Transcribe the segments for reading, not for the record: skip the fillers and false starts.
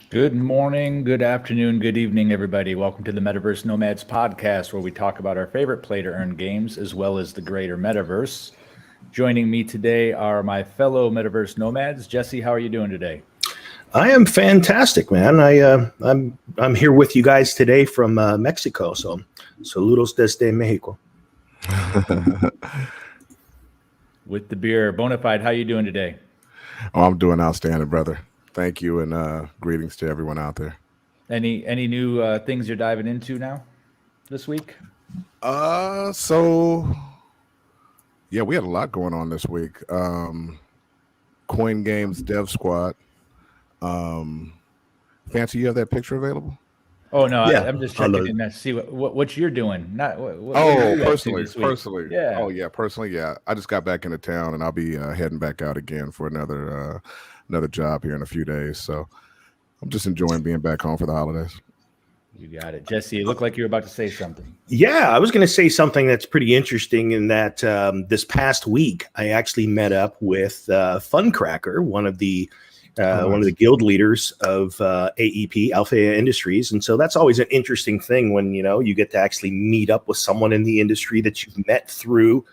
Good morning, good afternoon, good evening, everybody. Welcome to the Metaverse Nomads podcast, where we talk about our favorite play to earn games as well as the greater metaverse. Joining me today are my fellow Metaverse Nomads. Jesse, how are you doing today? I am fantastic, man. I'm here with you guys today from Mexico. So, saludos desde Mexico. With the beer, Bonafide, how you doing today? Oh, I'm doing outstanding, brother. Thank you, and greetings to everyone out there. Any new things you're diving into now this week? So yeah, we had a lot going on this week. Coin Games Dev Squad. Fancy, you have that picture available? Oh no, Yeah, I'm just checking in to see what you're doing. Not what Oh, are you up to personally, this week? personally. Yeah. Oh yeah, personally, yeah. I just got back into town, and I'll be heading back out again for another job here in a few days. So I'm just enjoying being back home for the holidays. You got it. Jesse, it looked like you were about to say something. Yeah, I was going to say something that's pretty interesting in that this past week I actually met up with Funcracker, one of the guild leaders of AEP, Alpha Industries, and so that's always an interesting thing when you get to actually meet up with someone in the industry that you've met through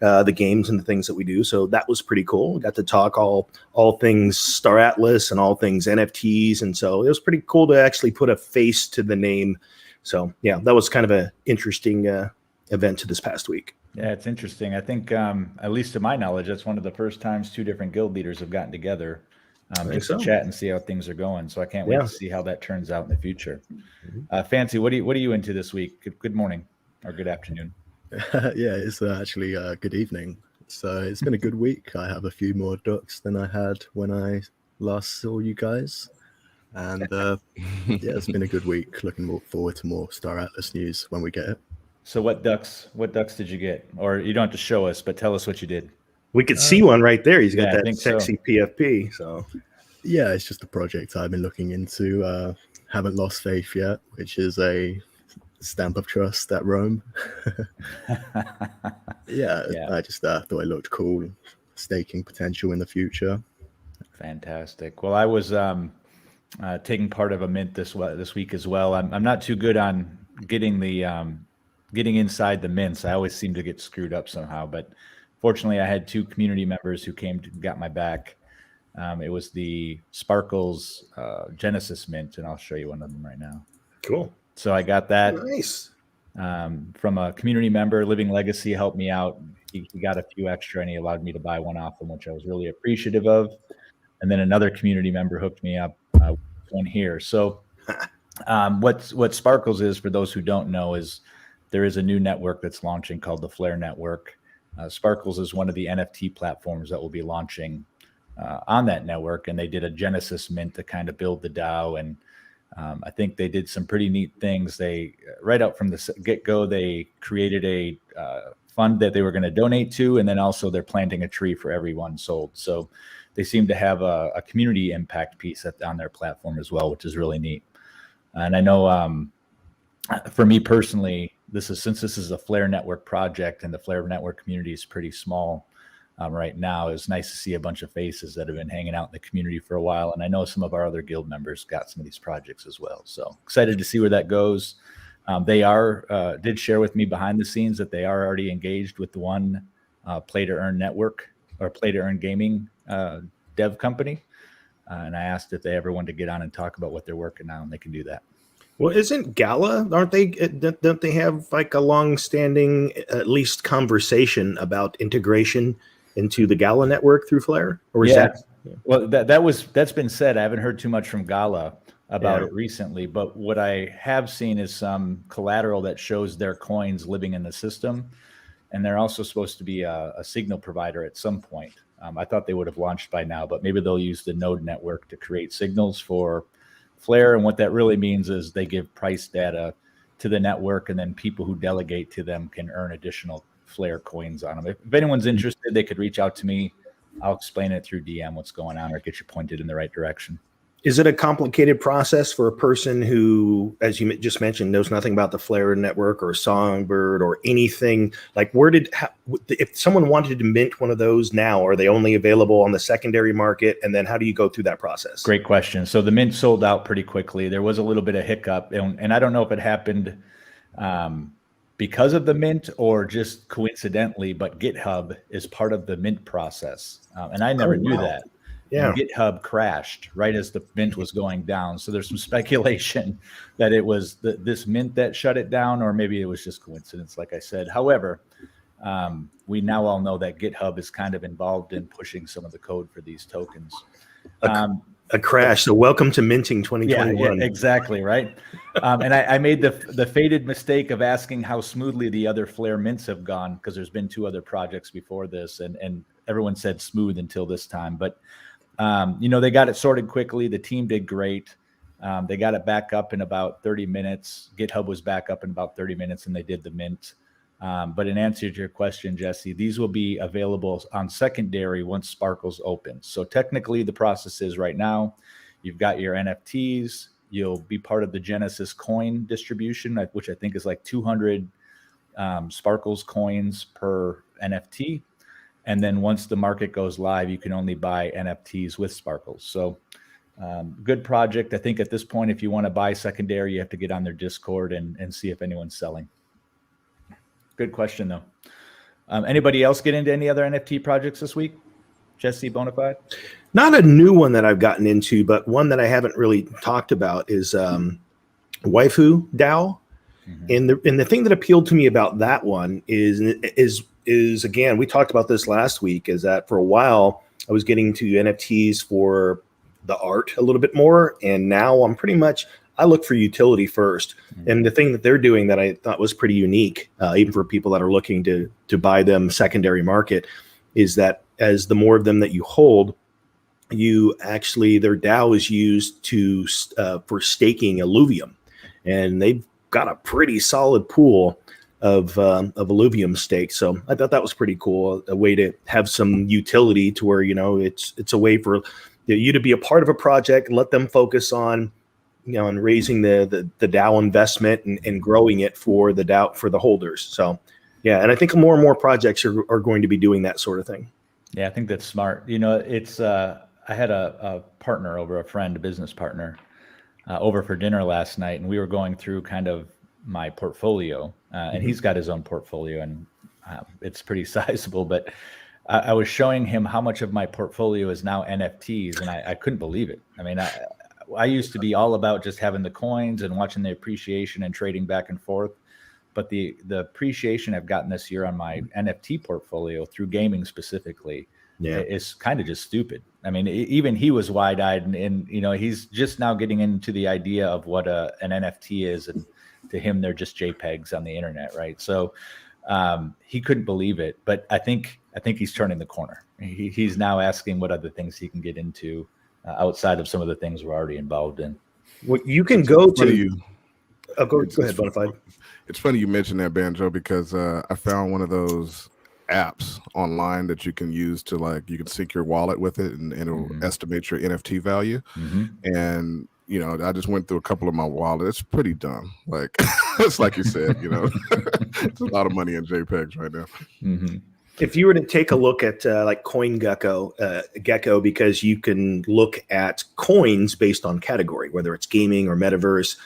the games and the things that we do. So that was pretty cool. We got to talk all things Star Atlas and all things NFTs, and so it was pretty cool to actually put a face to the name. So yeah, that was kind of an interesting event to this past week. Yeah, it's interesting. I think, at least to my knowledge, that's one of the first times two different guild leaders have gotten together just to chat and see how things are going. So I can't wait to see how that turns out in the future. Fancy, what are you into this week? Good morning or good afternoon. Yeah, it's actually good evening. So it's been a good week. I have a few more ducks than I had when I last saw you guys. And yeah, it's been a good week. Looking forward to more Star Atlas news when we get it. So what ducks did you get? Or you don't have to show us, but tell us what you did. We could see one right there. He's got yeah, I that think sexy PFP. So yeah, it's just a project I've been looking into. Haven't lost faith yet, which is a stamp of trust at Rome. yeah, I just thought it looked cool. Staking potential in the future. Fantastic. Well, I was taking part of a mint this week as well. I'm not too good on getting getting inside the mints. I always seem to get screwed up somehow, but fortunately I had two community members who got my back. It was the Sparkles Genesis mint, and I'll show you one of them right now. cool. So I got that Nice. from a community member. Living Legacy helped me out. He got a few extra, and he allowed me to buy one off him, which I was really appreciative of. And then another community member hooked me up with one here. So what Sparkles is, for those who don't know, is there is a new network that's launching called the Flare Network. Sparkles is one of the NFT platforms that will be launching on that network, and they did a Genesis mint to kind of build the DAO. And I think they did some pretty neat things. They right out from the get-go, they created a fund that they were going to donate to, and then also they're planting a tree for everyone sold. So they seem to have a community impact piece on their platform as well, which is really neat. And I know for me personally, since this is a Flare Network project and the Flare Network community is pretty small right now, it's nice to see a bunch of faces that have been hanging out in the community for a while. And I know some of our other guild members got some of these projects as well. So excited to see where that goes. They did share with me behind the scenes that they are already engaged with the one play to earn network or play to earn gaming dev company. And I asked if they ever wanted to get on and talk about what they're working on, and they can do that. Well, isn't Gala? Don't they have like a long-standing, at least, conversation about integration into the Gala network through Flare? Or is that? Well, that's been said. I haven't heard too much from Gala about it recently, but what I have seen is some collateral that shows their coins living in the system, and they're also supposed to be a signal provider at some point. I thought they would have launched by now, but maybe they'll use the node network to create signals for Flare. And what that really means is they give price data to the network, and then people who delegate to them can earn additional Flare coins on them. If anyone's interested, they could reach out to me. I'll explain it through DM what's going on or get you pointed in the right direction. Is it a complicated process for a person who, as you just mentioned, knows nothing about the Flare network or Songbird or anything? Like, if someone wanted to mint one of those now, are they only available on the secondary market? And then how do you go through that process? Great question. So the mint sold out pretty quickly. There was a little bit of hiccup, and I don't know if it happened because of the mint or just coincidentally, but GitHub is part of the mint process. And I never knew that. Yeah. And GitHub crashed right as the mint was going down. So there's some speculation that it was this mint that shut it down, or maybe it was just coincidence, like I said. However, we now all know that GitHub is kind of involved in pushing some of the code for these tokens. A crash. So welcome to minting 2021. Yeah, exactly, right? And I made the fated mistake of asking how smoothly the other Flare mints have gone, because there's been 2 other projects before this, and everyone said smooth until this time. But they got it sorted quickly. The team did great. They got it back up in about 30 minutes. GitHub was back up in about 30 minutes, and they did the mint. But in answer to your question, Jesse, these will be available on secondary once Sparkles opens. So technically, the process is right now, you've got your NFTs. You'll be part of the Genesis coin distribution, which I think is like 200 Sparkles coins per NFT. And then once the market goes live, you can only buy NFTs with Sparkles. So good project. I think at this point, if you want to buy secondary, you have to get on their Discord and see if anyone's selling. Good question, though. Anybody else get into any other NFT projects this week? Jesse, Bonafide? Not a new one that I've gotten into, but one that I haven't really talked about is Waifu DAO. Mm-hmm. And the thing that appealed to me about that one is again, we talked about this last week, is that for a while I was getting to NFTs for the art a little bit more, and now I look for utility first. Mm-hmm. And the thing that they're doing that I thought was pretty unique, even for people that are looking to buy them secondary market, is that as the more of them that you hold, their DAO is used for staking Illuvium, and they've got a pretty solid pool of Illuvium stake. So I thought that was pretty cool, a way to have some utility to where, it's a way for you to be a part of a project, let them focus on, and raising the DAO investment and growing it for the DAO, for the holders. So yeah, and I think more and more projects are going to be doing that sort of thing. Yeah, I think that's smart. It's I had a partner over, a business partner, over for dinner last night, and we were going through kind of my portfolio, and he's got his own portfolio, and it's pretty sizable. But I was showing him how much of my portfolio is now NFTs, and I couldn't believe it. I mean, I used to be all about just having the coins and watching the appreciation and trading back and forth. But the appreciation I've gotten this year on my NFT portfolio through gaming specifically is kind of just stupid. I mean, even he was wide-eyed, and he's just now getting into the idea of what an NFT is, and to him, they're just JPEGs on the internet, right? So he couldn't believe it, but I think he's turning the corner. He's now asking what other things he can get into outside of some of the things we're already involved in. Well, you can go to. Go ahead, Bonafide. It's funny you mentioned that, Banjo, because I found one of those apps online that you can use to you can sync your wallet with it, and it'll estimate your NFT value. Mm-hmm. And I just went through a couple of my wallets. It's pretty dumb. It's like you said, it's a lot of money in JPEGs right now. Mm-hmm. If you were to take a look at Gecko, because you can look at coins based on category, whether it's gaming or metaverse.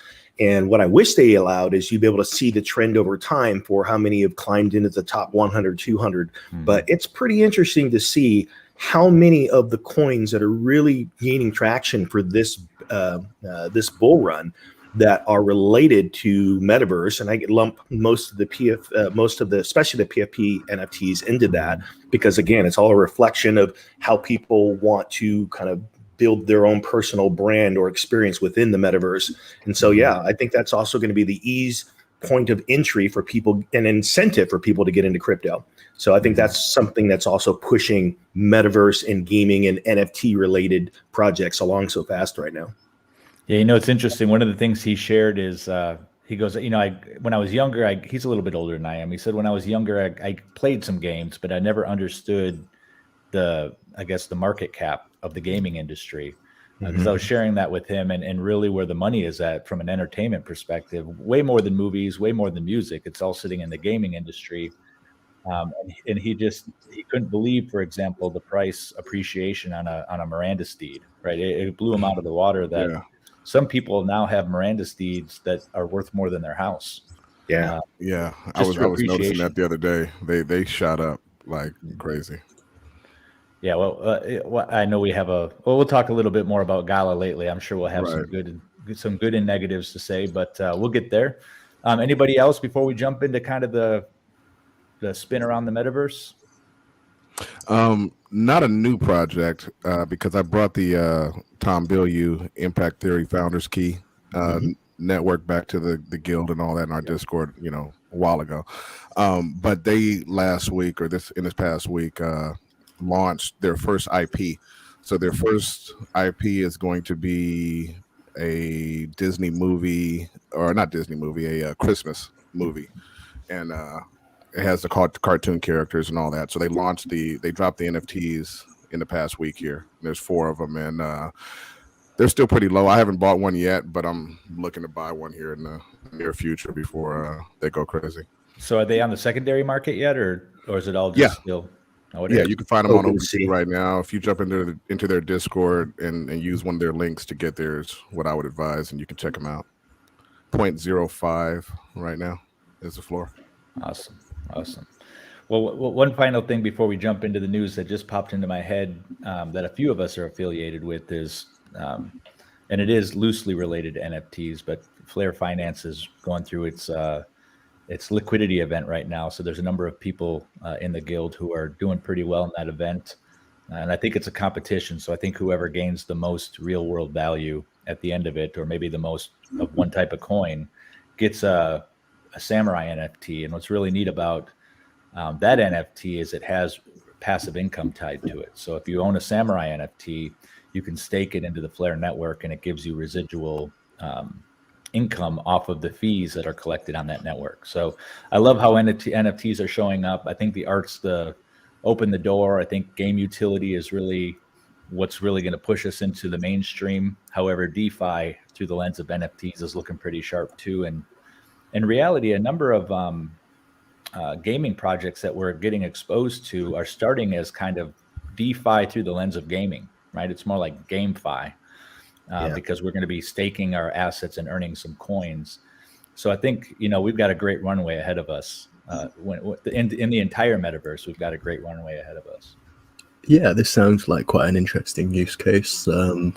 And what I wish they allowed is you'd be able to see the trend over time for how many have climbed into the top 100, 200. Mm-hmm. But it's pretty interesting to see how many of the coins that are really gaining traction for this bull run that are related to metaverse, and I lump most of the especially the PFP NFTs into that, because again, it's all a reflection of how people want to kind of build their own personal brand or experience within the metaverse. And so, yeah, I think that's also going to be the ease point of entry for people, an incentive for people to get into crypto. So I think that's something that's also pushing metaverse and gaming and NFT related projects along so fast right now. Yeah, it's interesting. One of the things he shared is he goes, when I was younger, he's a little bit older than I am. He said when I was younger, I played some games, but I never understood the market cap of the gaming industry. because I was sharing that with him, and really where the money is at from an entertainment perspective, way more than movies, way more than music. It's all sitting in the gaming industry. And he couldn't believe, for example, the price appreciation on a Miranda steed, right? It blew him out of the water that some people now have Miranda steeds that are worth more than their house. Yeah. I was noticing that the other day. They shot up like crazy. Yeah, well, I know we have we'll talk a little bit more about Gala lately. I'm sure we'll have some good and negatives to say, but we'll get there. Anybody else before we jump into kind of the spin around the metaverse? Not a new project because I brought the Tom Bilyeu Impact Theory Founders Key network back to the guild and all that in our Discord, a while ago. But they last week or this past week launched their first IP. So their first IP is going to be a Disney movie, or not Disney movie, a Christmas movie, and it has the cartoon characters and all that. So they dropped the NFTs in the past week here. There's 4 of them, and they're still pretty low. I haven't bought one yet, but I'm looking to buy one here in the near future before they go crazy. So are they on the secondary market yet, or is it all just still? Oh, you can find them on OpenSea right now. If you jump into their Discord and use one of their links to get theirs, what I would advise, and you can check them out. 0.05 right now is the floor. Awesome. Well, one final thing before we jump into the news that just popped into my head that a few of us are affiliated with is, and it is loosely related to NFTs, but Flare Finance is going through its liquidity event right now. So there's a number of people in the guild who are doing pretty well in that event. And I think it's a competition. So I think whoever gains the most real world value at the end of it, or maybe the most of one type of coin, gets a samurai NFT. And what's really neat about that NFT is it has passive income tied to it. So if you own a samurai NFT, you can stake it into the Flare network, and it gives you residual income off of the fees that are collected on that network. So I love how NFTs are showing up. I think the art's open the door. I think game utility is really what's really going to push us into the mainstream. However, DeFi through the lens of NFTs is looking pretty sharp too. And in reality, a number of gaming projects that we're getting exposed to are starting as kind of DeFi through the lens of gaming, right? It's more like GameFi. Because we're going to be staking our assets and earning some coins. So I think, we've got a great runway ahead of us. In the entire metaverse, we've got a great runway ahead of us. Yeah, this sounds like quite an interesting use case.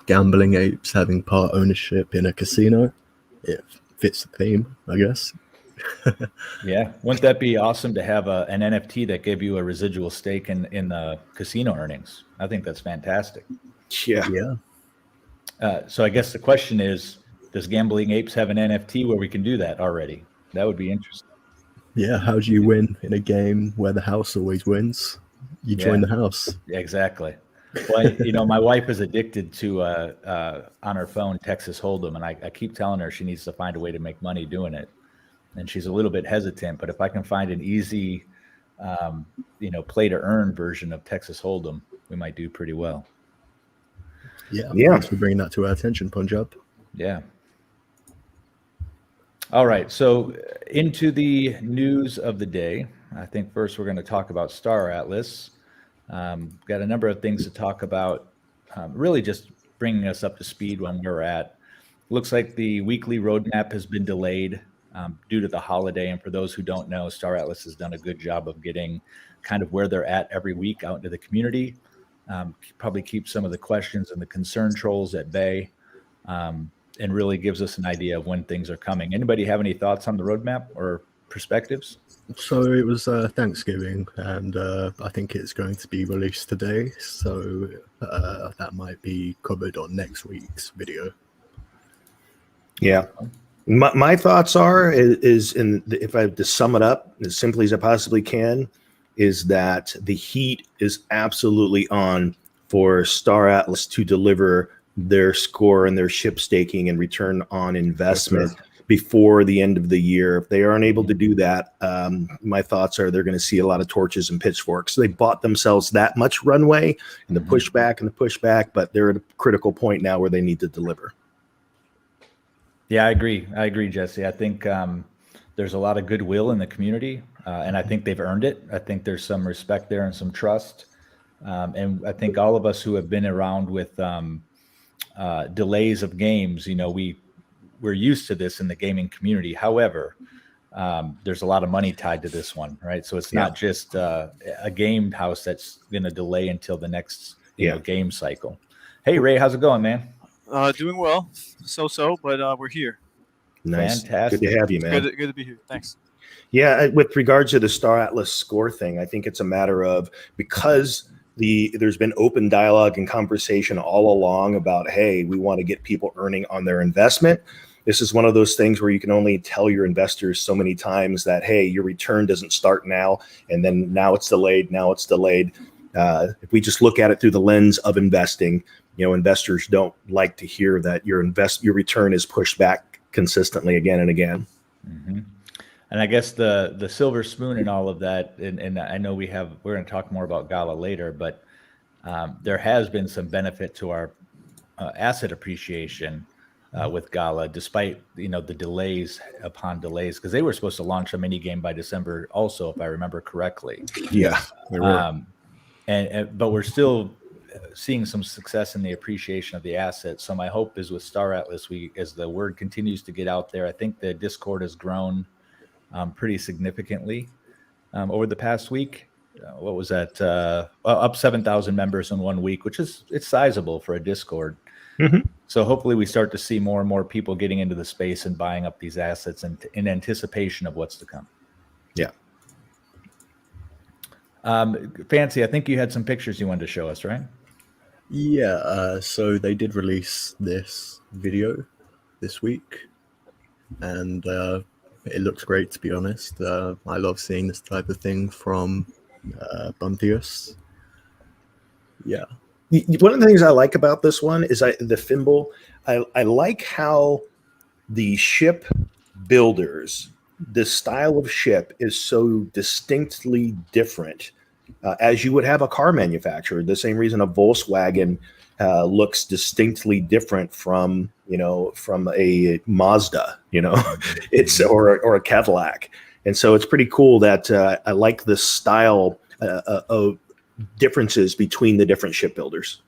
Gambling apes having part ownership in a casino. It fits the theme, I guess. Yeah. Wouldn't that be awesome to have an NFT that gave you a residual stake in the casino earnings? I think that's fantastic. Yeah. So I guess the question is, does Gambling Apes have an NFT where we can do that already? That would be interesting. Yeah, how do you win in a game where the house always wins? You join the house. Yeah, exactly. Well, my wife is addicted to on her phone Texas Hold'em, and I keep telling her she needs to find a way to make money doing it. And she's a little bit hesitant, but if I can find an easy, play to earn version of Texas Hold'em, we might do pretty well. Yeah. Thanks for bringing that to our attention, Punjab. Yeah. All right. So into the news of the day. I think first we're going to talk about Star Atlas. Got a number of things to talk about, really just bringing us up to speed on where we're at. Looks like the weekly roadmap has been delayed due to the holiday. And for those who don't know, Star Atlas has done a good job of getting kind of where they're at every week out into the community. Probably keep some of the questions and the concern trolls at bay, and really gives us an idea of when things are coming. Anybody have any thoughts on the roadmap or perspectives? So it was Thanksgiving, and I think it's going to be released today. So that might be covered on next week's video. Yeah. My thoughts if I have to sum it up as simply as I possibly can, is that the heat is absolutely on for Star Atlas to deliver their score and their ship staking and return on investment before the end of the year. If they aren't able to do that, my thoughts are they're going to see a lot of torches and pitchforks. So they bought themselves that much runway and the pushback, but they're at a critical point now where they need to deliver. Yeah, I agree, Jesse. I think there's a lot of goodwill in the community, and I think they've earned it. I think there's some respect there and some trust. And I think all of us who have been around with delays of games, we're used to this in the gaming community. However, there's a lot of money tied to this one, right? So it's not just a game house that's going to delay until the next game cycle. Hey, Ray, how's it going, man? Doing well, but we're here. Nice. Fantastic. Good to have you, man. Good to be here. Thanks. Yeah, with regards to the Star Atlas score thing, I think it's a matter of, because there's been open dialogue and conversation all along about, hey, we want to get people earning on their investment. This is one of those things where you can only tell your investors so many times that, hey, your return doesn't start now, and then now it's delayed. If we just look at it through the lens of investing, investors don't like to hear that your return is pushed back consistently again and again. Mm-hmm. And I guess the silver spoon in all of that, and I know we're going to talk more about Gala later, but there has been some benefit to our asset appreciation with Gala, despite the delays upon delays, because they were supposed to launch a mini game by December, also, if I remember correctly. Yeah, they were. But we're still seeing some success in the appreciation of the assets. So my hope is with Star Atlas, as the word continues to get out there, I think the Discord has grown pretty significantly over the past week. What was that? Up 7,000 members in 1 week, which it's sizable for a Discord. Mm-hmm. So hopefully we start to see more and more people getting into the space and buying up these assets in anticipation of what's to come. Yeah. Fancy, I think you had some pictures you wanted to show us, right? Yeah, so they did release this video this week, and it looks great, to be honest. I love seeing this type of thing from Buntius. Yeah. One of the things I like about this one is the Fimble. I like how the ship builders, the style of ship is so distinctly different, as you would have a car manufacturer. The same reason a Volkswagen looks distinctly different from a Mazda, it's or a Cadillac. And so it's pretty cool that I like the style of differences between the different shipbuilders.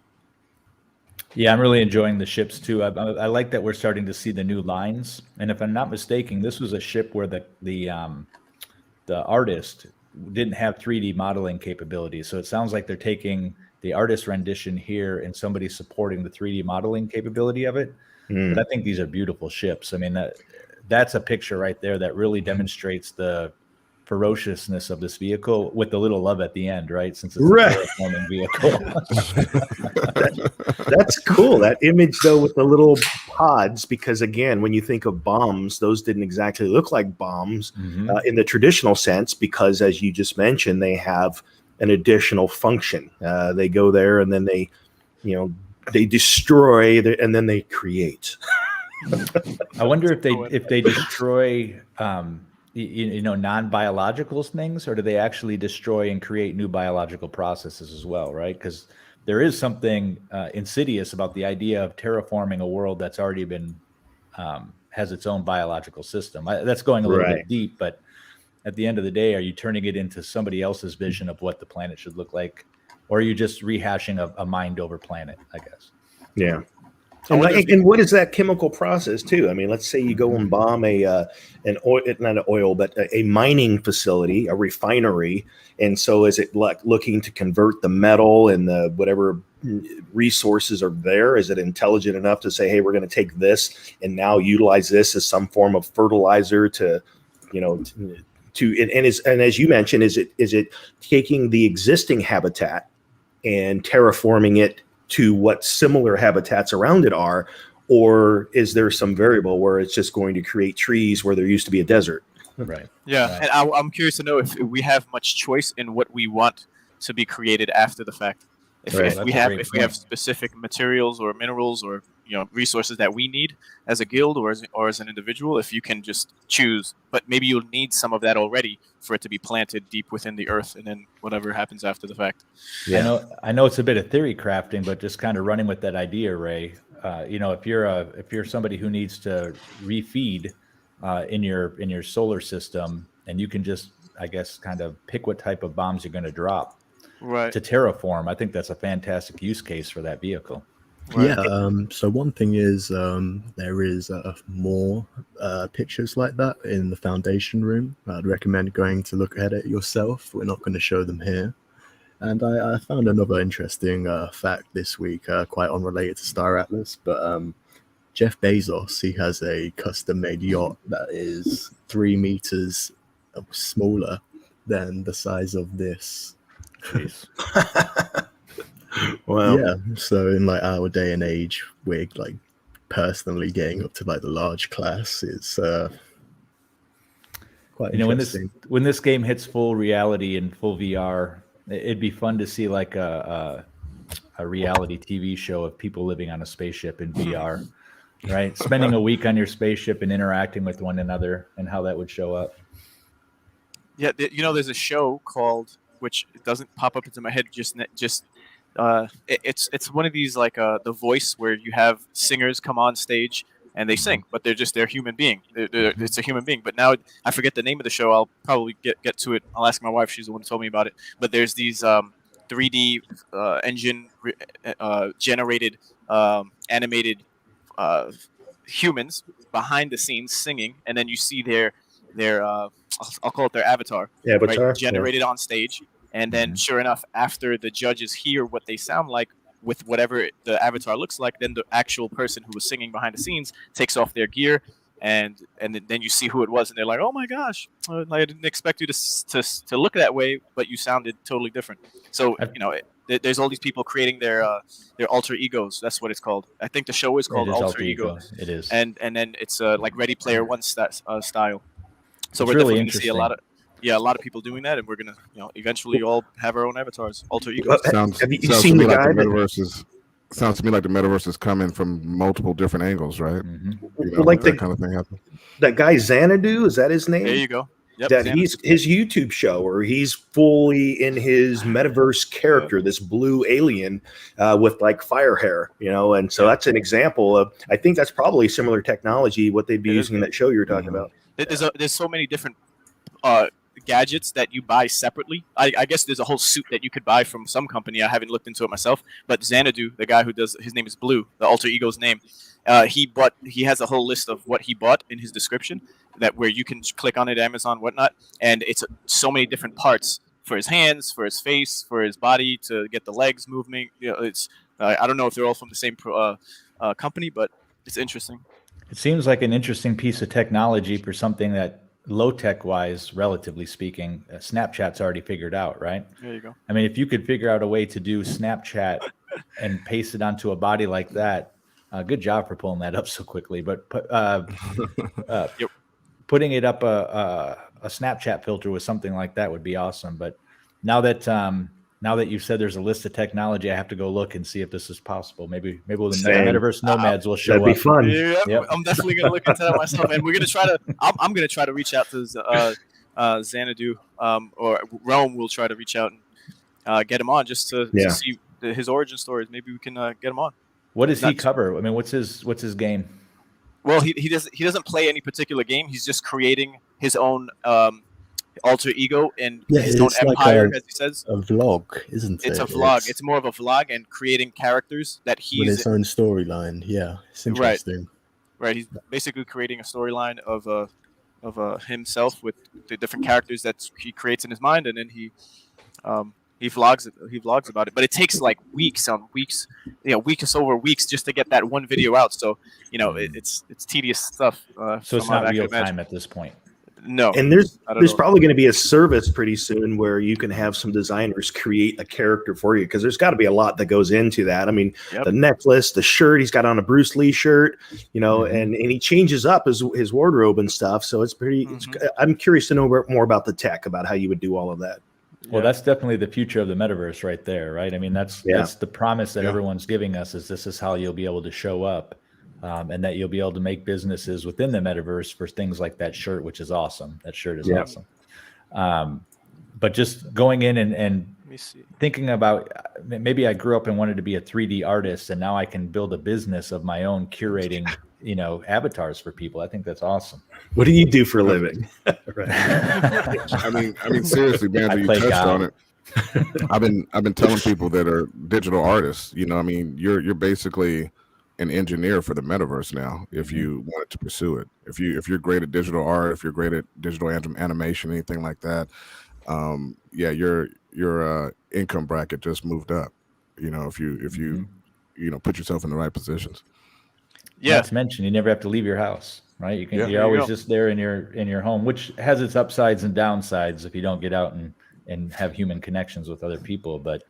Yeah, I'm really enjoying the ships too. I like that we're starting to see the new lines. And if I'm not mistaken, this was a ship where the artist didn't have 3D modeling capabilities. So it sounds like they're taking the artist rendition here and somebody supporting the 3D modeling capability of it. But I think these are beautiful ships. I mean, that's a picture right there that really demonstrates the ferociousness of this vehicle with the little love at the end, right? Since it's a terraforming vehicle. That's cool. That image, though, with the little pods, because again, when you think of bombs, those didn't exactly look like bombs in the traditional sense, because as you just mentioned, they have an additional function. They go there and then they destroy and then they create. I wonder if they destroy non-biological things, or do they actually destroy and create new biological processes as well, right? Because there is something insidious about the idea of terraforming a world that's already been has its own biological system. That's going a little bit deep, but at the end of the day, are you turning it into somebody else's vision of what the planet should look like, or are you just rehashing a mind over planet, I guess? Yeah. And what is that chemical process too? I mean, let's say you go and bomb not an oil, but a mining facility, a refinery. And so is it like looking to convert the metal and the whatever resources are there? Is it intelligent enough to say, hey, we're going to take this and now utilize this as some form of fertilizer to as you mentioned, is it taking the existing habitat and terraforming it to what similar habitats around it are, or is there some variable where it's just going to create trees where there used to be a desert? Right. Yeah, and I'm curious to know if we have much choice in what we want to be created after the fact. Right. If we have specific materials or minerals or resources that we need as a guild or as an individual, if you can just choose, but maybe you'll need some of that already for it to be planted deep within the earth, and then whatever happens after the fact. Yeah. I know it's a bit of theory crafting, but just kind of running with that idea, Ray. If you're somebody who needs to refeed in your solar system, and you can just, I guess, kind of pick what type of bombs you're going to drop Right. to terraform. I think that's a fantastic use case for that vehicle. Right. Yeah. So one thing is there is more pictures like that in the foundation room. I'd recommend going to look at it yourself. We're not going to show them here. And I found another interesting fact this week, quite unrelated to Star Atlas, but Jeff Bezos, he has a custom-made yacht that is 3 meters smaller than the size of this. Wow. Yeah, so in like our day and age, we're like personally getting up to like the large class. It's quite interesting. When this game hits full reality and full VR, it'd be fun to see like a reality TV show of people living on a spaceship in VR, right? Spending a week on your spaceship and interacting with one another, and how that would show up. Yeah, there's a show called, which doesn't pop up into my head it's one of these like The Voice, where you have singers come on stage and they sing, but they're human being. It's a human being. But now I forget the name of the show. I'll probably get to it. I'll ask my wife. She's the one who told me about it. But there's these 3D engine generated animated humans behind the scenes singing, and then you see their I'll call it their avatar, right, generated on stage. And then, sure enough, after the judges hear what they sound like with whatever the avatar looks like, then the actual person who was singing behind the scenes takes off their gear, and then you see who it was, and they're like, "Oh my gosh, I didn't expect you to look that way, but you sounded totally different." So there's all these people creating their alter egos. That's what it's called. I think the show is called Alter Ego. It is, and then it's like Ready Player One style. So it's we're really definitely going to see a lot of people doing that, and we're gonna eventually all have our own avatars, alter egos. Have you seen the guy? Sounds to me like the metaverse is coming from multiple different angles, right? Like that kind of thing happens. That guy Xanadu, is that his name? There you go. Yep, that his YouTube show where he's fully in his metaverse character, this blue alien with like fire hair, and so that's an example of, I think that's probably similar technology, what they'd be using in that show you were talking about. There's so many different gadgets that you buy separately. I guess there's a whole suit that you could buy from some company. I haven't looked into it myself, but Xanadu, the guy who does, his name is Blue, the alter ego's name. He has a whole list of what he bought in his description, that where you can click on it, Amazon, whatnot, and it's so many different parts for his hands, for his face, for his body, to get the legs moving. It's I don't know if they're all from the same company, but it's interesting. It seems like an interesting piece of technology for something that, low tech wise, relatively speaking, Snapchat's already figured out, right? There you go. I mean, if you could figure out a way to do Snapchat and paste it onto a body like that, good job for pulling that up so quickly. But putting it up a Snapchat filter with something like that would be awesome. But now that you've said there's a list of technology, I have to go look and see if this is possible. Maybe the Metaverse Nomads will show up. That'd be fun. Yeah, yep. I'm definitely gonna look into that myself, and we're gonna try to. I'm gonna try to reach out to Xanadu, or Rome will try to reach out and get him on just to see his origin stories. Maybe we can get him on. What does he cover? I mean, what's his game? Well, he doesn't play any particular game. He's just creating his own alter ego and his own empire, as he says. A vlog, isn't it? It's a vlog. It's more of a vlog and creating characters that he's with his own storyline. Yeah, it's interesting. Right. He's basically creating a storyline of himself with the different characters that he creates in his mind, and then he vlogs about it. But it takes like weeks over weeks just to get that one video out. So it's tedious stuff. So it's not real time at this point. No, and there's probably going to be a service pretty soon where you can have some designers create a character for you, because there's got to be a lot that goes into that. I mean, the necklace, the shirt, he's got on a Bruce Lee shirt, and he changes up his wardrobe and stuff. So it's pretty. I'm curious to know more about the tech, about how you would do all of that. Well, that's definitely the future of the metaverse right there, right? I mean, that's the promise that everyone's giving us, is this is how you'll be able to show up, and that you'll be able to make businesses within the metaverse for things like that shirt, which is awesome. That shirt is awesome. But just going in and thinking about, maybe I grew up and wanted to be a 3D artist, and now I can build a business of my own curating, avatars for people. I think that's awesome. What do you do for a living? I mean, seriously, Banjo, you touched on it. I've been telling people that are digital artists, I mean, you're basically an engineer for the metaverse now, if you wanted to pursue it. If you're great at digital art, if you're great at digital animation, anything like that, your income bracket just moved up. If you put yourself in the right positions. Yeah. Not to mention, you never have to leave your house, right? You're always just there in your home, which has its upsides and downsides if you don't get out and have human connections with other people. But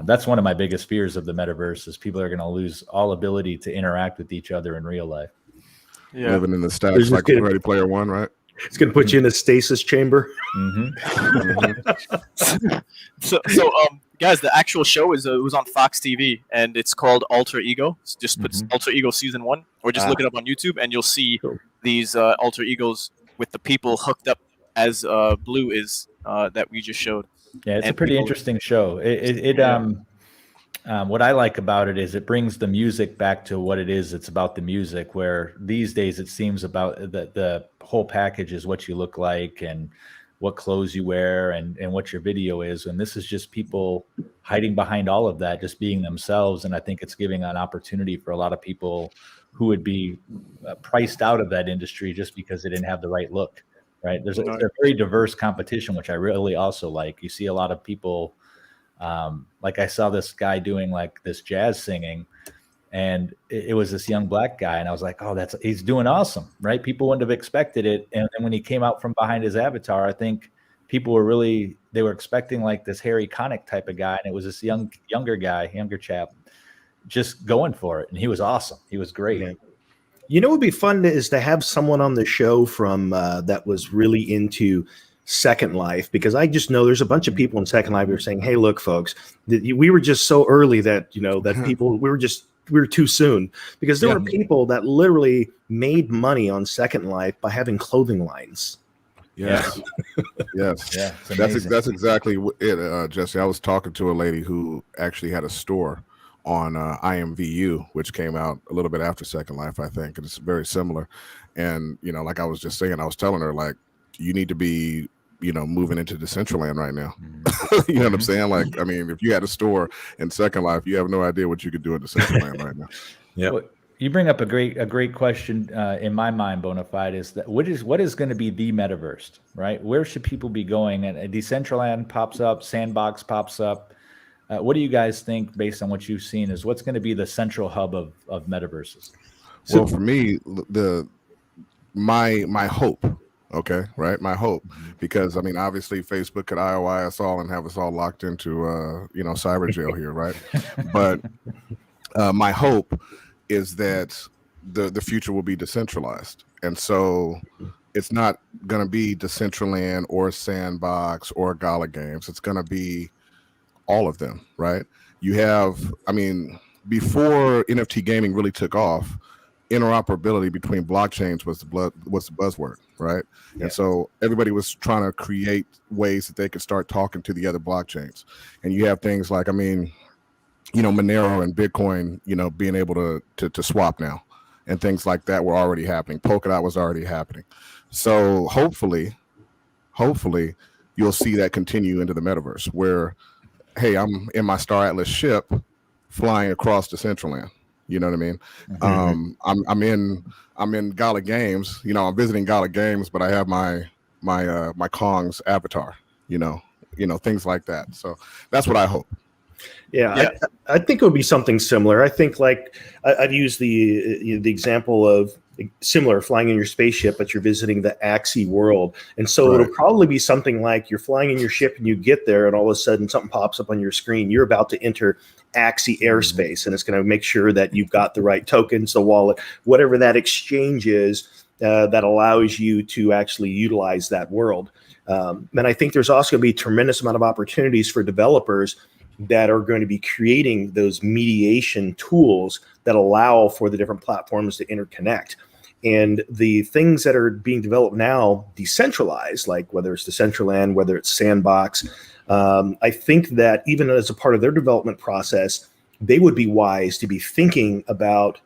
that's one of my biggest fears of the metaverse, is people are going to lose all ability to interact with each other in real life. Yeah. Living in the stacks like Ready Player One, right? It's going to put you in a stasis chamber. So, guys, the actual show was on Fox TV, and it's called Alter Ego. Just put Alter Ego season 1, or just look it up on YouTube, and you'll see these alter egos with the people hooked up as Blue is that we just showed. Yeah, it's a pretty interesting show. What I like about it is it brings the music back to what it is. It's about the music, where these days it seems about the whole package is what you look like and what clothes you wear and what your video is. And this is just people hiding behind all of that, just being themselves. And I think it's giving an opportunity for a lot of people who would be priced out of that industry just because they didn't have the right look, right? There's a very diverse competition, which I really also like. You see a lot of people, like I saw this guy doing like this jazz singing, and it was this young black guy, and I was like, oh, he's doing awesome, right? People wouldn't have expected it. And then when he came out from behind his avatar, I think people were they were expecting like this Harry Connick type of guy, and it was this younger chap just going for it, and he was awesome. He was great. Yeah. What would be fun is to have someone on the show from that was really into Second Life, because I just know there's a bunch of people in Second Life who are saying, hey, look, folks, we were just so early that, that people, we were too soon, because there were people that literally made money on Second Life by having clothing lines. Yes. Yes. Yeah, that's exactly it, Jesse. I was talking to a lady who actually had a store on IMVU, which came out a little bit after Second Life, I think, and it's very similar. And, like I was just saying, I was telling her, like, you need to be moving into Decentraland right now. You know what I'm saying? Like, I mean, if you had a store in Second Life, you have no idea what you could do in Decentraland right now. Yeah. Well, you bring up a great question in my mind, Bonafide, is that what is going to be the metaverse, right? Where should people be going? And Decentraland pops up, Sandbox pops up. What do you guys think, based on what you've seen, is what's going to be the central hub of metaverses? Well, for me, my hope. Okay, right. My hope, because I mean, obviously, Facebook could IOI us all and have us all locked into, cyber jail here, right? But my hope is that the future will be decentralized, and so it's not going to be Decentraland or Sandbox or Gala Games. It's going to be all of them, right? You have, I mean, before NFT gaming really took off, interoperability between blockchains was the buzzword, right? Yeah. And so everybody was trying to create ways that they could start talking to the other blockchains. And you have things like, I mean, Monero and Bitcoin, being able to swap now, and things like that were already happening. Polkadot was already happening. So hopefully you'll see that continue into the metaverse, where, hey, I'm in my Star Atlas ship flying across Decentraland. You know what I mean? Mm-hmm. I'm in Gala Games. I'm visiting Gala Games, but I have my Kong's avatar. Things like that. So that's what I hope. Yeah. I think it would be something similar. I think, like, I'd use the example of similar, flying in your spaceship, but you're visiting the Axie world. And so it'll probably be something like you're flying in your ship and you get there, and all of a sudden something pops up on your screen. You're about to enter Axie airspace, and it's going to make sure that you've got the right tokens, the wallet, whatever that exchange is that allows you to actually utilize that world. And I think there's also going to be a tremendous amount of opportunities for developers that are going to be creating those mediation tools that allow for the different platforms to interconnect. And the things that are being developed now, decentralized, like whether it's Decentraland, whether it's Sandbox, I think that even as a part of their development process, they would be wise to be thinking about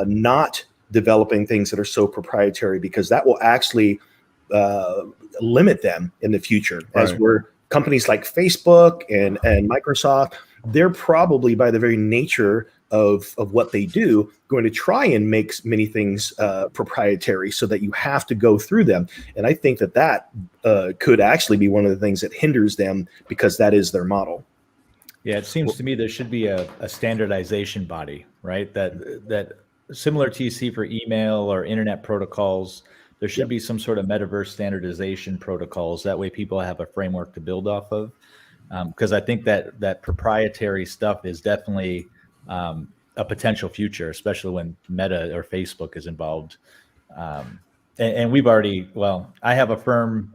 not developing things that are so proprietary, because that will actually limit them in the future. As we're companies like Facebook and Microsoft, they're probably, by the very nature of what they do, going to try and make many things proprietary so that you have to go through them. And I think that could actually be one of the things that hinders them, because that is their model. Yeah, it seems to me there should be a standardization body, right? That similar to you see for email or internet protocols, there should be some sort of metaverse standardization protocols. That way people have a framework to build off of. Because I think that proprietary stuff is definitely a potential future, especially when Meta or Facebook is involved. And we've already, I have a firm,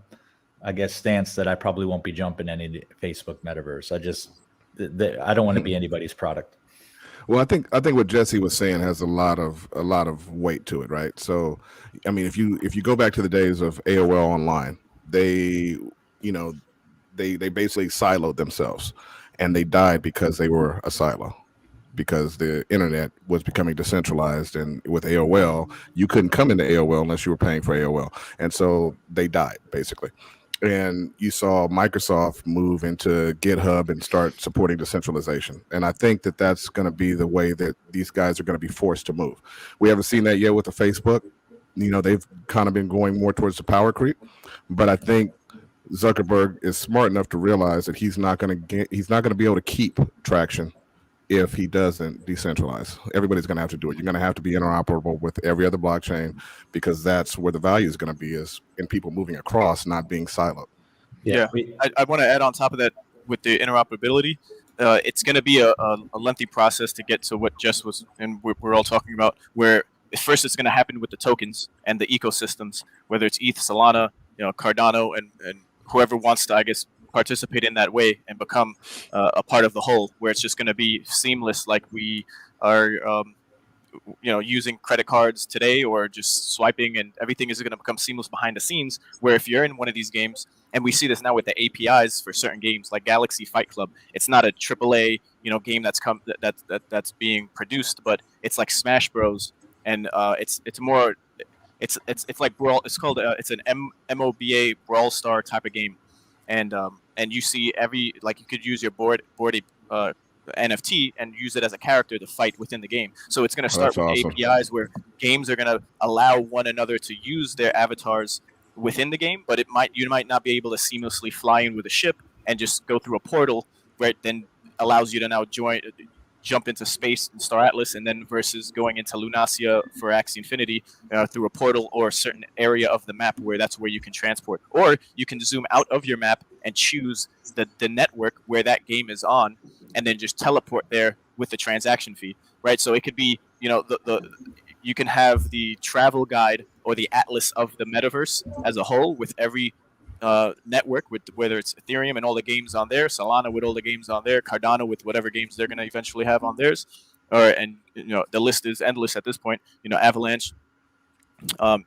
I guess, stance that I probably won't be jumping any Facebook metaverse. I don't want to be anybody's product. Well, I think what Jesse was saying has a lot of weight to it, right? So, I mean, if you go back to the days of AOL Online, they basically siloed themselves, and they died because they were a silo, because the internet was becoming decentralized, and with AOL, you couldn't come into AOL unless you were paying for AOL, and so they died basically. And you saw Microsoft move into GitHub and start supporting decentralization. And I think that that's going to be the way that these guys are going to be forced to move. We haven't seen that yet with the Facebook. They've kind of been going more towards the power creep. But I think Zuckerberg is smart enough to realize that he's not going to be able to keep traction if he doesn't decentralize. Everybody's going to have to do it. You're going to have to be interoperable with every other blockchain, because that's where the value is going to be, is in people moving across, not being siloed. Yeah. I want to add on top of that with the interoperability. It's going to be a lengthy process to get to what Jess was, and we're all talking about, where first it's going to happen with the tokens and the ecosystems, whether it's ETH, Solana, Cardano, and whoever wants to, I guess, participate in that way and become a part of the whole, where it's just going to be seamless, like we are using credit cards today, or just swiping, and everything is going to become seamless behind the scenes, where if you're in one of these games, and we see this now with the APIs for certain games like Galaxy Fight Club, it's not a AAA game that's being produced, but it's like Smash Bros, and it's more it's like Brawl. It's called it's an MOBA Brawl Star type of game. And you see you could use your board NFT and use it as a character to fight within the game. So it's going to start with awesome. APIs where games are going to allow one another to use their avatars within the game, but you might not be able to seamlessly fly in with a ship and just go through a portal, where it then allows you to now jump into space in Star Atlas, and then versus going into Lunasia for Axie Infinity through a portal or a certain area of the map where that's where you can transport. Or you can zoom out of your map and choose the network where that game is on, and then just teleport there with the transaction fee, right? So it could be, you can have the travel guide or the atlas of the metaverse as a whole, with every network, with whether it's Ethereum and all the games on there, Solana with all the games on there, Cardano with whatever games they're going to eventually have on theirs, and the list is endless at this point. Avalanche.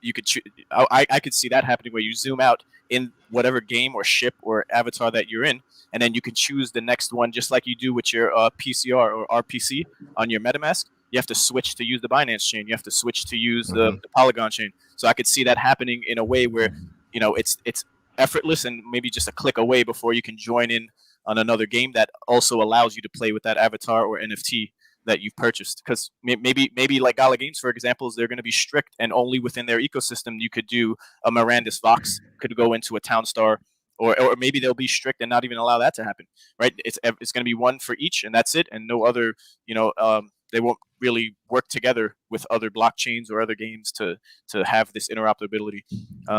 You could I could see that happening, where you zoom out in whatever game or ship or avatar that you're in, and then you can choose the next one, just like you do with your PCR or RPC on your MetaMask. You have to switch to use the Binance chain. You have to switch to use the Polygon chain. So I could see that happening in a way where it's effortless and maybe just a click away before you can join in on another game that also allows you to play with that avatar or NFT that you've purchased. Because maybe like Gala Games, for example, they're going to be strict, and only within their ecosystem you could do a Mirandus Vox could go into a Town Star, or maybe they'll be strict and not even allow that to happen, right? It's going to be one for each, and that's it, and no other. They won't really work together with other blockchains or other games to have this interoperability.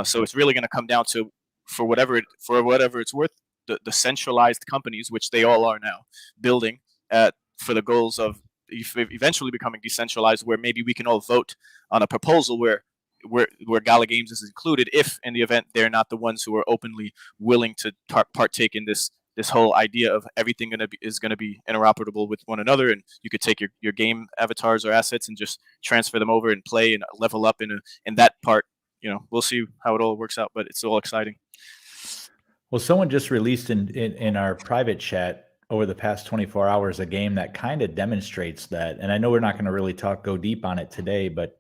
So it's really going to come down to, for whatever it's worth, the centralized companies, which they all are now, building for the goals of eventually becoming decentralized, where maybe we can all vote on a proposal where where Gala Games is included, if in the event they're not the ones who are openly willing to partake in this whole idea of everything is going to be interoperable with one another, and you could take your game avatars or assets and just transfer them over and play and level up in that part. We'll see how it all works out, but it's all exciting. Well, someone just released in our private chat over the past 24 hours a game that kind of demonstrates that. And I know we're not going to really go deep on it today, but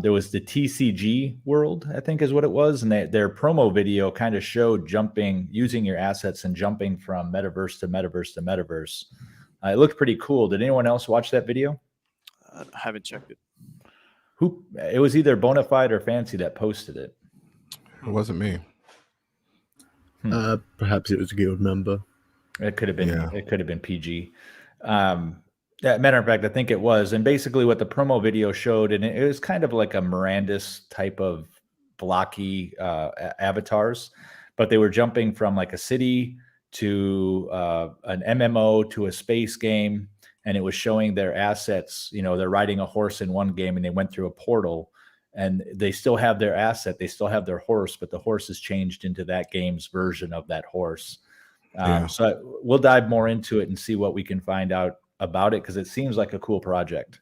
there was the TCG World, I think is what it was. And their promo video kind of showed using your assets and jumping from metaverse to metaverse to metaverse. It looked pretty cool. Did anyone else watch that video? I haven't checked it. It was either Bonafide or Fancy that posted it. It wasn't me. Perhaps it was a guild member. It could have been. Yeah. It could have been PG. Matter of fact, I think it was. And basically, what the promo video showed, and it was kind of like a Mirandus type of blocky avatars, but they were jumping from like a city to an MMO to a space game, and it was showing their assets. They're riding a horse in one game, and they went through a portal. And they still have their asset. They still have their horse, but the horse is changed into that game's version of that horse. So we'll dive more into it and see what we can find out about it, because it seems like a cool project.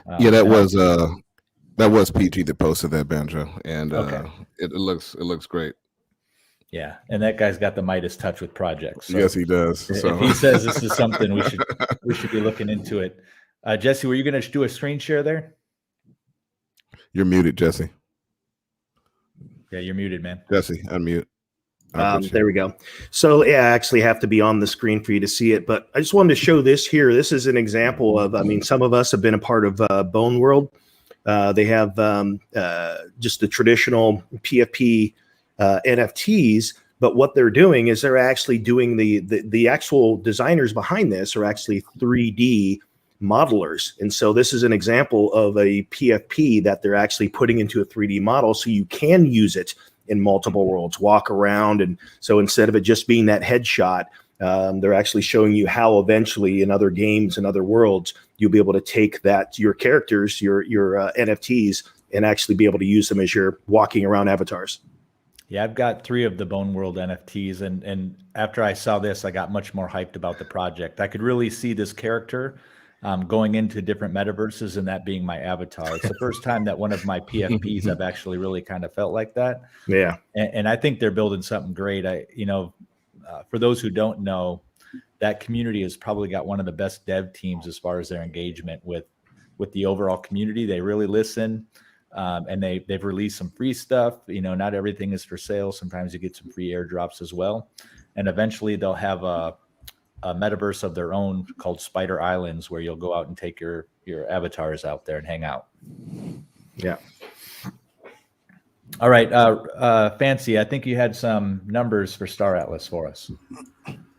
That was PG that posted that, Banjo, and it looks great. Yeah, and that guy's got the Midas touch with projects. So yes, he does. If he says this is something we should be looking into it. Jesse, were you going to do a screen share there? You're muted, Jesse. Yeah, you're muted, man. Jesse, unmute. There we go. So I actually have to be on the screen for you to see it, but I just wanted to show this here. This is an example of, some of us have been a part of Bone World. They have just the traditional PFP NFTs, but what they're doing is they're actually doing the actual designers behind this are actually 3D modelers. And so this is an example of a PFP that they're actually putting into a 3D model so you can use it in multiple worlds, walk around. And so instead of it just being that headshot, they're actually showing you how eventually in other games and other worlds, you'll be able to take your characters, your NFTs, and actually be able to use them as you're walking around avatars. Yeah, I've got 3 of the Bone World NFTs, and after I saw this, I got much more hyped about the project. I could really see this character going into different metaverses and that being my avatar. It's the first time that one of my PFPs I've actually really kind of felt like that. Yeah. And I think they're building something great. For those who don't know, that community has probably got one of the best dev teams as far as their engagement with the overall community. They really listen, and they've released some free stuff. Not everything is for sale. Sometimes you get some free airdrops as well. And eventually they'll have a metaverse of their own called Spider Islands, where you'll go out and take your avatars out there and hang out. Yeah. All right. Fancy, I think you had some numbers for Star Atlas for us.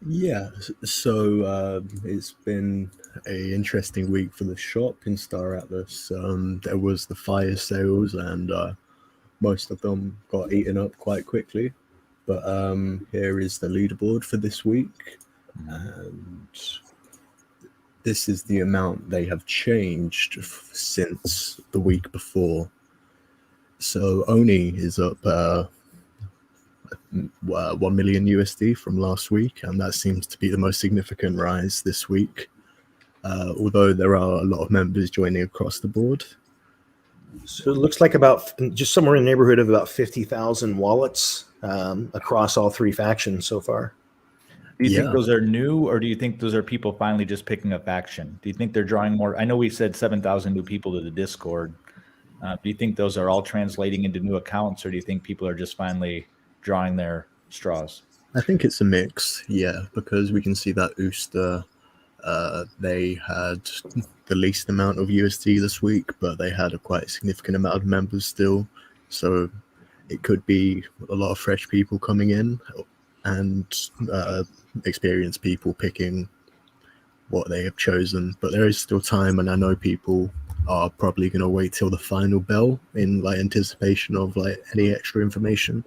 Yeah. So it's been an interesting week for the shop in Star Atlas. There was the fire sales, and most of them got eaten up quite quickly. But here is the leaderboard for this week. And this is the amount they have changed since the week before. So ONI is up 1 million USD from last week, and that seems to be the most significant rise this week, although there are a lot of members joining across the board. So it looks like about just somewhere in the neighborhood of about 50,000 wallets across all 3 factions so far. Do you think those are new, or do you think those are people finally just picking a faction? Do you think they're drawing more? I know we said 7,000 new people to the Discord. Do you think those are all translating into new accounts, or do you think people are just finally drawing their straws? I think it's a mix, because we can see that Ooster, they had the least amount of USD this week, but they had a quite significant amount of members still. So it could be a lot of fresh people coming in, and experienced people picking what they have chosen. But there is still time, and I know people are probably going to wait till the final bell in anticipation of any extra information.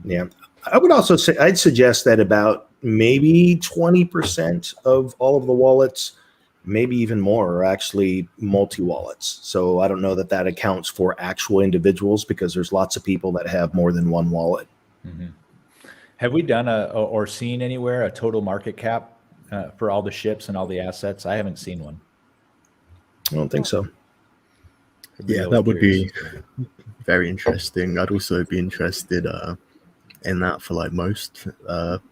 Yeah, I would also say I'd suggest that about maybe 20% of all of the wallets maybe even more, are actually multi-wallets. So I don't know that accounts for actual individuals, because there's lots of people that have more than one wallet. Mm-hmm. Have we done or seen anywhere a total market cap for all the ships and all the assets? I haven't seen one. I don't think so. Yeah, that would be very interesting. I'd also be interested in that for like most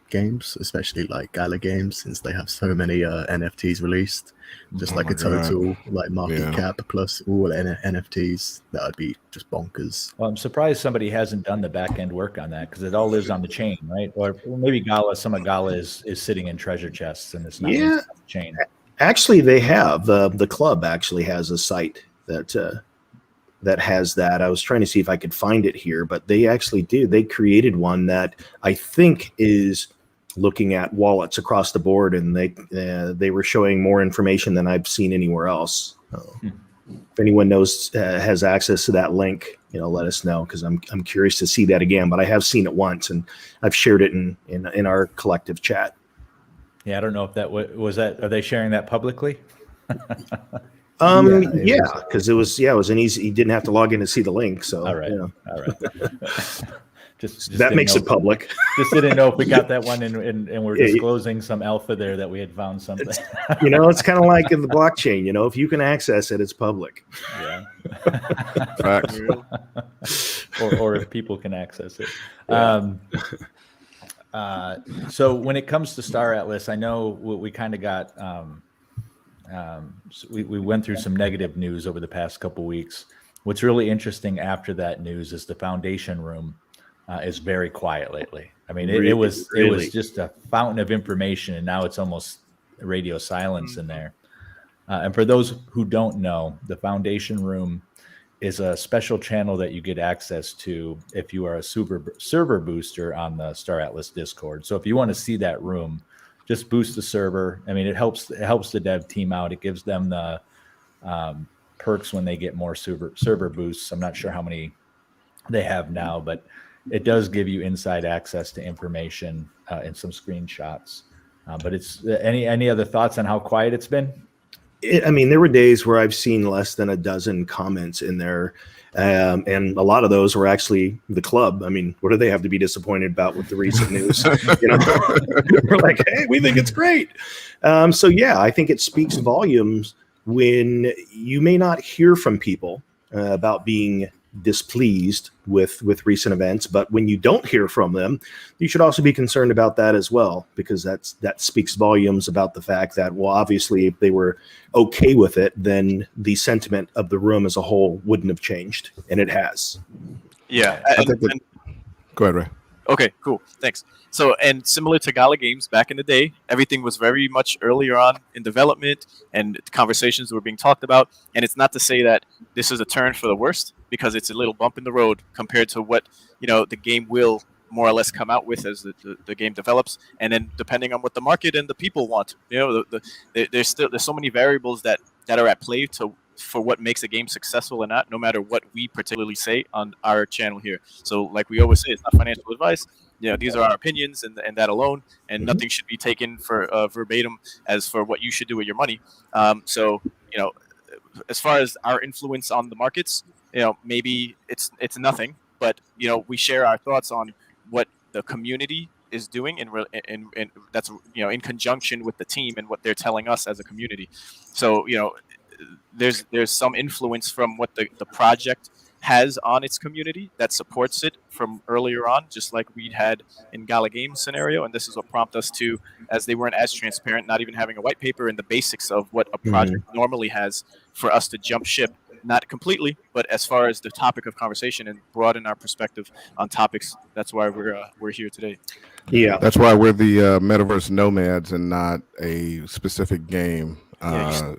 games, especially like Gala games, since they have so many NFTs released. Just like a total like market cap plus all NFTs, that would be just bonkers. Well, I'm surprised somebody hasn't done the back end work on that, because it all lives on the chain, right? Or maybe some of Gala is sitting in treasure chests and it's not on the chain. Actually, they have the club actually has a site that has that. I was trying to see if I could find it here, but they actually do. They created one that I think is looking at wallets across the board, and they were showing more information than I've seen anywhere else. If anyone knows has access to that link, let us know, because I'm curious to see that again. But I have seen it once, and I've shared it in our collective chat. Yeah, I don't know if that was that. Are they sharing that publicly? Because it was an easy. You didn't have to log in to see the link. So all right, all right. just that makes it public. Just didn't know if we got that one, and we're disclosing some alpha there that we had found something. It's kind of like in the blockchain. If you can access it, it's public. Yeah. Facts. or if people can access it. Yeah. So when it comes to Star Atlas, I know we kind of got. So we went through some negative news over the past couple of weeks. What's really interesting after that news is the foundation room is very quiet lately. I mean, it was just a fountain of information, and now it's almost radio silence in there. And for those who don't know, the foundation room is a special channel that you get access to if you are a server booster on the Star Atlas Discord. So if you want to see that room, just boost the server. I mean, it helps the dev team out. It gives them the perks when they get more server boosts. I'm not sure how many they have now, but it does give you inside access to information and some screenshots. But it's any other thoughts on how quiet it's been? There were days where I've seen less than a dozen comments in there. And a lot of those were actually the club. I mean, what do they have to be disappointed about with the recent news? We're like, hey, we think it's great. So yeah, I think it speaks volumes when you may not hear from people about being displeased with recent events, but when you don't hear from them, you should also be concerned about that as well, because that speaks volumes about the fact that, well, obviously if they were okay with it, then the sentiment of the room as a whole wouldn't have changed, and it has. Yeah. Go ahead, Ray. Okay, cool. Thanks. So, and similar to Gala Games back in the day, everything was very much earlier on in development, and conversations were being talked about. And it's not to say that this is a turn for the worst, because it's a little bump in the road compared to what the game will more or less come out with as the game develops, and then depending on what the market and the people want. There's so many variables that are at play for what makes a game successful or not, no matter what we particularly say on our channel here. So like we always say, it's not financial advice. These are our opinions and that alone, and nothing should be taken for verbatim as for what you should do with your money. So as far as our influence on the markets, maybe it's nothing, but we share our thoughts on what the community is doing, and that's in conjunction with the team and what they're telling us as a community. So there's some influence from what the project has on its community that supports it from earlier on, just like we had in Gala Games scenario. And this is what prompted us to, as they weren't as transparent, not even having a white paper and the basics of what a project normally has, for us to jump ship, not completely, but as far as the topic of conversation and broaden our perspective on topics. That's why we're here today. Yeah, that's why we're the Metaverse Nomads and not a specific game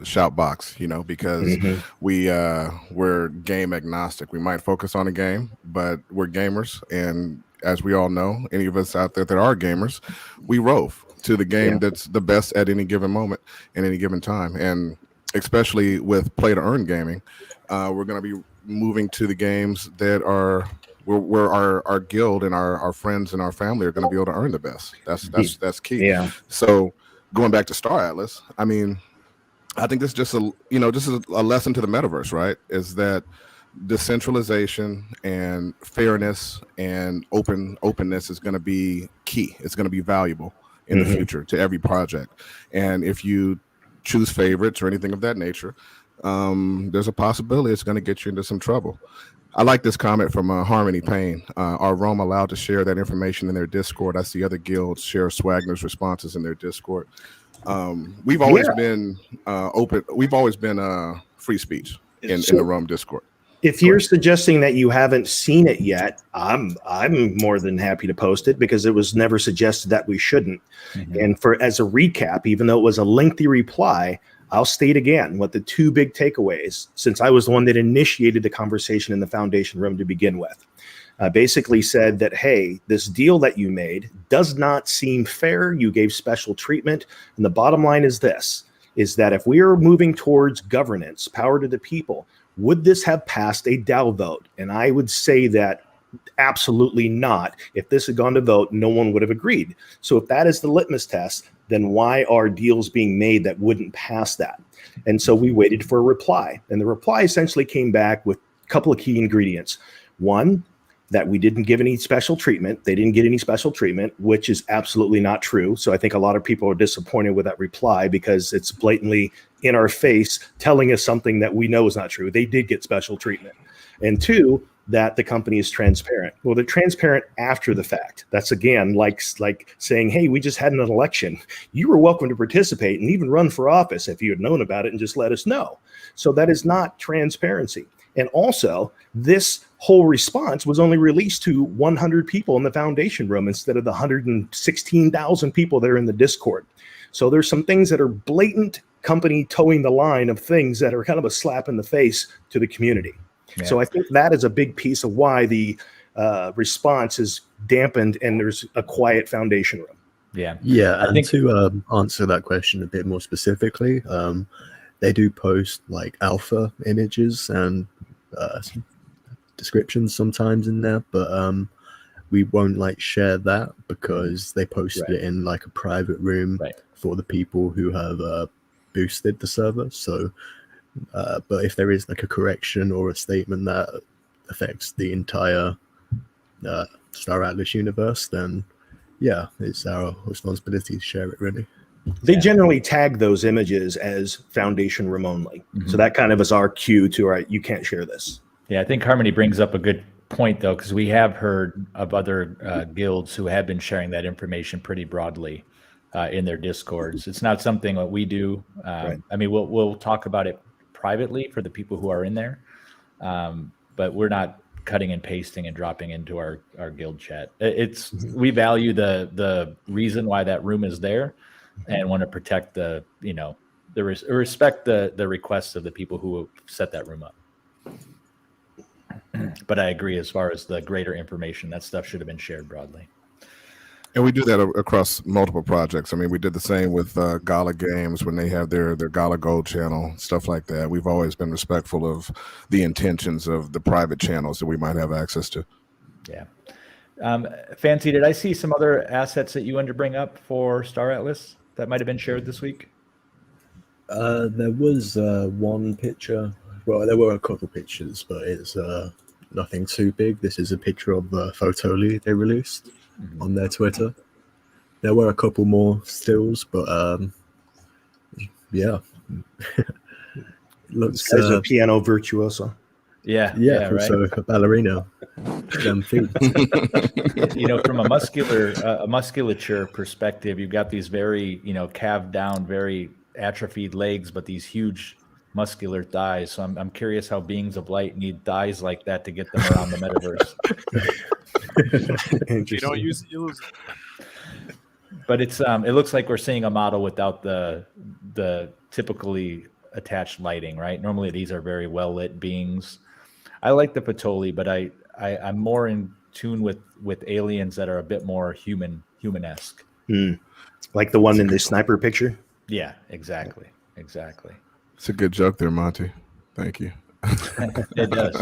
shout box, because we're game agnostic. We might focus on a game, but we're gamers, and as we all know, any of us out there that are gamers, we rove to the game that's the best at any given moment and any given time. And especially with play to earn gaming, we're going to be moving to the games that are where our guild and our friends and our family are going to be able to earn the best. That's key. Yeah. So going back to Star Atlas, I think this is just this is a lesson to the metaverse, right? Is that decentralization and fairness and openness is going to be key. It's going to be valuable in the future to every project. And if you choose favorites or anything of that nature, there's a possibility it's going to get you into some trouble. I like this comment from Harmony Payne. Are Rome allowed to share that information in their Discord? I see other guilds share Swagner's responses in their Discord. We've always been open. We've always been free speech in the Rome Discord. If you're suggesting that you haven't seen it yet, I'm more than happy to post it because it was never suggested that we shouldn't. And as a recap, even though it was a lengthy reply, I'll state again what the two big takeaways, since I was the one that initiated the conversation in the foundation room to begin with. Basically said that, hey, this deal that you made does not seem fair. You gave special treatment. And the bottom line is this, is that if we are moving towards governance, power to the people, would this have passed a DAO vote? And I would say that absolutely not. If this had gone to vote, no one would have agreed. So if that is the litmus test, then why are deals being made that wouldn't pass that? And so we waited for a reply. And the reply essentially came back with a couple of key ingredients. One, that we didn't give any special treatment. They didn't get any special treatment, which is absolutely not true. So I think a lot of people are disappointed with that reply because it's blatantly in our face telling us something that we know is not true. They did get special treatment. And two, that the company is transparent. Well, they're transparent after the fact. That's again like saying, hey, we just had an election. You were welcome to participate and even run for office if you had known about it and just let us know. So that is not transparency. And also, this whole response was only released to 100 people in the foundation room instead of the 116,000 people that are in the Discord. So there's some things that are blatant company towing the line of things that are kind of a slap in the face to the community. Yeah. So I think that is a big piece of why the response is dampened and there's a quiet foundation room. Yeah. And to answer that question a bit more specifically, they do post like alpha images and descriptions sometimes in there, but we won't like share that because they posted it in like a private room for the people who have boosted the server. So but if there is like a correction or a statement that affects the entire Star Atlas universe, then yeah, it's our responsibility to share it, really. They generally tag those images as foundation room only. So that kind of is our cue to, all right, you can't share this. Yeah, I think Harmony brings up a good point, though, because we have heard of other guilds who have been sharing that information pretty broadly in their Discords. It's not something that we do. I mean, we'll talk about it privately for the people who are in there, but we're not cutting and pasting and dropping into our guild chat. It's we value the reason why that room is there, and want to protect respect the requests of the people who set that room up. But I agree, as far as the greater information, that stuff should have been shared broadly. And we do that across multiple projects. I mean, we did the same with Gala Games when they have their Gala Gold channel, stuff like that. We've always been respectful of the intentions of the private channels that we might have access to. Yeah. Fancy, did I see some other assets that you wanted to bring up for Star Atlas that might have been shared this week? There was one picture. Well, there were a couple pictures, but it's nothing too big. This is a picture of Photoli they released on their Twitter. There were a couple more stills, but yeah. Looks this guy's a piano virtuoso. Yeah, also a ballerina. From a musculature perspective, you've got these very, calved down, very atrophied legs, but these huge muscular thighs. So I'm curious how beings of light need thighs like that to get them around the metaverse. You don't use it, you lose it. But it looks like we're seeing a model without the typically attached lighting, right? Normally these are very well lit beings. I like the Patoli, but I'm more in tune with aliens that are a bit more human-esque. Like the one in the sniper picture? Yeah, exactly. It's a good joke there, Monty. Thank you. It does.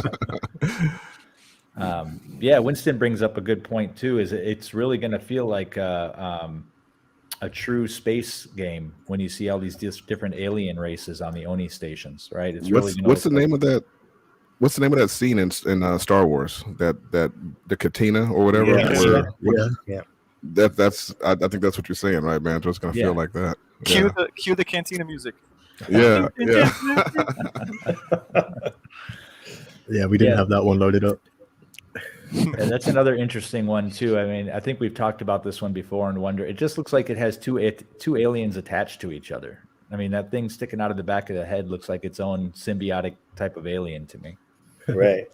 Winston brings up a good point too. Is it's really going to feel like a true space game when you see all these different alien races on the ONI stations, right? It's really what's the name of that? What's the name of that scene in Star Wars? That the Katina or whatever. Yeah. That's I think that's what you're saying, right, man? It's gonna feel like that. Cue the cantina music. Yeah. Yeah, we didn't have that one loaded up. And that's another interesting one too. I mean, I think we've talked about this one before and wonder. It just looks like it has two aliens attached to each other. I mean, that thing sticking out of the back of the head looks like its own symbiotic type of alien to me. Right.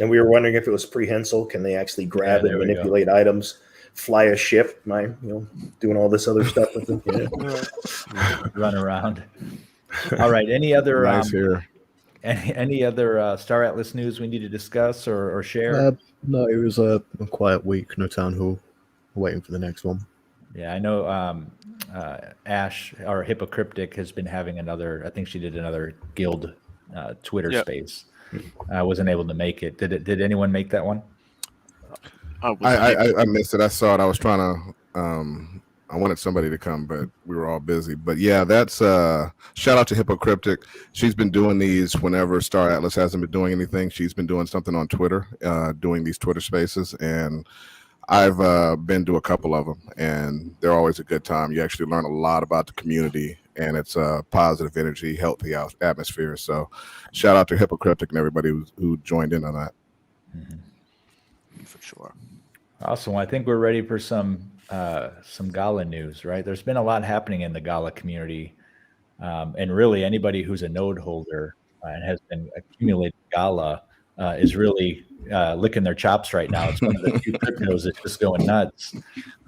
And we were wondering if it was prehensile. Can they actually grab and manipulate items, fly a ship, doing all this other stuff with them? Yeah. Run around. All right. Any other nice here. Any other Star Atlas news we need to discuss or share? No, it was a quiet week. No town hall. Waiting for the next one. Yeah, I know Ash, our Hypocryptic, has been having another. I think she did another guild Twitter space. I wasn't able to make it. Did anyone make that one? I missed it. I saw it. I was trying to. I wanted somebody to come, but we were all busy. But yeah, that's shout out to Hypocryptic. She's been doing these whenever Star Atlas hasn't been doing anything. She's been doing something on Twitter, doing these Twitter spaces, and I've been to a couple of them, and they're always a good time. You actually learn a lot about the community, and it's a positive energy, healthy atmosphere. So shout out to Hypocryptic and everybody who joined in on that. Mm-hmm. For sure. Awesome. Well, I think we're ready for some Gala news, right? There's been a lot happening in the Gala community, and really anybody who's a node holder and has been accumulating Gala is really licking their chops right now. It's one of the few cryptos that's just going nuts.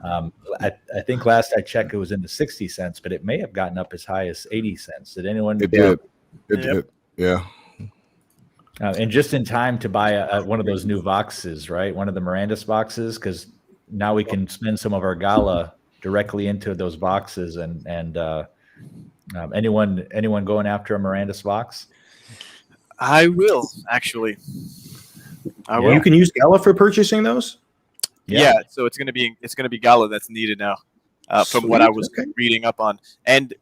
I think last I checked, it was in the 60 cents, but it may have gotten up as high as 80 cents. Did anyone? It did. It did. Yeah. And just in time to buy one of those new Voxes, right? One of the Mirandus boxes, because now we can spend some of our Gala directly into those boxes. And anyone going after a Mirandus box? I will actually. I will. You can use Gala for purchasing those. Yeah. So it's gonna be Gala that's needed now, from what I was reading up on. And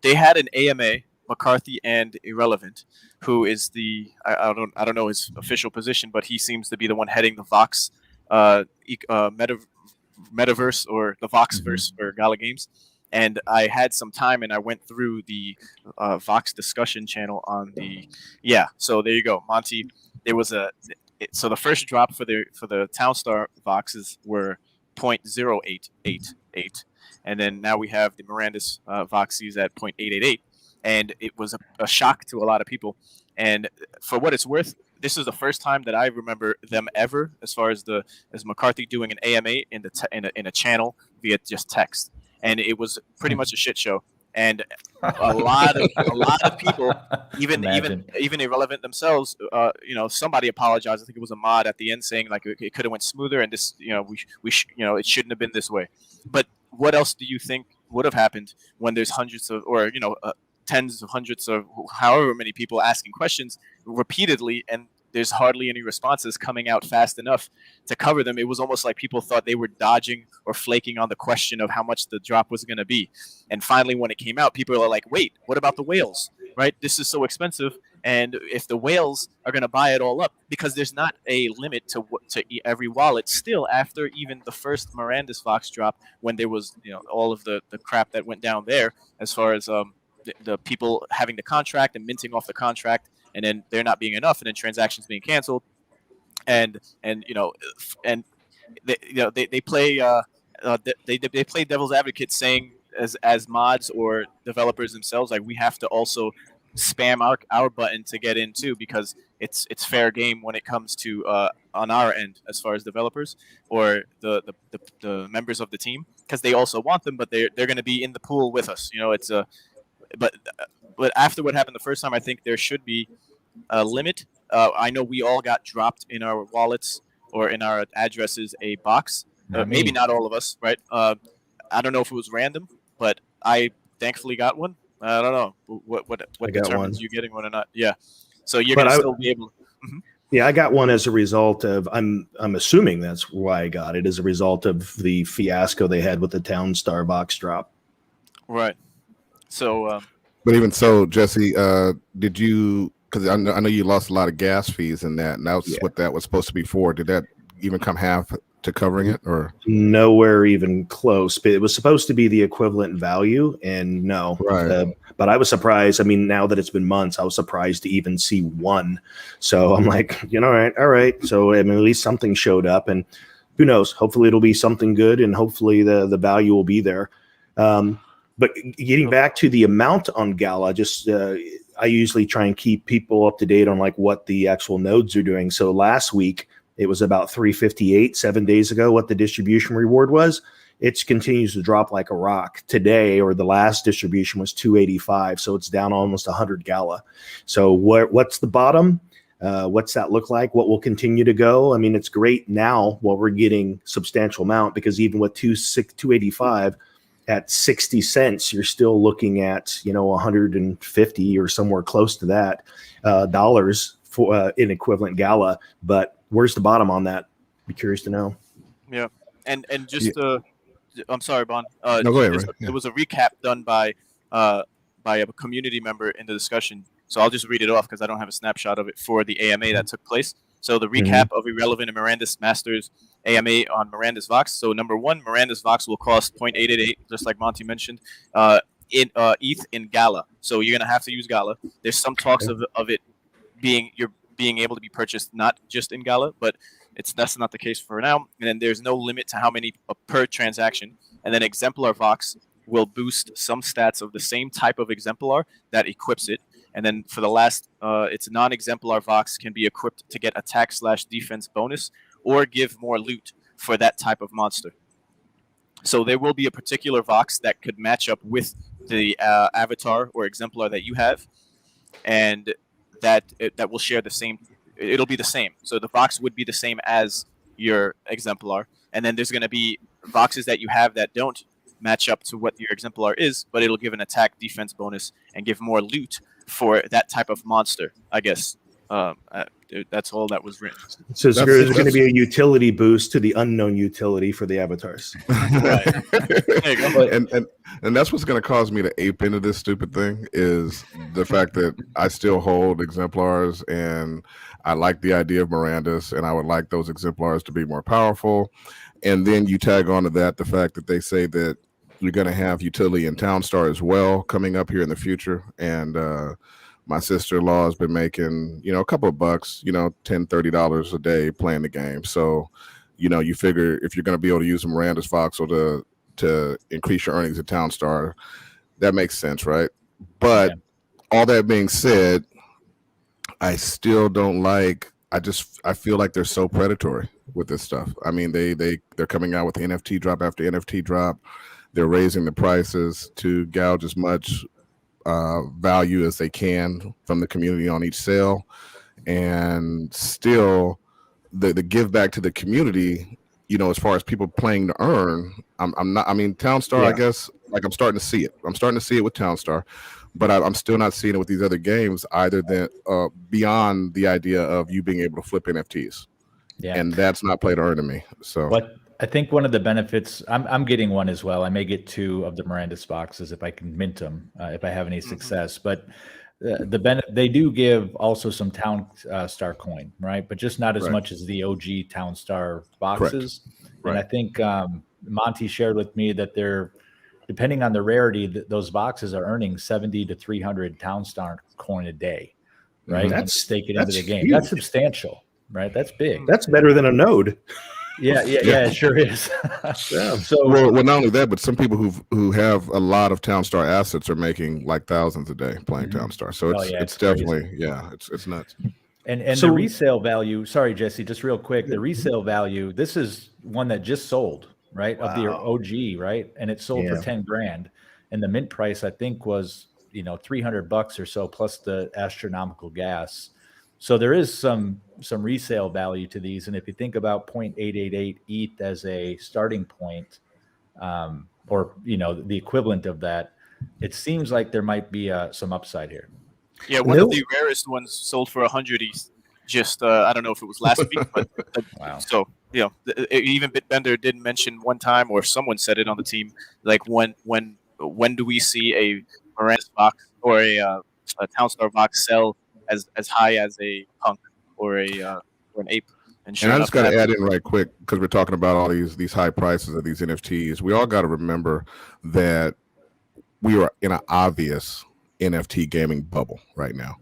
they had an AMA, McCarthy and Irrelevant, who is the I don't know his official position, but he seems to be the one heading the Vox metaverse or the Voxverse for Gala Games. And I had some time and I went through the Vox discussion channel on the So there you go, Monty. There was so the first drop for the Townstar Voxes were 0.0888, and then now we have the Mirandus Voxies at 0.888. And it was a shock to a lot of people. And for what it's worth, this is the first time that I remember them ever, as far as McCarthy doing an AMA in a channel via just text, and it was pretty much a shit show. And a lot of people, even Irrelevant themselves, somebody apologized. I think it was a mod at the end saying like it could have went smoother, and this, it shouldn't have been this way. But what else do you think would have happened when there's hundreds of, or tens of hundreds of however many people asking questions repeatedly, and there's hardly any responses coming out fast enough to cover them? It was almost like people thought they were dodging or flaking on the question of how much the drop was going to be. And finally, when it came out, people are like, wait, what about the whales, right? This is so expensive. And if the whales are going to buy it all up, because there's not a limit to every wallet still, after even the first Mirandus Vox drop, when there was all of the crap that went down there, as far as the people having the contract and minting off the contract, and then there not being enough, and then transactions being canceled, and they play they play devil's advocate, saying as mods or developers themselves, like, we have to also spam our button to get in too, because it's fair game when it comes to on our end, as far as developers or the members of the team, because they also want them, but they're going to be in the pool with us. It's a but after what happened the first time, I think there should be a limit. I know we all got dropped in our wallets or in our addresses a box. Maybe not all of us, right? I don't know if it was random, but I thankfully got one. I don't know what determines you getting one or not. Yeah, so you're gonna still be able. Yeah, I got one as a result of. I'm assuming that's why I got it, as a result of the fiasco they had with the Town Star box drop. Right. So But even so, Jesse, did you? Because I know you lost a lot of gas fees in that, and that's what that was supposed to be for. Did that even come half to covering it, or nowhere even close? But it was supposed to be the equivalent value, and no. right? But I was surprised. I mean, now that it's been months, I was surprised to even see one. So I'm like, all right. So I mean, at least something showed up, and who knows? Hopefully, it'll be something good, and hopefully the value will be there. But getting back to the amount on Gala, just I usually try and keep people up to date on like what the actual nodes are doing. So last week it was about 358. 7 days ago, what the distribution reward was, it continues to drop like a rock. Today, or the last distribution, was 285. So it's down almost 100 Gala. So what's the bottom? What's that look like? What will continue to go? I mean, it's great now while we're getting substantial amount, because even with 285 at 60 cents, you're still looking at 150 or somewhere close to that dollars for an equivalent Gala. But where's the bottom on that? Be curious to know. Yeah, and just I'm sorry, Bon. No, go ahead. There was a recap done by a community member in the discussion. So I'll just read it off because I don't have a snapshot of it for the AMA that took place. So the recap of Irrelevant and Mirandus Masters AMA on Mirandus Vox. So number one, Mirandus Vox will cost 0.888, just like Monty mentioned, in ETH in Gala. So you're gonna have to use Gala. There's some talks of it being able to be purchased not just in Gala, but that's not the case for now. And then there's no limit to how many per transaction. And then Exemplar Vox will boost some stats of the same type of exemplar that equips it. And then for the last, it's non-exemplar Vox can be equipped to get attack/defense bonus or give more loot for that type of monster. So there will be a particular Vox that could match up with the avatar or exemplar that you have, and that will share the same. It'll be the same. So the Vox would be the same as your exemplar, and then there's going to be Voxes that you have that don't match up to what your exemplar is, but it'll give an attack defense bonus and give more loot for that type of monster, I guess. That's all that was written. So there's going to be a utility boost to the unknown utility for the avatars. Right. There you go. And that's what's going to cause me to ape into this stupid thing, is the fact that I still hold exemplars, and I like the idea of Mirandus, and I would like those exemplars to be more powerful. And then you tag onto that the fact that they say that you're going to have utility in Townstar as well coming up here in the future. And my sister-in-law has been making, a couple of bucks, $10, $30 a day playing the game. So, you figure if you're going to be able to use Mirandus Voxel to increase your earnings at Townstar, that makes sense, right? But all that being said, I still don't like. I feel like they're so predatory with this stuff. I mean, they're coming out with NFT drop after NFT drop. They're raising the prices to gouge as much value as they can from the community on each sale, and still the give back to the community, as far as people playing to earn. I'm not. I mean, Townstar, I guess, like I'm starting to see it. I'm starting to see it with Townstar, but I'm still not seeing it with these other games either, than beyond the idea of you being able to flip NFTs. Yeah, and that's not play to earn to me. So what I think one of the benefits, I'm getting one as well. I may get 2 of the Mirandus boxes if I can mint them, if I have any success. But they do give also some Townstar coin, right? But just not as much as the OG Townstar boxes. Right. And I think Monty shared with me that they're, depending on the rarity, those boxes are earning 70 to 300 Townstar coin a day, right? That's stake it into the game. Huge. That's substantial, right? That's big. That's better than a node. Yeah, it sure is. Yeah. So, well, not only that, but some people who have a lot of Townstar assets are making like thousands a day playing Townstar. So it's definitely it's nuts. And so, the resale value. Sorry, Jesse, just real quick. The resale value. This is one that just sold, right? Of the OG, right? And it sold for $10,000, and the mint price I think was $300 or so plus the astronomical gas. So there is some resale value to these, and if you think about 0.888 ETH as a starting point, or the equivalent of that, it seems like there might be some upside here. Yeah, one of the rarest ones sold for 100 ETH just I don't know if it was last week, but Wow. so even Bitbender did mention one time, or someone said it on the team, like when do we see a Moranis box or a Townstar box sell as high as a Punk or an Ape? And I just got to add in right quick, because we're talking about all these high prices of these NFTs. We all got to remember that we are in an obvious NFT gaming bubble right now.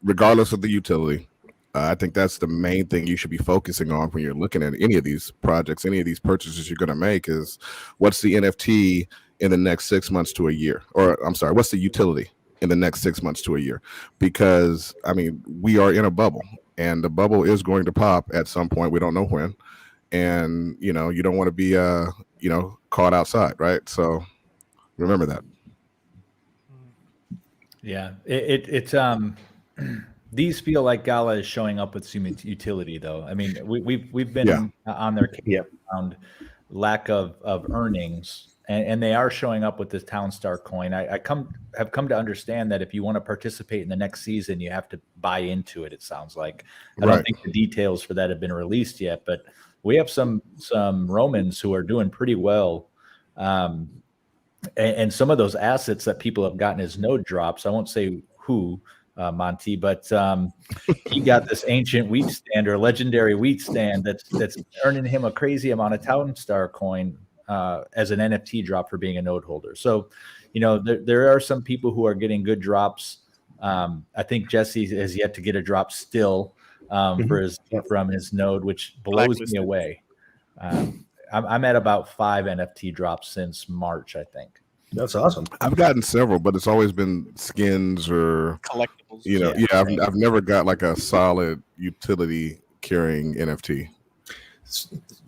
Regardless of the utility, I think that's the main thing you should be focusing on when you're looking at any of these projects, any of these purchases you're going to make, is what's the NFT in the next 6 months to a year? Or I'm sorry, what's the utility in the next 6 months to a year? Because, I mean, we are in a bubble, and the bubble is going to pop at some point. We don't know when. And, you don't want to be, caught outside, right? So remember that. Yeah, it's these feel like Gala is showing up with some utility, though. I mean, we've been on their case around lack of earnings, and they are showing up with this Townstar coin. I have come to understand that if you want to participate in the next season, you have to buy into it. It sounds like I don't think the details for that have been released yet, but we have some Romans who are doing pretty well. And some of those assets that people have gotten as node drops, I won't say who, Monty, but he got this ancient wheat stand or legendary wheat stand that's earning him a crazy amount of Townstar coin as an NFT drop for being a node holder. So, there are some people who are getting good drops. I think Jesse has yet to get a drop still from his node, which blows me away. I'm at about 5 NFT drops since March, I think. That's awesome. I've gotten several, but it's always been skins or collectibles. I've never got like a solid utility carrying NFT.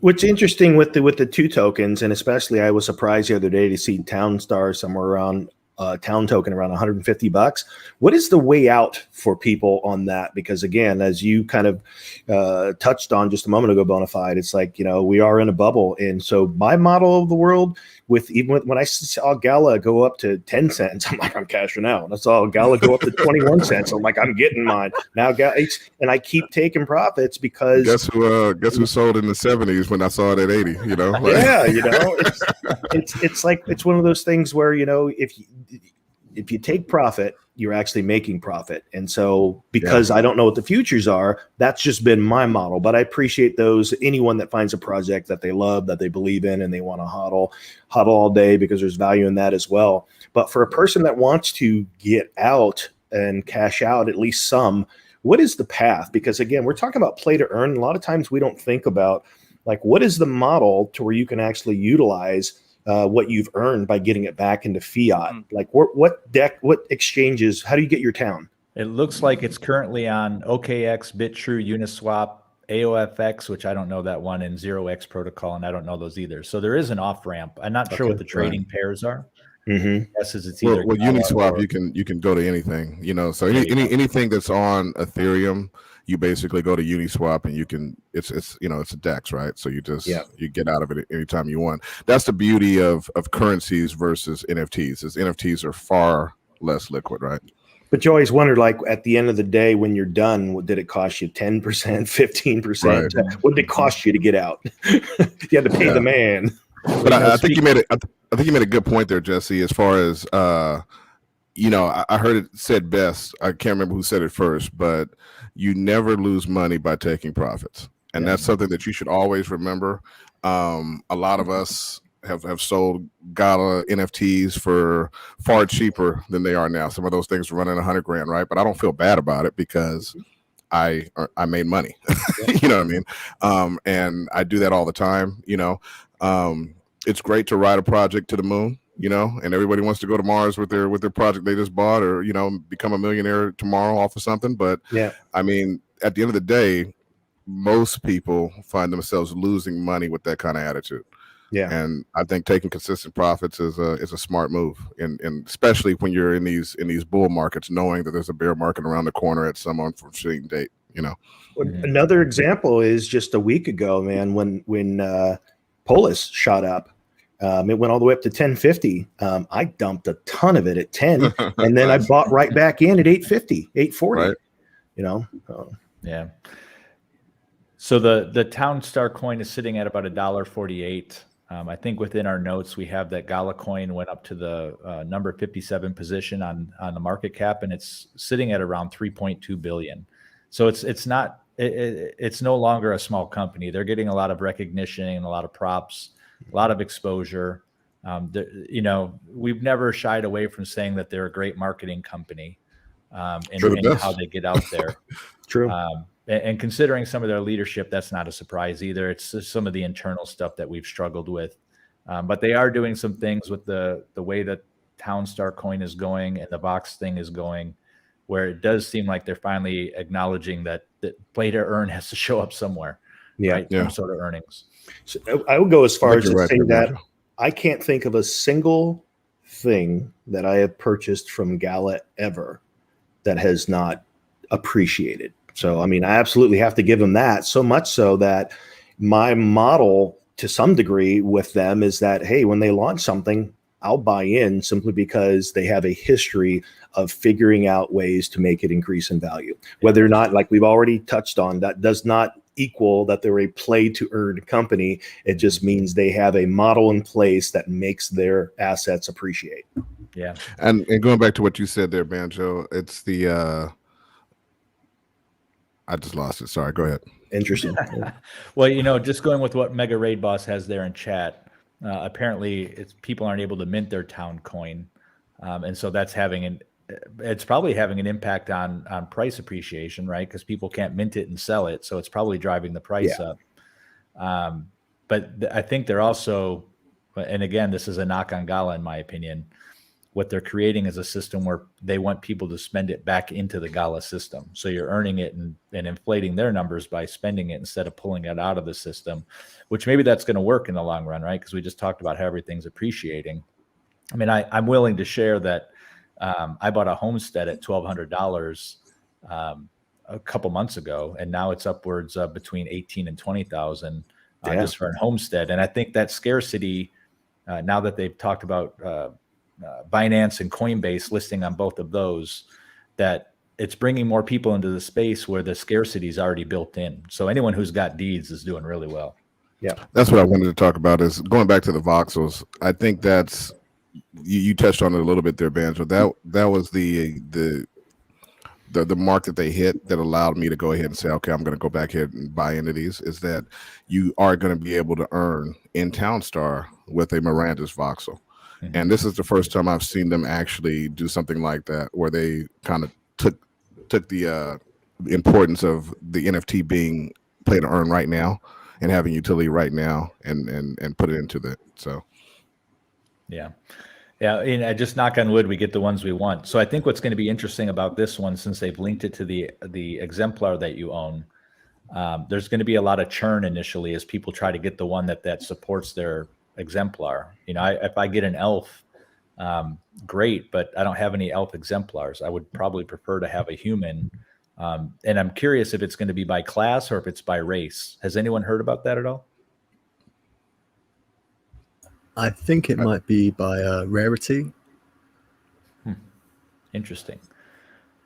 What's interesting with the 2 tokens, and especially I was surprised the other day to see Townstar somewhere around town token around $150. What is the way out for people on that? Because again, as you kind of touched on just a moment ago, Bonafide, it's like, we are in a bubble. And so my model of the world, when I saw Gala go up to 10 cents, I'm like, I'm cashing out. And I saw Gala go up to 21 cents. I'm like, I'm getting mine now, guys. And I keep taking profits because guess who sold in the 70s when I saw it at 80, it's like, it's one of those things where, if you take profit, you're actually making profit. And so because I don't know what the futures are, that's just been my model. But I appreciate anyone that finds a project that they love, that they believe in, and they want to hodl all day, because there's value in that as well. But for a person that wants to get out and cash out at least some, what is the path? Because again, we're talking about play to earn. A lot of times we don't think about like, what is the model to where you can actually utilize what you've earned by getting it back into fiat? Like what exchanges, how do you get your town? It looks like it's currently on OKX, BitTrue, Uniswap, AOFX, which I don't know that one, and 0x protocol, and I don't know those either. So there is an off ramp. I'm not sure what the trading pairs are. Yes, it's either Uniswap, you can go to anything, so anything that's on Ethereum, you basically go to Uniswap and you can, it's a DEX, right? So you just, you get out of it anytime you want. That's the beauty of currencies versus NFTs, is NFTs are far less liquid, right? But you always wondered, like, at the end of the day, when you're done, what did it cost you? 10%, 15%? Right. What did it cost you to get out? You had to pay the man. But I think you made it. I think you made a good point there, Jesse, as far as, I heard it said best. I can't remember who said it first, but you never lose money by taking profits. And that's something that you should always remember. A lot of us have sold Gala NFTs for far cheaper than they are now. Some of those things are running $100,000, right? But I don't feel bad about it because I made money. You know what I mean? And I do that all the time. It's great to ride a project to the moon, and everybody wants to go to Mars with their project they just bought, or become a millionaire tomorrow off of something. But I mean, at the end of the day, most people find themselves losing money with that kind of attitude. And I think taking consistent profits is a smart move, and especially when you're in these bull markets, knowing that there's a bear market around the corner at some unforeseen date. Another example is just a week ago, man, when Polis shot up. It went all the way up to 1050. I dumped a ton of it at 10, and then I bought right back in at 850, 840. Right. Yeah. So the Town Star coin is sitting at about $1.48. I think within our notes we have that Gala coin went up to the number 57 position on the market cap, and it's sitting at around 3.2 billion. So it's no longer a small company. They're getting a lot of recognition and a lot of props, a lot of exposure. We've never shied away from saying that they're a great marketing company, and how they get out there. True. And considering some of their leadership, that's not a surprise either. It's just some of the internal stuff that we've struggled with. But they are doing some things with the way that Townstar coin is going and the Vox thing is going, where it does seem like they're finally acknowledging that play to earn has to show up somewhere. Yeah. Right? Some sort of earnings. So I would go as far as to right say there, that Major. I can't think of a single thing that I have purchased from Gala ever that has not appreciated. So, I mean, I absolutely have to give them that, so much so that my model to some degree with them is that, hey, when they launch something, I'll buy in simply because they have a history of figuring out ways to make it increase in value. Whether or not, like we've already touched on, that does not equal that they're a play to earn company. It just means they have a model in place that makes their assets appreciate. Yeah. And going back to what you said there, Banjo, it's the I just lost it. Sorry, go ahead. Interesting. Well, just going with what Mega Raid Boss has there in chat, apparently people aren't able to mint their town coin, and so that's it's probably having an impact on price appreciation, right? Because people can't mint it and sell it, so it's probably driving the price up. But I think they're also, and again, this is a knock on Gala in my opinion. What they're creating is a system where they want people to spend it back into the Gala system. So you're earning it and inflating their numbers by spending it instead of pulling it out of the system, which maybe that's going to work in the long run, right? Because we just talked about how everything's appreciating. I mean, I'm willing to share that I bought a homestead at $1,200 a couple months ago, and now it's upwards of between 18 and 20,000 just for a homestead. And I think that scarcity, now that they've talked about Binance and Coinbase listing on both of those, that it's bringing more people into the space where the scarcity is already built in. So anyone who's got deeds is doing really well. Yeah, that's what I wanted to talk about. Is going back to the voxels. I think that's you touched on it a little bit there, Banjo. That was the mark that they hit that allowed me to go ahead and say, okay, I'm going to go back here and buy into these. Is that you are going to be able to earn in Townstar with a Miranda's voxel. And this is the first time I've seen them actually do something like that, where they kind of took the importance of the NFT being play to earn right now and having utility right now and put it into that. So, yeah. And just knock on wood, we get the ones we want. So I think what's going to be interesting about this one, since they've linked it to the exemplar that you own, there's going to be a lot of churn initially as people try to get the one that supports their exemplar. If I get an elf, great, but I don't have any elf exemplars. I would probably prefer to have a human. And I'm curious if it's going to be by class or if it's by race. Has anyone heard about that at all? I think it might be by rarity. Interesting.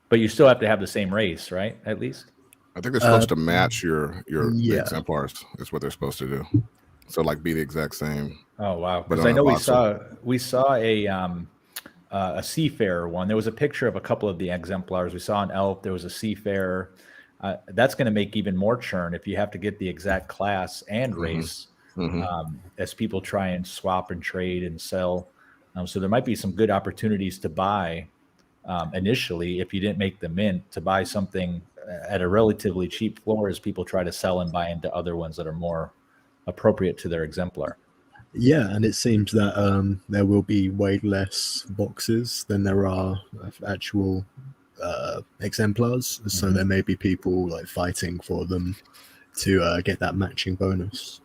But you still have to have the same race, right? At least. I think they're supposed to match your exemplars. Is what they're supposed to do. So like be the exact same. Oh wow! Because I know we saw a seafarer one. There was a picture of a couple of the exemplars. We saw an elf. There was a seafarer. That's going to make even more churn if you have to get the exact class and race as people try and swap and trade and sell. So there might be some good opportunities to buy initially if you didn't make the mint, to buy something at a relatively cheap floor as people try to sell and buy into other ones that are more appropriate to their exemplar. Yeah, and it seems that there will be way less boxes than there are actual exemplars. So there may be people like fighting for them to get that matching bonus.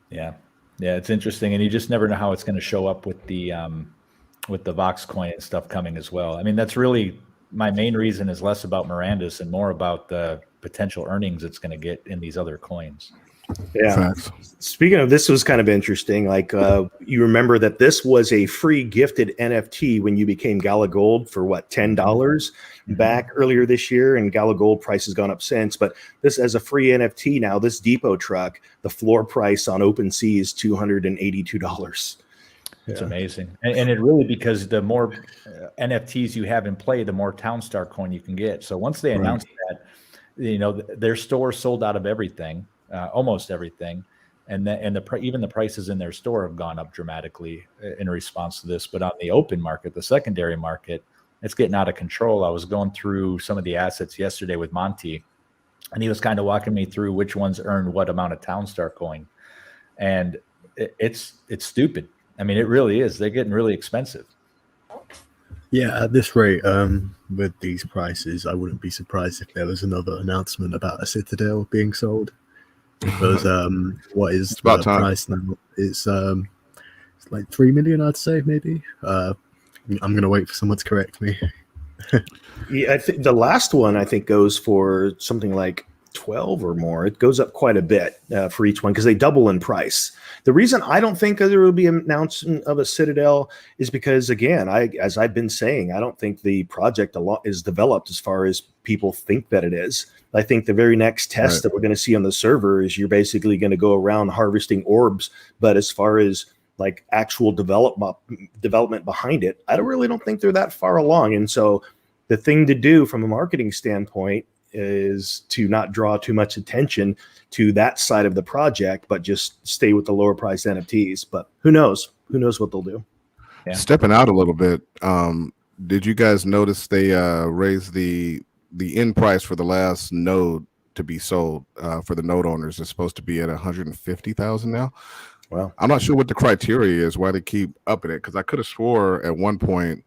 Yeah, it's interesting, and you just never know how it's going to show up with the Vox coin and stuff coming as well. I mean, that's really my main reason, is less about Miranda's and more about the potential earnings it's going to get in these other coins. Yeah. Facts. Speaking of, this was kind of interesting. Like, you remember that this was a free gifted NFT when you became Gala Gold for what, $10 back earlier this year, and Gala Gold price has gone up since. But this as a free NFT now, this depot truck, the floor price on OpenSea is $282. It's amazing, and it really, because the more NFTs you have in play, the more Townstar coin you can get. So once they announced that, their store sold out of everything, almost everything, and even the prices in their store have gone up dramatically in response to this. But on the open market, the secondary market, it's getting out of control. I was going through some of the assets yesterday with Monty, and he was kind of walking me through which ones earned what amount of Townstar coin, and it's stupid. I mean, it really is. They're getting really expensive. Yeah, at this rate, with these prices, I wouldn't be surprised if there was another announcement about a Citadel being sold. Because what is the price now? It's like 3 million, I'd say, maybe. I'm gonna wait for someone to correct me. Yeah, I think the last one goes for something like 12 or more. It goes up quite a bit for each one because they double in price. The reason I don't think there will be an announcement of a Citadel is because, again, as I've been saying, I don't think the project is developed as far as people think that it is. I think the very next test that we're going to see on the server is you're basically going to go around harvesting orbs. But as far as like actual development behind it, I really don't think they're that far along. And so the thing to do from a marketing standpoint is to not draw too much attention to that side of the project, but just stay with the lower priced NFTs. But who knows? Who knows what they'll do? Yeah. Stepping out a little bit, did you guys notice they raised the end price for the last node to be sold for the node owners? It's supposed to be at 150,000 now. Well, I'm not sure what the criteria is, why they keep upping it, because I could have swore at one point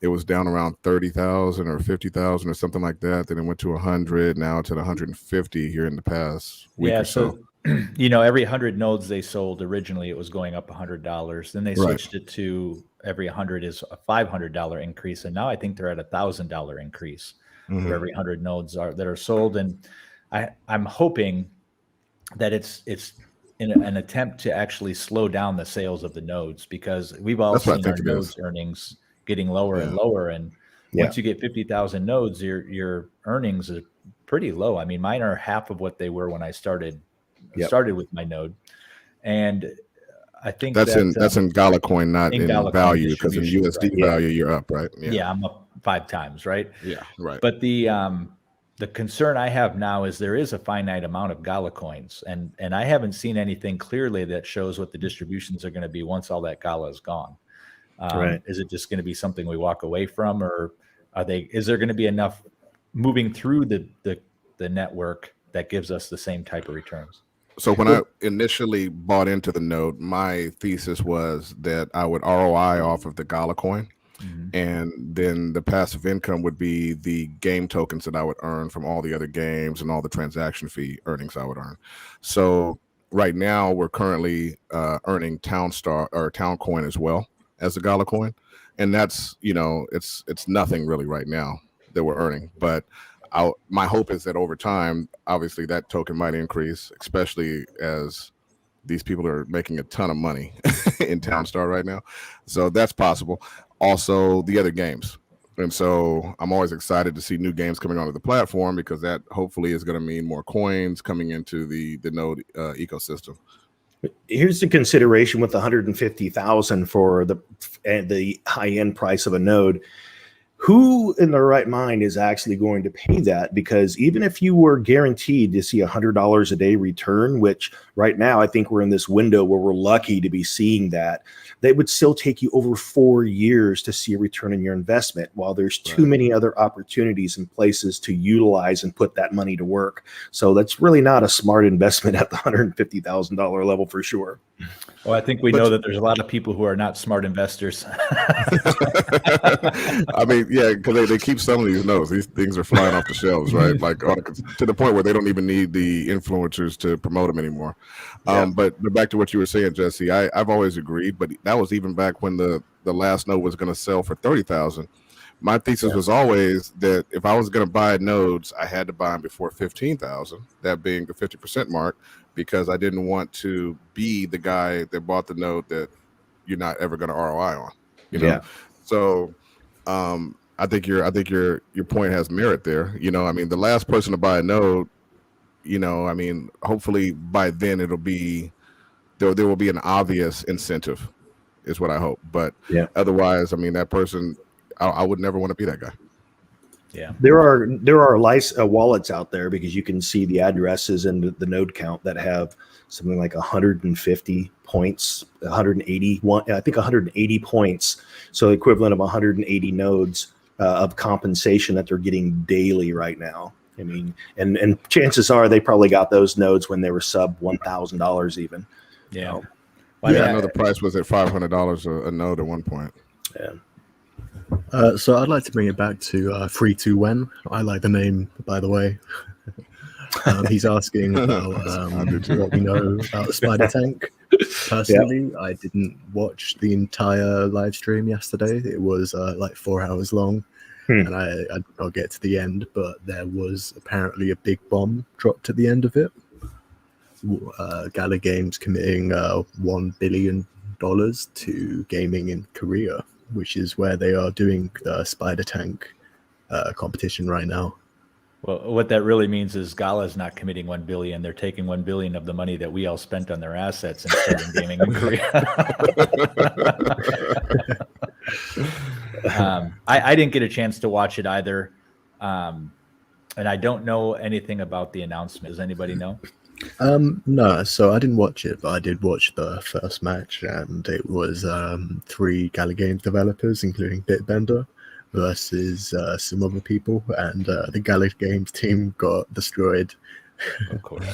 it was down around 30,000 or 50,000 or something like that. Then it went to 100. Now it's at 150 here in the past week or so. Every 100 nodes they sold originally, it was going up $100. Then they switched it to every 100 is a $500 increase, and now I think they're at $1,000 increase for every 100 nodes that are sold. And I'm hoping that it's in an attempt to actually slow down the sales of the nodes, because we've all seen our nodes earnings getting lower and lower, and once you get 50,000 nodes, your earnings are pretty low. I mean, mine are half of what they were when I started with my node, and I think that's in Gala coin, not in value, because in USD value you're up, right? Yeah, I'm up 5 times, right? Yeah, right. But the concern I have now is there is a finite amount of Gala coins, and I haven't seen anything clearly that shows what the distributions are going to be once all that Gala is gone. Is it just going to be something we walk away from, or is there going to be enough moving through the network that gives us the same type of returns? So when I initially bought into the node, my thesis was that I would ROI off of the Gala coin, and then the passive income would be the game tokens that I would earn from all the other games and all the transaction fee earnings I would earn. So right now we're currently earning Townstar or Town coin as well as the Gala coin, and that's it's nothing really right now that we're earning. But my hope is that over time, obviously that token might increase, especially as these people are making a ton of money in Townstar right now. So that's possible. Also the other games. And so I'm always excited to see new games coming onto the platform, because that hopefully is going to mean more coins coming into the node ecosystem. Here's the consideration with 150,000 for the high end price of a node. Who in their right mind is actually going to pay that? Because even if you were guaranteed to see $100 a day return, which right now I think we're in this window where we're lucky to be seeing that, they would still take you over 4 years to see a return on your investment, while there's too many other opportunities and places to utilize and put that money to work. So that's really not a smart investment at the $150,000 level for sure. Well, I think we know that there's a lot of people who are not smart investors. I mean, yeah, because they keep selling these notes. These things are flying off the shelves, right? Like to the point where they don't even need the influencers to promote them anymore. But back to what you were saying, Jesse, I've always agreed, but that was even back when the last note was going to sell for 30,000. My thesis was always that if I was going to buy nodes, I had to buy them before 15,000, that being the 50% mark, because I didn't want to be the guy that bought the node that you're not ever going to ROI on. You know, so I think your point has merit there. You know, I mean, the last person to buy a node, you know, I mean, hopefully by then it'll be there will be an obvious incentive, is what I hope. But otherwise, I mean, that person, I would never want to be that guy. Yeah, there are wallets out there, because you can see the addresses and the node count that have something like 150 points, 181, I think 180 points, so equivalent of 180 nodes of compensation that they're getting daily right now. I mean, and chances are they probably got those nodes when they were sub $1,000 even. Yeah. Well, I know the price was at $500 a node at one point. Yeah. So I'd like to bring it back to 321. I like the name, by the way. He's asking about what we know about Spider Tank. Personally, I didn't watch the entire live stream yesterday. It was like 4 hours long, and I did not get to the end, but there was apparently a big bomb dropped at the end of it. Gala Games committing $1 billion to gaming in Korea, which is where they are doing the Spider Tank competition right now. Well, what that really means is Gala's not committing $1 billion. They're taking $1 billion of the money that we all spent on their assets and starting gaming in Korea. I didn't get a chance to watch it either, and I don't know anything about the announcement. Does anybody know? No, so I didn't watch it, but I did watch the first match, and it was 3 Gala Games developers, including Bitbender, versus some other people, and the Gala Games team got destroyed. Of course.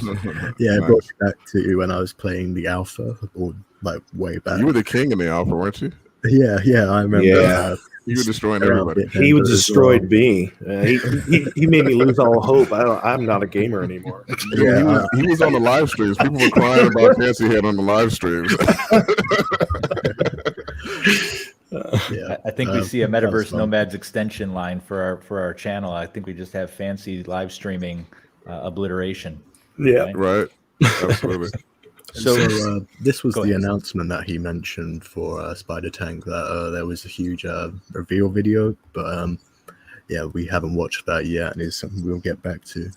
Yeah, it brought me back to when I was playing the alpha, or like way back. You were the king in the alpha, weren't you? Yeah, I remember. Yeah. You were destroying everybody. He was destroyed me. He made me lose all hope. I'm not a gamer anymore. Yeah, he was on the live streams. People were crying about Fancy Head on the live streams. I think we see a Metaverse Nomads extension line for our channel. I think we just have Fancy live streaming obliteration. Yeah, right. Absolutely. So this was the announcement that he mentioned for Spider Tank, that there was a huge reveal video, but we haven't watched that yet, and it's something we'll get back to.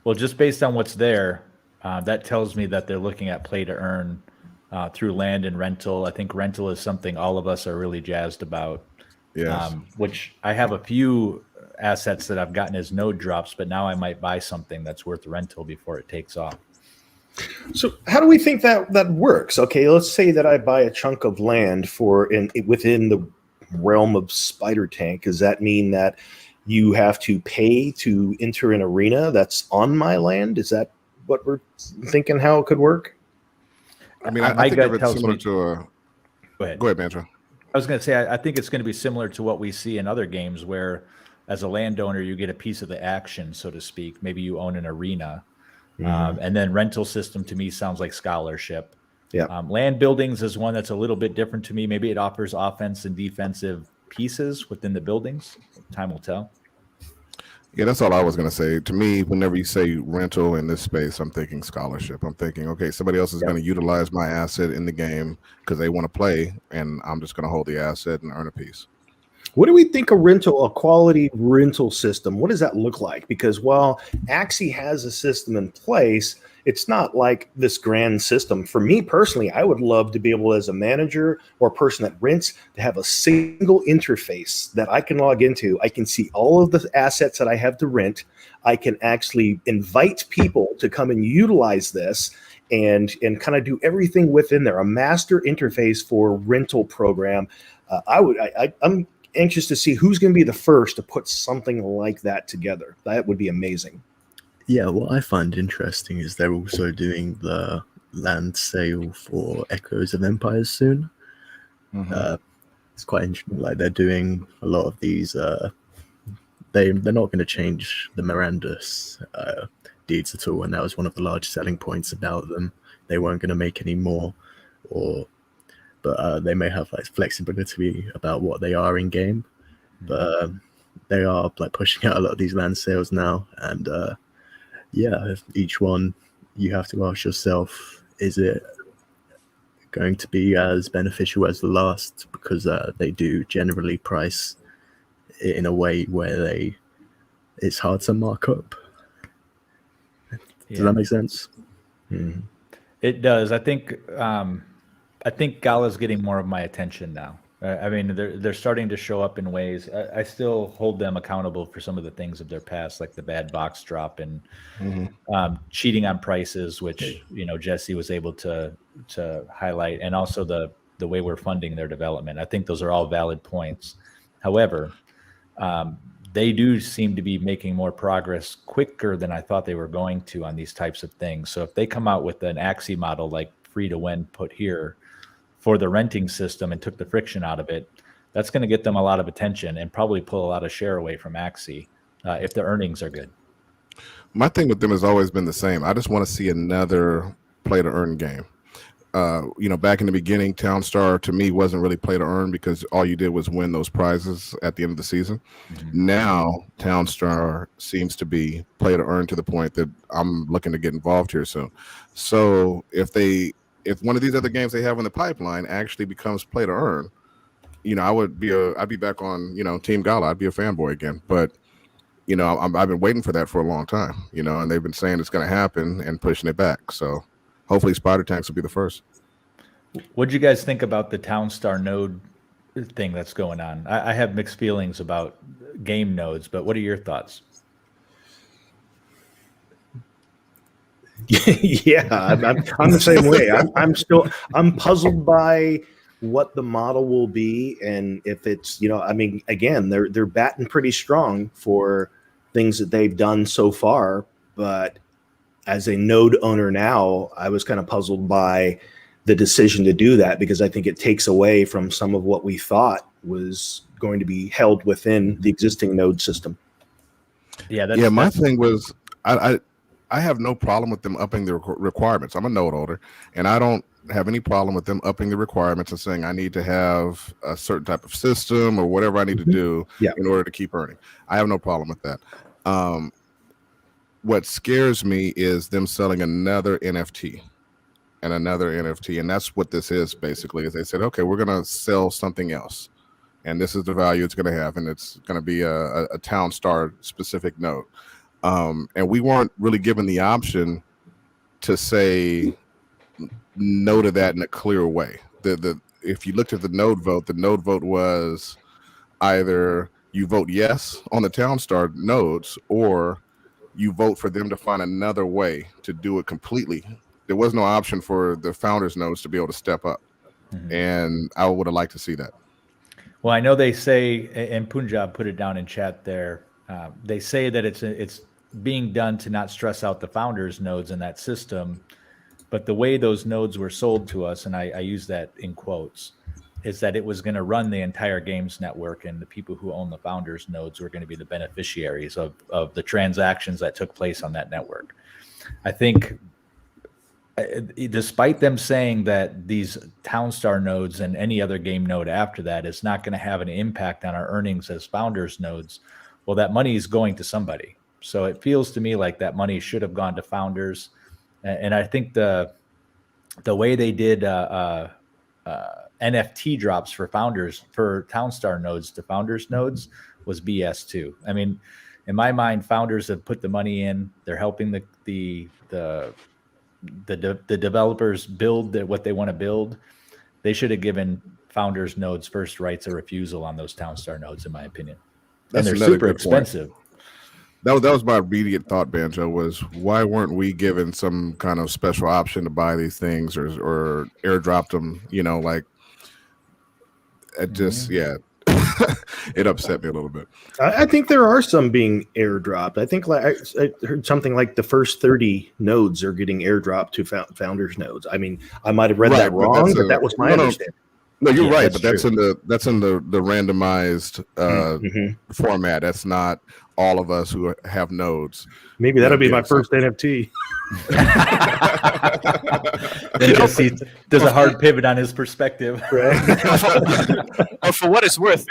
Well, just based on what's there, that tells me that they're looking at play to earn through land and rental. I think rental is something all of us are really jazzed about. Yes. Which I have a few assets that I've gotten as node drops, but now I might buy something that's worth rental before it takes off. So how do we think that works? Okay, let's say that I buy a chunk of land within the realm of Spider Tank. Does that mean that you have to pay to enter an arena that's on my land? Is that what we're thinking how it could work? I mean, I think of it similar to a... Go ahead, Banjo. I was going to say, I think it's going to be similar to what we see in other games where as a landowner, you get a piece of the action, so to speak. Maybe you own an arena. And then rental system to me sounds like scholarship. Yeah. Land buildings is one that's a little bit different to me. Maybe it offers offense and defensive pieces within the buildings. Time will tell. Yeah, that's all I was going to say. To me, whenever you say rental in this space, I'm thinking scholarship. I'm thinking, okay, somebody else is going to utilize my asset in the game because they want to play, and I'm just going to hold the asset and earn a piece. What do we think a quality rental system, what does that look like? Because while Axie has a system in place, it's not like this grand system. For me personally, I would love to be able, as a manager or person that rents, to have a single interface that I can log into. I can see all of the assets that I have to rent. I can actually invite people to come and utilize this and kind of do everything within there. A master interface for rental program. I'm anxious to see who's going to be the first to put something like that together. That would be amazing. Yeah, what I find interesting is they're also doing the land sale for Echoes of Empires soon. It's quite interesting. Like, they're doing a lot of these. They're not going to change the Miranda's deeds at all, and that was one of the large selling points about them. They weren't going to make any more, but they may have like flexibility about what they are in game. but they are like pushing out a lot of these land sales now, and if each one you have to ask yourself, is it going to be as beneficial as the last, because they do generally price it in a way where it's hard to mark up. Does that make sense? It does. I think Gala's getting more of my attention now. I mean, they're starting to show up in ways. I still hold them accountable for some of the things of their past, like the bad box drop and cheating on prices, which Jesse was able to highlight, and also the way we're funding their development. I think those are all valid points. However, they do seem to be making more progress quicker than I thought they were going to on these types of things. So if they come out with an Axie model like free to win put here for the renting system and took the friction out of it, that's going to get them a lot of attention and probably pull a lot of share away from Axie if the earnings are good. My thing with them has always been the same. I just want to see another play to earn game. Back in the beginning, Townstar to me wasn't really play to earn because all you did was win those prizes at the end of the season. Now Townstar seems to be play to earn to the point that I'm looking to get involved here soon. So if one of these other games they have in the pipeline actually becomes play to earn, I'd be back on Team Gala. I'd be a fanboy again. But I've been waiting for that for a long time. And they've been saying it's going to happen and pushing it back. So hopefully Spider Tanks will be the first. What do you guys think about the Townstar node thing that's going on? I have mixed feelings about game nodes, but what are your thoughts? Yeah, I'm the same way. I'm puzzled by what the model will be, and if it's again, they're batting pretty strong for things that they've done so far, but as a node owner now, I was kind of puzzled by the decision to do that, because I think it takes away from some of what we thought was going to be held within the existing node system. Yeah, my thing was I have no problem with them upping the requirements. I'm a node holder, and I don't have any problem with them upping the requirements and saying I need to have a certain type of system or whatever I need to do in order to keep earning. I have no problem with that. What scares me is them selling another NFT and another NFT. And that's what this is basically, is they said, okay, we're going to sell something else. And this is the value it's going to have. And it's going to be a Townstar specific node. And we weren't really given the option to say no to that in a clear way. If you looked at the node vote was either you vote yes on the Townstar nodes, or you vote for them to find another way to do it completely. There was no option for the founders nodes to be able to step up. And I would have liked to see that. Well, I know they say, and Punjab put it down in chat there, they say that it's being done to not stress out the founders nodes in that system. But the way those nodes were sold to us, and I use that in quotes, is that it was going to run the entire games network, and the people who own the founders nodes were going to be the beneficiaries of the transactions that took place on that network. I think despite them saying that these Townstar nodes and any other game node after that is not going to have an impact on our earnings as founders nodes, well, that money is going to somebody. So it feels to me like that money should have gone to founders. And I think the way they did NFT drops for founders, for Townstar nodes to founders nodes, was BS too. I mean, in my mind, founders have put the money in. They're helping the developers build what they want to build. They should have given founders nodes first rights of refusal on those Townstar nodes, in my opinion. And they're super expensive. That was my immediate thought, Banjo, was why weren't we given some kind of special option to buy these things or airdropped them, like it just, it upset me a little bit. I think there are some being airdropped. I think I heard something like the first 30 nodes are getting airdropped to founders nodes. I mean, I might have read that wrong, but that was my understanding. No, you're Yeah, right, that's but that's true. in the randomized format. That's not all of us who have nodes. Maybe that'll be Yeah, my first NFT. Then just he does a hard pivot on his perspective. Right. For what it's worth,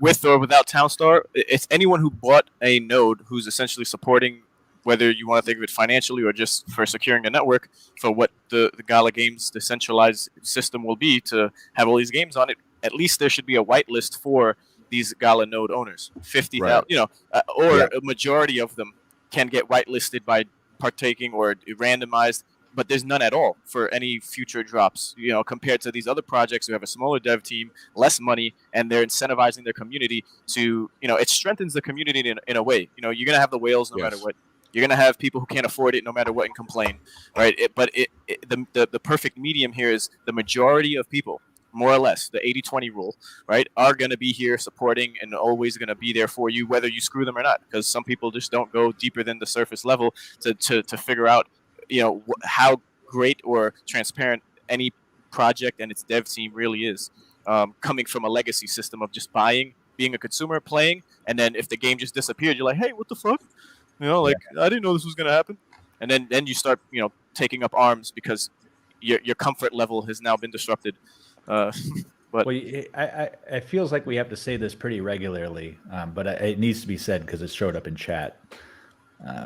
with or without Townstar, it's anyone who bought a node who's essentially supporting, whether you want to think of it financially or just for securing a network for what the Gala Games decentralized system will be to have all these games on it. At least there should be a whitelist for these Gala node owners. 50,000, Right. or Yeah. a majority of them can get whitelisted by partaking or randomized, but there's none at all for any future drops, compared to these other projects who have a smaller dev team, less money, and they're incentivizing their community to, it strengthens the community in a way. You're going to have the whales no matter what. You're going to have people who can't afford it no matter what and complain, right? The perfect medium here is the majority of people, more or less, the 80-20 rule, right, are going to be here supporting and always going to be there for you, whether you screw them or not, because some people just don't go deeper than the surface level to figure out, how great or transparent any project and its dev team really is, coming from a legacy system of just buying, being a consumer, playing, and then if the game just disappeared, you're like, hey, what the fuck? I didn't know this was going to happen. And then you start, taking up arms because your comfort level has now been disrupted. But Well, it feels like we have to say this pretty regularly, but it needs to be said because it showed up in chat.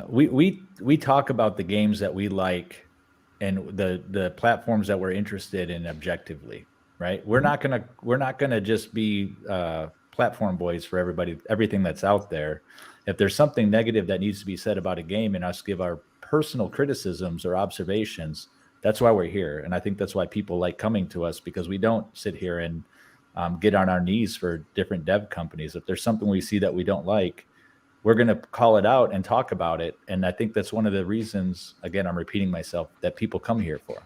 We talk about the games that we like and the platforms that we're interested in objectively, right? We're not gonna just be platform boys for everything that's out there. If there's something negative that needs to be said about a game and us give our personal criticisms or observations, that's why we're here. And I think that's why people like coming to us, because we don't sit here and get on our knees for different dev companies. If there's something we see that we don't like, we're going to call it out and talk about it. And I think that's one of the reasons, again, I'm repeating myself, that people come here for.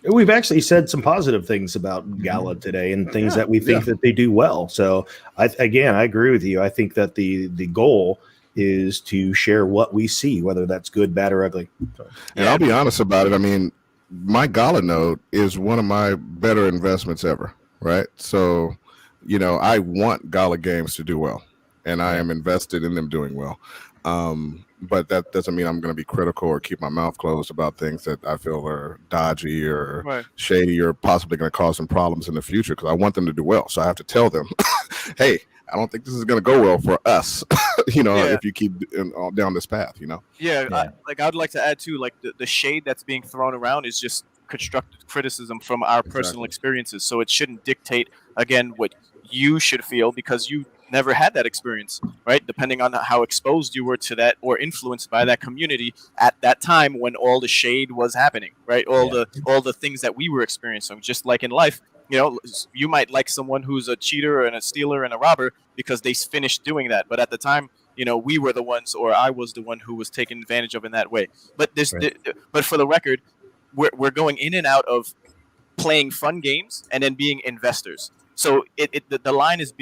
We've actually said some positive things about Gala today and things that we think that they do well. So I agree with you. I think that the goal is to share what we see, whether that's good, bad, or ugly. And I'll be honest about it. I mean, my Gala node is one of my better investments ever, right? So, I want Gala Games to do well, and I am invested in them doing well. But that doesn't mean I'm going to be critical or keep my mouth closed about things that I feel are dodgy or shady or possibly going to cause some problems in the future, because I want them to do well. So I have to tell them, hey, I don't think this is going to go well for us, if you keep down this path, I would like to add too, like the shade that's being thrown around is just constructive criticism from our personal experiences. So it shouldn't dictate, again, what you should feel, because you never had that experience, right? Depending on how exposed you were to that or influenced by that community at that time when all the shade was happening, right? All the things that we were experiencing, just like in life. You might like someone who's a cheater and a stealer and a robber because they finished doing that. But at the time, we were the ones, or I was the one who was taken advantage of in that way. But but for the record, we're going in and out of playing fun games and then being investors. So the line is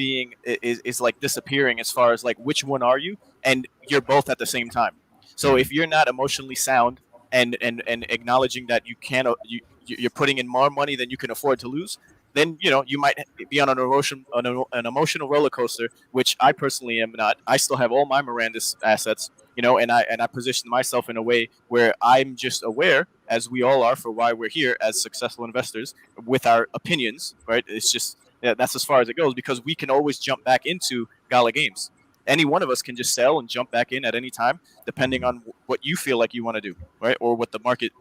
like disappearing as far as like, which one are you? And you're both at the same time. So if you're not emotionally sound and acknowledging that you're putting in more money than you can afford to lose, then you might be on an emotional roller coaster, which I personally am not. I still have all my Miranda's assets, and I position myself in a way where I'm just aware, as we all are, for why we're here as successful investors with our opinions, right? It's just that's as far as it goes, because we can always jump back into Gala Games. Any one of us can just sell and jump back in at any time, depending on what you feel like you want to do, right? Or what the market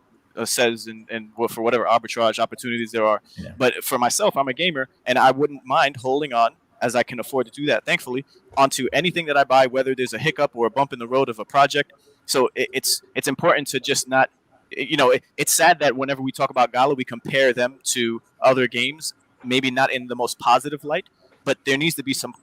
says and for whatever arbitrage opportunities there are. Yeah. But for myself, I'm a gamer, and I wouldn't mind holding on, as I can afford to do that, thankfully, onto anything that I buy, whether there's a hiccup or a bump in the road of a project. So it's important to just not, it's sad that whenever we talk about Gala, we compare them to other games, maybe not in the most positive light, but there needs to be some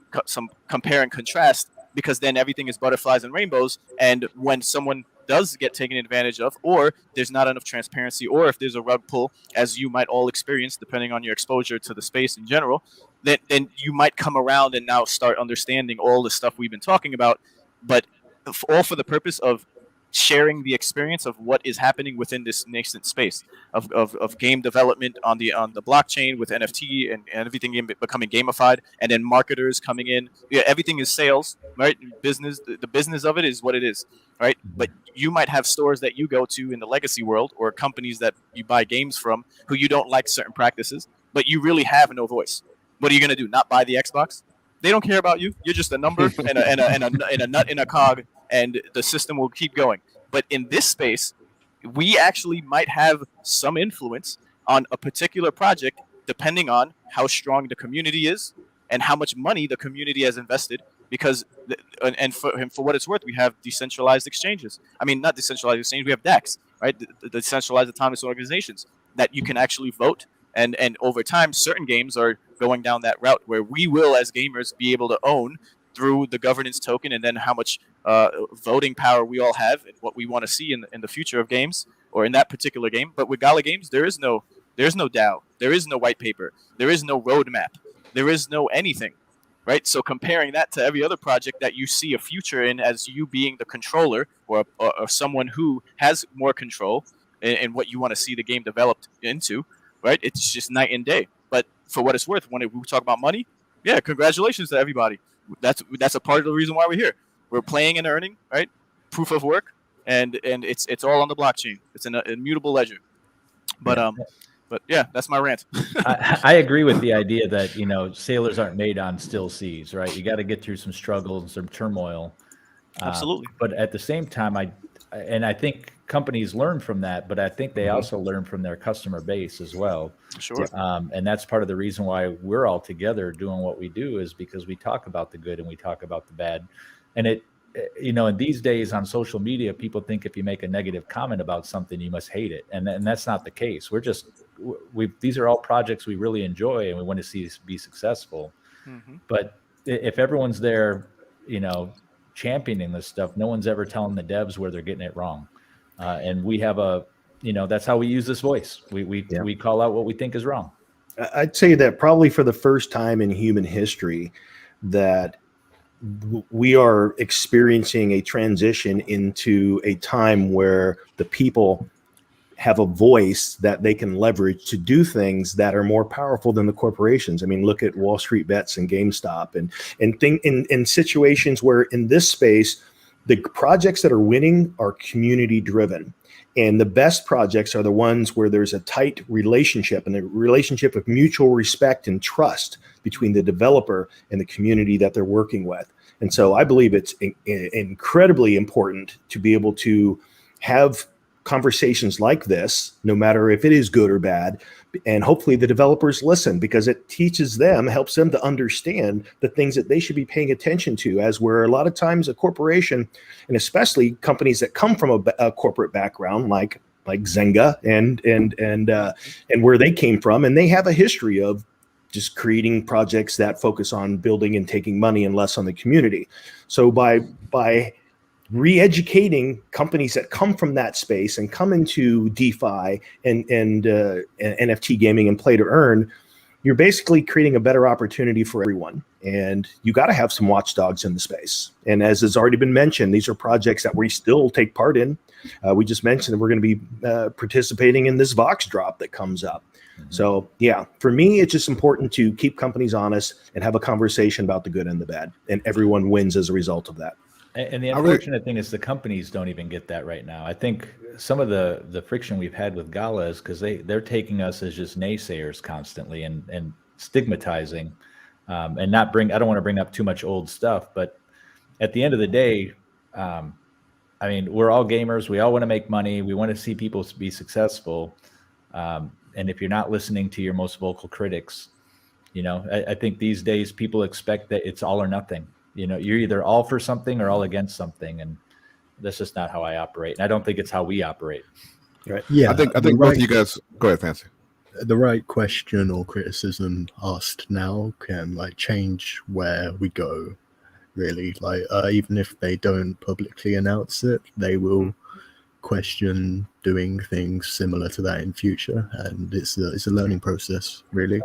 compare and contrast, because then everything is butterflies and rainbows. And when someone does get taken advantage of, or there's not enough transparency, or if there's a rug pull, as you might all experience depending on your exposure to the space in general, then you might come around and now start understanding all the stuff we've been talking about, but all for the purpose of sharing the experience of what is happening within this nascent space of game development on the blockchain with NFT and everything becoming gamified, and then marketers coming in. Yeah, everything is sales, right? Business, the business of it is what it is, right? But you might have stores that you go to in the legacy world, or companies that you buy games from who you don't like certain practices, but you really have no voice. What are you going to do? Not buy the Xbox? They don't care about you. You're just a number and a nut in a cog, and the system will keep going. But in this space, we actually might have some influence on a particular project depending on how strong the community is and how much money the community has invested. Because, and for what it's worth, we have decentralized exchanges. I mean, not decentralized exchanges, we have DEX, right? The decentralized autonomous organizations that you can actually vote. And over time, certain games are going down that route where we will, as gamers, be able to own through the governance token, and then how much voting power we all have and what we want to see in the future of games, or in that particular game. But with Gala Games, there's no DAO, there is no white paper, there is no roadmap, there is no anything, right? So comparing that to every other project that you see a future in as you being the controller, or someone who has more control in what you want to see the game developed into, right? It's just night and day. But for what it's worth, when we talk about money, yeah, congratulations to everybody. That's a part of the reason why we're here. We're playing and earning, right? Proof of work, and it's all on the blockchain. It's an immutable ledger. But yeah, that's my rant. I agree with the idea that, you know, sailors aren't made on still seas, right? You got to get through some struggles and some turmoil. Absolutely. But at the same time, I think companies learn from that, but I think they also learn from their customer base as well. Sure. And that's part of the reason why we're all together doing what we do, is because we talk about the good and we talk about the bad. And you know, in these days on social media, people think if you make a negative comment about something, you must hate it. And that's not the case. These are all projects we really enjoy and we want to see be successful. But if everyone's there, you know, championing this stuff, no one's ever telling the devs where they're getting it wrong. And we have that's how we use this voice. We call out what we think is wrong. I'd say that probably for the first time in human history that we are experiencing a transition into a time where the people have a voice that they can leverage to do things that are more powerful than the corporations. I mean, look at Wall Street Bets and GameStop and in situations where in this space, the projects that are winning are community driven. And the best projects are the ones where there's a tight relationship, and a relationship of mutual respect and trust between the developer and the community that they're working with. And so I believe it's incredibly important to be able to have conversations like this, no matter if it is good or bad. And hopefully the developers listen, because it teaches them, helps them to understand the things that they should be paying attention to, as where a lot of times a corporation, and especially companies that come from a corporate background like Zynga and where they came from, and they have a history of just creating projects that focus on building and taking money and less on the community. So by re-educating companies that come from that space and come into DeFi and NFT gaming and play to earn, you're basically creating a better opportunity for everyone. And you got to have some watchdogs in the space. And as has already been mentioned, these are projects that we still take part in. We just mentioned that we're going to be participating in this Vox drop that comes up. So yeah, for me, it's just important to keep companies honest and have a conversation about the good and the bad, and everyone wins as a result of that. And the unfortunate thing is the companies don't even get that right now. I think some of the friction we've had with Gala is because they're taking us as just naysayers constantly and stigmatizing, and not I don't want to bring up too much old stuff, but at the end of the day, I mean, we're all gamers. We all want to make money. We want to see people be successful. And if you're not listening to your most vocal critics, you know, I think these days people expect that it's all or nothing. You know, you're either all for something or all against something, and that's just not how I operate. And I don't think it's how we operate. Right? Yeah, I think both of you guys. Go ahead, Fancy. The right question or criticism asked now can change where we go. Really, even if they don't publicly announce it, they will question doing things similar to that in future, and it's a learning process, really.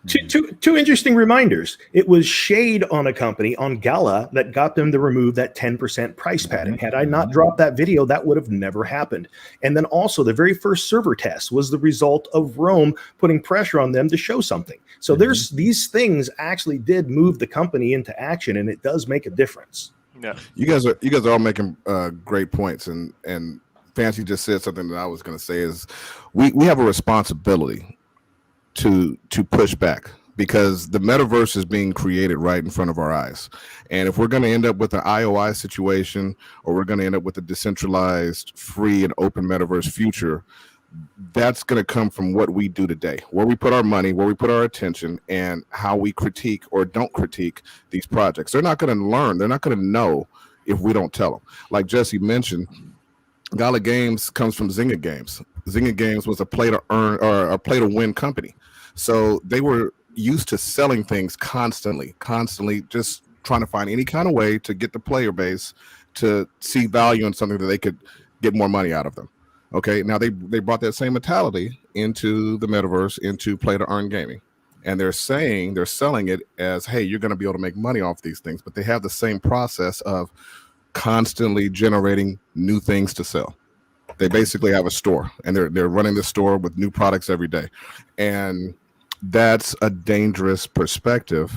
Two interesting reminders. It was shade on a company on Gala that got them to remove that 10% price padding. Had I not dropped that video, that would have never happened. And then also the very first server test was the result of Rome putting pressure on them to show something. So there's these things actually did move the company into action, and it does make a difference. Yeah, you guys are all making great points, and Fancy just said something that I was going to say is we have a responsibility to push back, because the metaverse is being created right in front of our eyes. And if we're going to end up with an IOI situation, or we're going to end up with a decentralized, free and open metaverse future, that's going to come from what we do today, where we put our money, where we put our attention, and how we critique or don't critique these projects. They're not going to learn. They're not going to know if we don't tell them. Like Jesse mentioned, Gala Games comes from Zynga Games. Zynga Games was a play to earn or a play to win company. So they were used to selling things constantly, just trying to find any kind of way to get the player base to see value in something that they could get more money out of them. Okay, now they brought that same mentality into the metaverse, into play to earn gaming. And they're selling it as, hey, you're going to be able to make money off these things. But they have the same process of constantly generating new things to sell. They basically have a store, and they're running the store with new products every day. And that's a dangerous perspective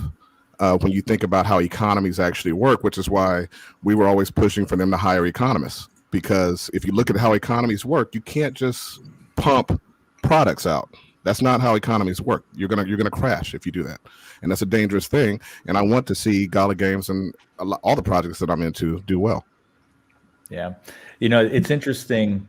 when you think about how economies actually work, which is why we were always pushing for them to hire economists. Because if you look at how economies work, you can't just pump products out. That's not how economies work. You're gonna crash if you do that, and that's a dangerous thing. And I want to see Gala Games and all the projects that I'm into do well. Yeah, it's interesting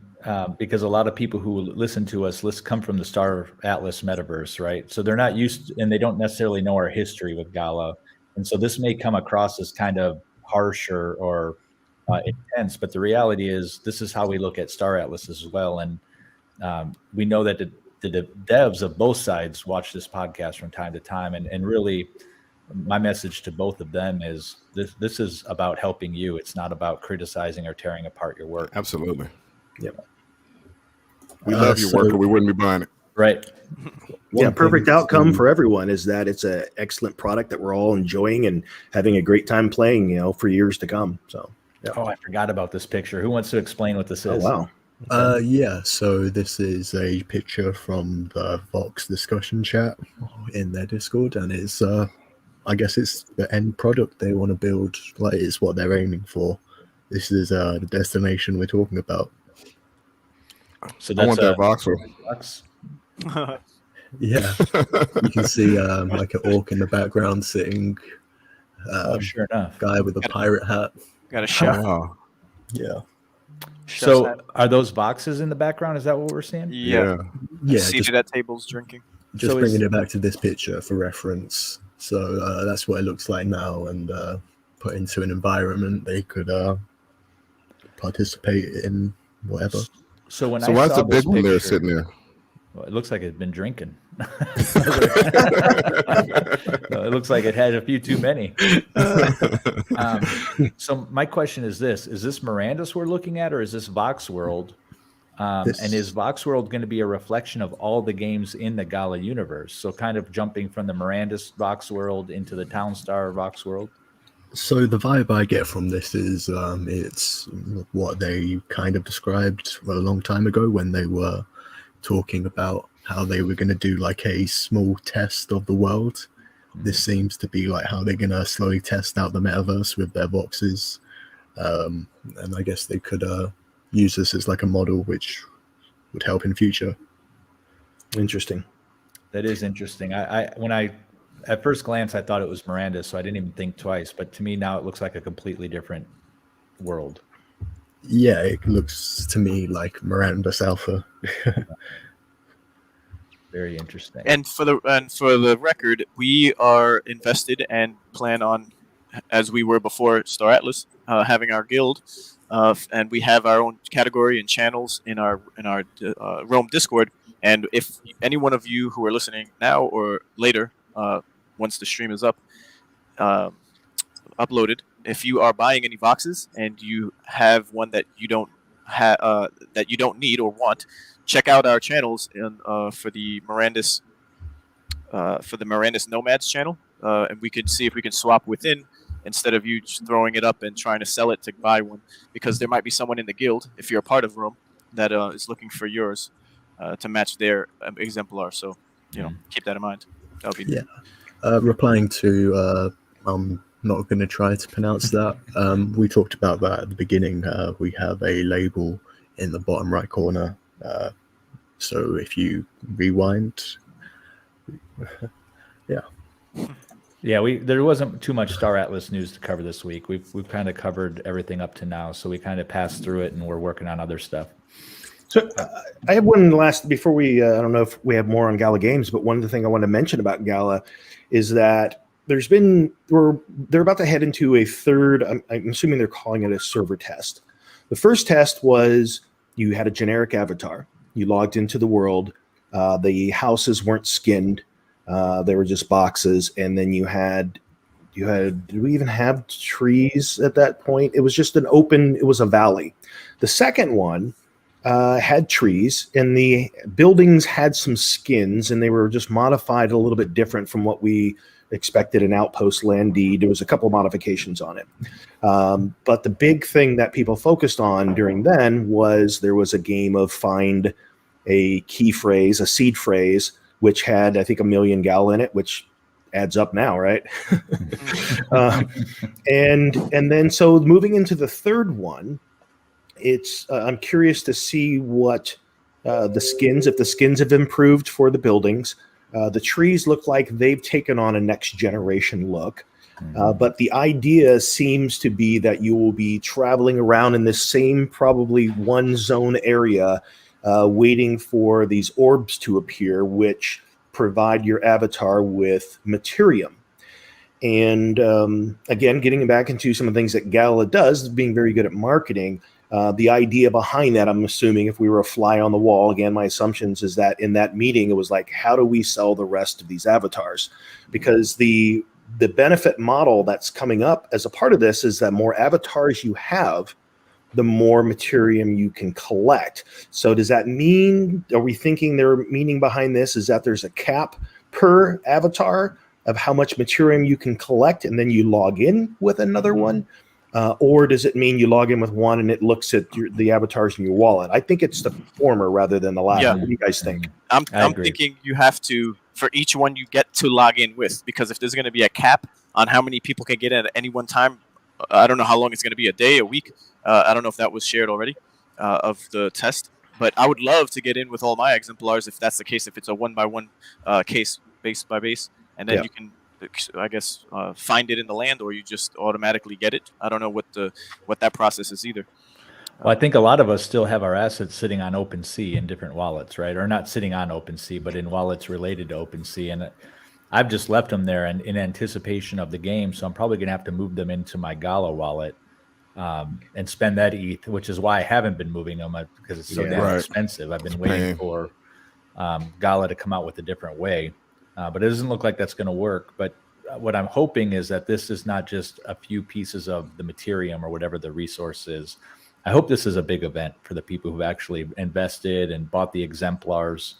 because a lot of people who listen to us come from the Star Atlas metaverse, right? So they're not used to, and they don't necessarily know our history with Gala, and so this may come across as kind of harsh or intense, but the reality is this is how we look at Star Atlas as well. And we know that the devs of both sides watch this podcast from time to time, and really my message to both of them is this is about helping you. It's not about criticizing or tearing apart your work. Absolutely. Yep. We love your work, or we wouldn't be buying it. Right. Yeah, perfect outcome for everyone is that it's an excellent product that we're all enjoying and having a great time playing, for years to come. So yeah. Oh, I forgot about this picture. Who wants to explain what this is? Oh, wow. Yeah, so this is a picture from the Vox discussion chat in their Discord, and it's I guess it's the end product they want to build. Like, it's what they're aiming for. This is the destination we're talking about. So I want that voxel. Yeah, you can see like an orc in the background sitting. Sure enough. Guy with a pirate hat. Got a chef. Wow. Yeah. So are those boxes in the background? Is that what we're seeing? Yeah. Yeah. Seated at tables drinking. Just So bringing it back to this picture for reference. So that's what it looks like now, and put into an environment they could participate in whatever. So why is the big one there sitting there? Well, it looks like it's been drinking. It looks like it had a few too many. So my question is this: is this Mirandus we're looking at, or is this Vox World? And is Vox World going to be a reflection of all the games in the Gala universe? So kind of jumping from the Mirandus Vox World into the Townstar Vox World? So the vibe I get from this is it's what they kind of described a long time ago when they were talking about how they were going to do like a small test of the world. This seems to be like how they're going to slowly test out the metaverse with their boxes. And I guess they could use this as like a model which would help in future. Interesting. That is interesting. When I at first glance I thought it was Miranda, so I didn't even think twice. But to me now it looks like a completely different world. Yeah, it looks to me like Miranda's Alpha. Very interesting. And for the record, we are invested and plan on, as we were before Star Atlas, having our guild, and we have our own category and channels in our Rome Discord. And if any one of you who are listening now or later, once the stream is up, uploaded, if you are buying any boxes and you have one that you don't need or want, check out our channels for the Mirandus for the Metaverse Nomads channel, and we could see if we can swap within instead of you just throwing it up and trying to sell it to buy one, because there might be someone in the guild, if you're a part of Rome, that is looking for yours to match their exemplar. So, keep that in mind. That would be Yeah. Replying to, I'm not going to try to pronounce that. We talked about that at the beginning. We have a label in the bottom right corner. So if you rewind, Yeah, there wasn't too much Star Atlas news to cover this week. We've kind of covered everything up to now, so we kind of passed through it, and we're working on other stuff. So I have one last before we. I don't know if we have more on Gala Games, but one of the things I want to mention about Gala is that they're about to head into a third. I'm assuming they're calling it a server test. The first test was you had a generic avatar. You logged into the world. The houses weren't skinned. They were just boxes, and then you had. Did we even have trees at that point? It was just it was a valley. The second one had trees, and the buildings had some skins, and they were just modified a little bit different from what we expected an outpost land deed. There was a couple of modifications on it. But the big thing that people focused on during then was there was a game of find a key phrase, a seed phrase, which had, I think, 1 million gal in it, which adds up now, right? And then so moving into the third one, it's I'm curious to see what if the skins have improved for the buildings. The trees look like they've taken on a next generation look. But the idea seems to be that you will be traveling around in this same probably one zone area, waiting for these orbs to appear, which provide your avatar with materium. And again, getting back into some of the things that Gala does, being very good at marketing, the idea behind that, I'm assuming if we were a fly on the wall, again, my assumptions is that in that meeting, it was like, how do we sell the rest of these avatars? Because the benefit model that's coming up as a part of this is that more avatars you have, the more materium you can collect. So does that mean, are we thinking their meaning behind this is that there's a cap per avatar of how much materium you can collect, and then you log in with another one? Or does it mean you log in with one and it looks at the avatars in your wallet? I think it's the former rather than the latter. Yeah. What do you guys think? I'm thinking you have to, for each one you get to log in with, because if there's going to be a cap on how many people can get in at any one time, I don't know how long it's going to be, a day, a week. I don't know if that was shared already of the test, but I would love to get in with all my exemplars if that's the case, if it's a 1-by-1 case, base by base, and then you can, I guess, find it in the land, or you just automatically get it. I don't know what that process is either. Well, I think a lot of us still have our assets sitting on OpenSea in different wallets, right? Or not sitting on OpenSea, but in wallets related to OpenSea. And I've just left them there in anticipation of the game. So I'm probably going to have to move them into my Gala wallet and spend that ETH, which is why I haven't been moving them because it's so damn expensive. I've been waiting for Gala to come out with a different way. But it doesn't look like that's going to work. But what I'm hoping is that this is not just a few pieces of the materium or whatever the resource is. I hope this is a big event for the people who've actually invested and bought the exemplars.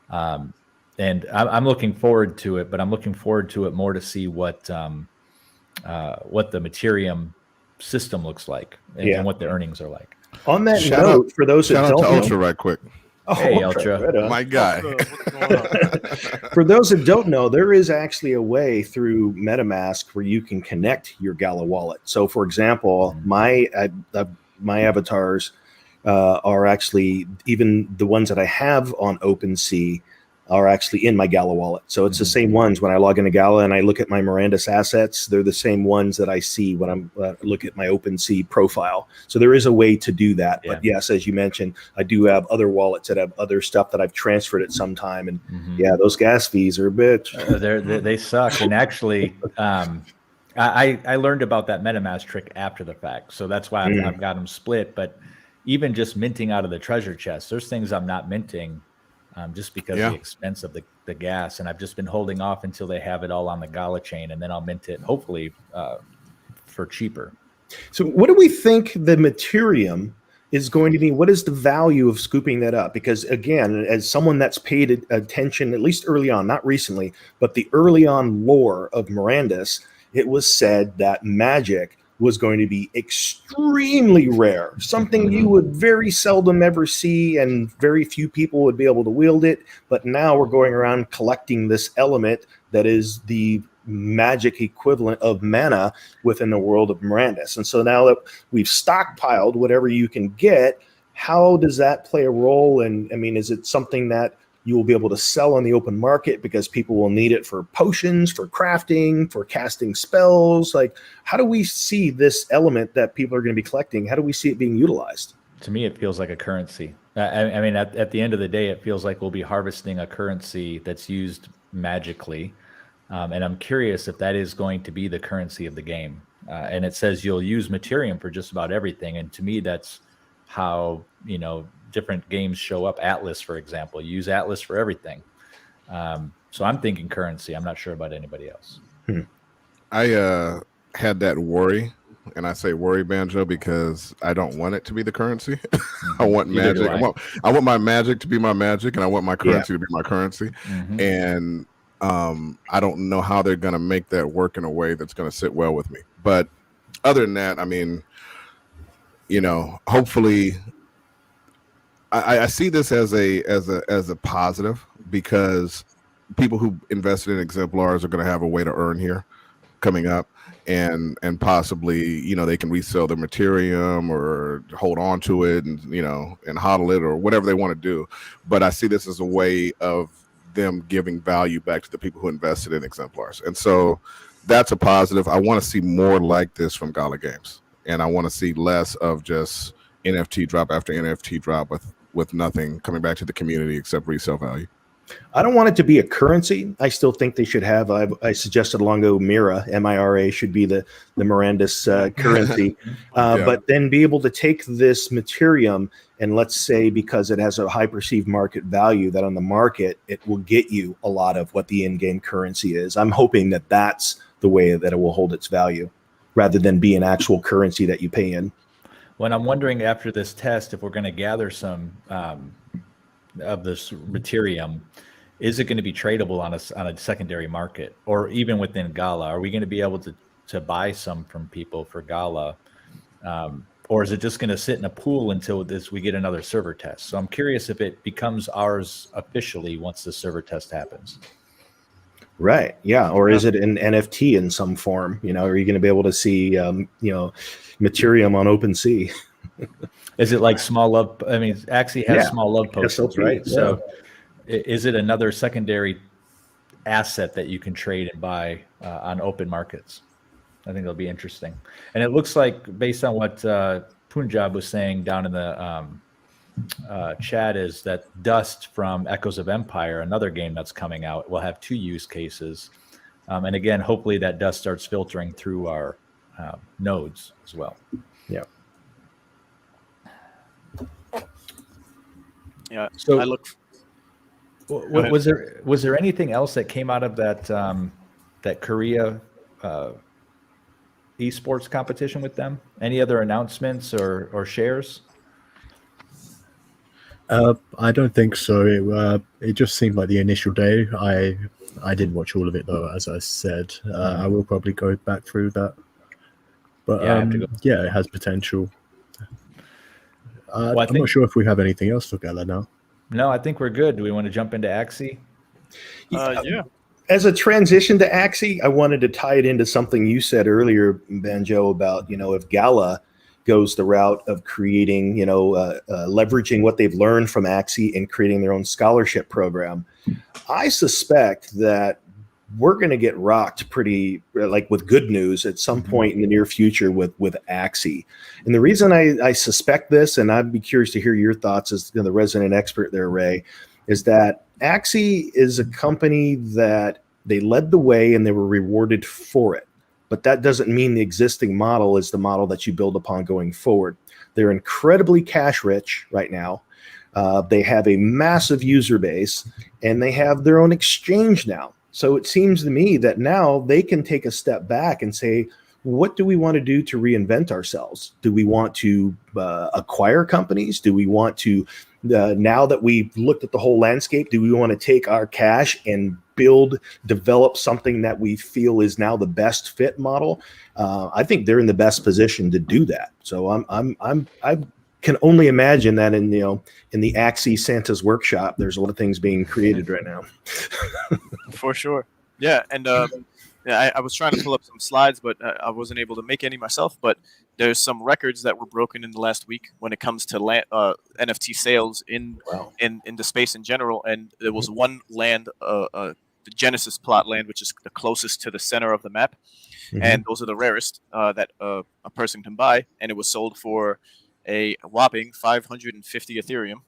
And I'm looking forward to it, but I'm looking forward to it more to see what the materium system looks like and what the earnings are like. On that note, for those that don't know, Ultra right quick. Oh, hey, Ultra. My guy. For those that don't know, there is actually a way through MetaMask where you can connect your Gala wallet. So, for example, my avatars are actually, even the ones that I have on OpenSea are actually in my Gala wallet. So it's the same ones when I log into Gala and I look at my Miranda's assets, they're the same ones that I see when I'm look at my OpenSea profile. So there is a way to do that. Yeah. But yes, as you mentioned, I do have other wallets that have other stuff that I've transferred at some time. And yeah, those gas fees are a bitch. They suck. And actually, I learned about that MetaMask trick after the fact. So that's why I've got them split. But even just minting out of the treasure chest, there's things I'm not minting just because of the expense of the gas. And I've just been holding off until they have it all on the Gala chain, and then I'll mint it, hopefully, for cheaper. So what do we think the materium is going to be, what is the value of scooping that up? Because again, as someone that's paid attention, at least early on, not recently, but the early on lore of Mirandus, it was said that magic was going to be extremely rare, something you would very seldom ever see, and very few people would be able to wield it. But now we're going around collecting this element that is the magic equivalent of mana within the world of Mirandus. And so now that we've stockpiled whatever you can get, how does that play a role? And I mean, is it something that you will be able to sell on the open market because people will need it for potions, for crafting, for casting spells? Like, how do we see this element that people are going to be collecting? How do we see it being utilized? To me, it feels like a currency. I mean, at the end of the day, it feels like we'll be harvesting a currency that's used magically. And I'm curious if that is going to be the currency of the game. And it says you'll use Materium for just about everything. And to me, that's how, you know, different games show up. Atlas, for example, you use Atlas for everything. So I'm thinking currency. I'm not sure about anybody else. I had that worry, and I say worry, Banjo, because I don't want it to be the currency. I want magic. I want my magic to be my magic, and I want my currency to be my currency. And I don't know how they're going to make that work in a way that's going to sit well with me. But other than that, I mean, you know, hopefully, I see this as a positive, because people who invested in exemplars are going to have a way to earn here coming up, and possibly, you know, they can resell their Materium or hold on to it, and, you know, and hodl it or whatever they want to do. But I see this as a way of them giving value back to the people who invested in exemplars, and so that's a positive. I want to see more like this from Gala Games, and I want to see less of just NFT drop after NFT drop with nothing coming back to the community except resale value. I don't want it to be a currency. I still think they should have, I suggested long ago, Mira, M-I-R-A, should be the Mirandus currency. But then be able to take this Materium, and let's say, because it has a high perceived market value, that on the market, it will get you a lot of what the in-game currency is. I'm hoping that that's the way that it will hold its value, rather than be an actual currency that you pay in. When I'm wondering after this test, if we're going to gather some of this Materium, is it going to be tradable on a secondary market, or even within Gala? Are we going to be able to buy some from people for Gala, or is it just going to sit in a pool until we get another server test? So I'm curious if it becomes ours officially once the server test happens. Right. Yeah. Or is it an NFT in some form? You know, are you going to be able to see, you know, Materium on OpenSea? Is it like small love? I mean, Axie has small love potions, right? Yeah. So is it another secondary asset that you can trade and buy on open markets? I think it'll be interesting. And it looks like, based on what Punjab was saying down in the chat, is that Dust from Echoes of Empire, another game that's coming out, will have 2 use cases. And again, hopefully that Dust starts filtering through our nodes as well. Yeah. Yeah. So I look. was there anything else that came out of that that Korea esports competition with them? Any other announcements or shares? I don't think so. It just seemed like the initial day. I didn't watch all of it though, as I said. I will probably go back through that. But yeah, it has potential. I'm not sure if we have anything else for Gala now. No, I think we're good. Do we want to jump into Axie? Yeah. As a transition to Axie, I wanted to tie it into something you said earlier, Banjo, about, you know, if Gala goes the route of creating, you know, leveraging what they've learned from Axie and creating their own scholarship program. I suspect that we're going to get rocked pretty, like, with good news at some point in the near future with Axie. And the reason I suspect this, and I'd be curious to hear your thoughts as, you know, the resident expert there, Ray, is that Axie is a company that they led the way and they were rewarded for it. But that doesn't mean the existing model is the model that you build upon going forward. They're incredibly cash rich right now. They have a massive user base, and they have their own exchange now. So it seems to me that now they can take a step back and say, what do we want to do to reinvent ourselves? Do we want to acquire companies? Do we want to, now that we've looked at the whole landscape, do we want to take our cash and develop something that we feel is now the best fit model? I think they're in the best position to do that. So I can only imagine that in the Axie Santa's workshop, there's a lot of things being created right now. For sure. Yeah, and yeah, I was trying to pull up some slides, but I wasn't able to make any myself. But there's some records that were broken in the last week when it comes to NFT sales in the space in general. And there was one land, the Genesis plot land, which is the closest to the center of the map, and those are the rarest that a person can buy. And it was sold for a whopping 550 Ethereum,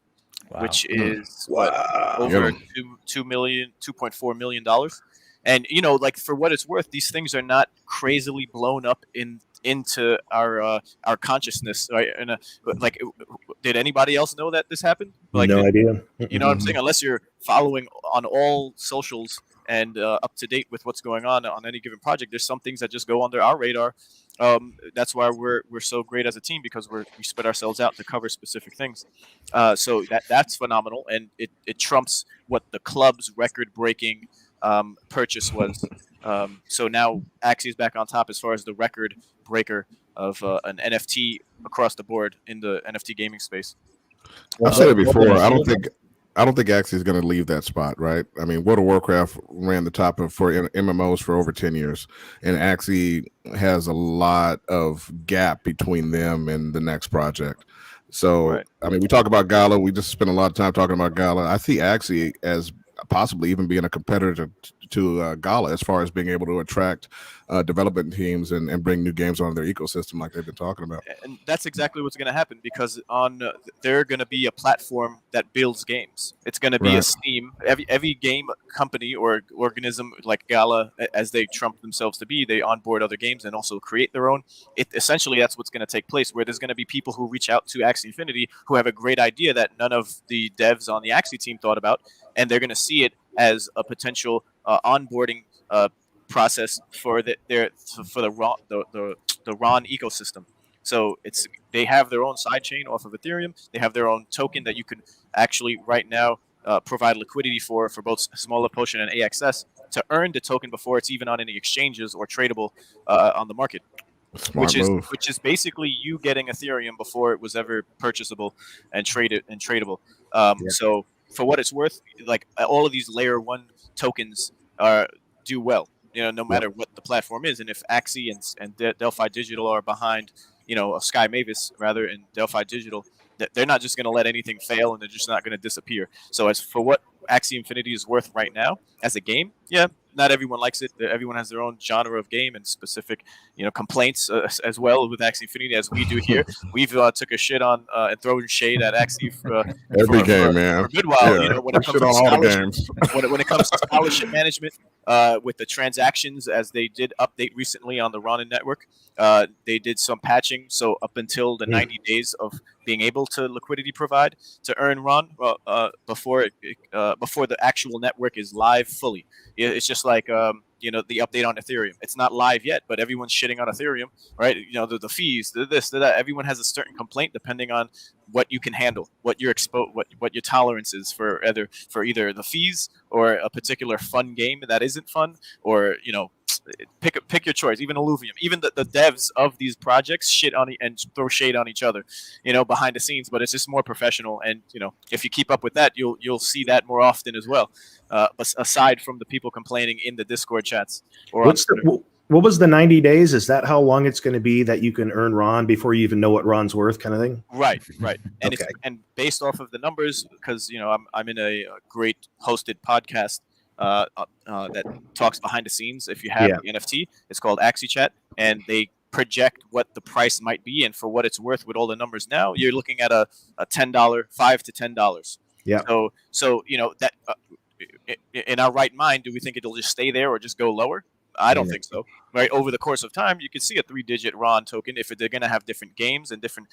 which is over $2.4 million. And like, for what it's worth, these things are not crazily blown up into our consciousness, right? And like, did anybody else know that this happened? Like, no idea. You know what I'm saying? Unless you're following on all socials and up to date with what's going on any given project, there's some things that just go under our radar. That's why we're so great as a team, because we spread ourselves out to cover specific things. So that's phenomenal, and it trumps what the club's record-breaking purchase was. So now Axie is back on top as far as the record breaker of an NFT across the board in the NFT gaming space. I've said it before. I don't think Axie is going to leave that spot, right? I mean, World of Warcraft ran the top for MMOs for over 10 years, and Axie has a lot of gap between them and the next project. So, right. I mean, we talk about Gala. We just spent a lot of time talking about Gala. I see Axie as possibly even being a competitor to Gala as far as being able to attract development teams and bring new games onto their ecosystem like they've been talking about. And that's exactly what's going to happen, because they're going to be a platform that builds games. It's going to be a Steam. Every game company or organism like Gala, as they trump themselves to be, they onboard other games and also create their own. Essentially, that's what's going to take place, where there's going to be people who reach out to Axie Infinity who have a great idea that none of the devs on the Axie team thought about, and they're going to see it as a potential onboarding process for the Ron ecosystem. So they have their own sidechain off of Ethereum. They have their own token that you can actually right now provide liquidity for both Smaller Potion and AXS to earn the token before it's even on any exchanges or tradable on the market. Which is basically you getting Ethereum before it was ever purchasable and tradable. So for what it's worth, like, all of these layer 1 tokens do well, no matter what the platform is. And if Axie and Delphi Digital are behind, Sky Mavis rather, and Delphi Digital, they're not just going to let anything fail, and they're just not going to disappear. So as for what Axie Infinity is worth right now as a game, not everyone likes it. Everyone has their own genre of game and specific, complaints as well with Axie Infinity, as we do here. We've took a shit on and thrown shade at Axie for every game, man. For a good while. Yeah, when it comes to scholarship, when it comes to scholarship management, with the transactions, as they did update recently on the Ronin network, they did some patching. So up until the 90 days of being able to liquidity provide to earn Ron before the actual network is live fully. It's just like the update on Ethereum. It's not live yet, but everyone's shitting on Ethereum, right? The fees, this, that. Everyone has a certain complaint depending on what you can handle, what your what your tolerance is for either the fees or a particular fun game that isn't fun, or pick your choice. Even Illuvium, even the devs of these projects shit on and throw shade on each other, behind the scenes. But it's just more professional, and if you keep up with that, you'll see that more often as well. Aside from the people complaining in the Discord chats or what was the 90 days? Is that how long it's going to be that you can earn Ron before you even know what Ron's worth, kind of thing? Right. And and based off of the numbers, because I'm in a great hosted podcast that talks behind the scenes. If you have the NFT, it's called Axie Chat, and they project what the price might be, and for what it's worth with all the numbers now, you're looking at a $10, $5 to $10. Yeah. So that in our right mind, do we think it'll just stay there or just go lower? I don't think so. Right, over the course of time, you can see a 3-digit Ron token if they're going to have different games and different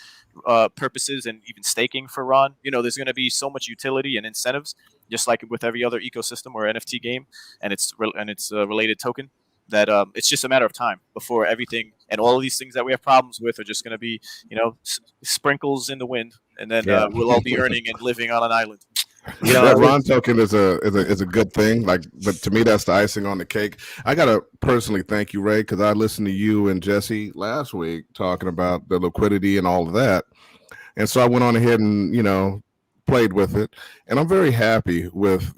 purposes, and even staking for Ron. There's going to be so much utility and incentives, just like with every other ecosystem or NFT game, and its related token. that it's just a matter of time before everything and all of these things that we have problems with are just going to be, sprinkles in the wind, and then we'll all be earning and living on an island. That Ron token is a good thing. Like, but to me, that's the icing on the cake. I gotta personally thank you, Ray, because I listened to you and Jesse last week talking about the liquidity and all of that, and so I went on ahead and played with it, and I'm very happy with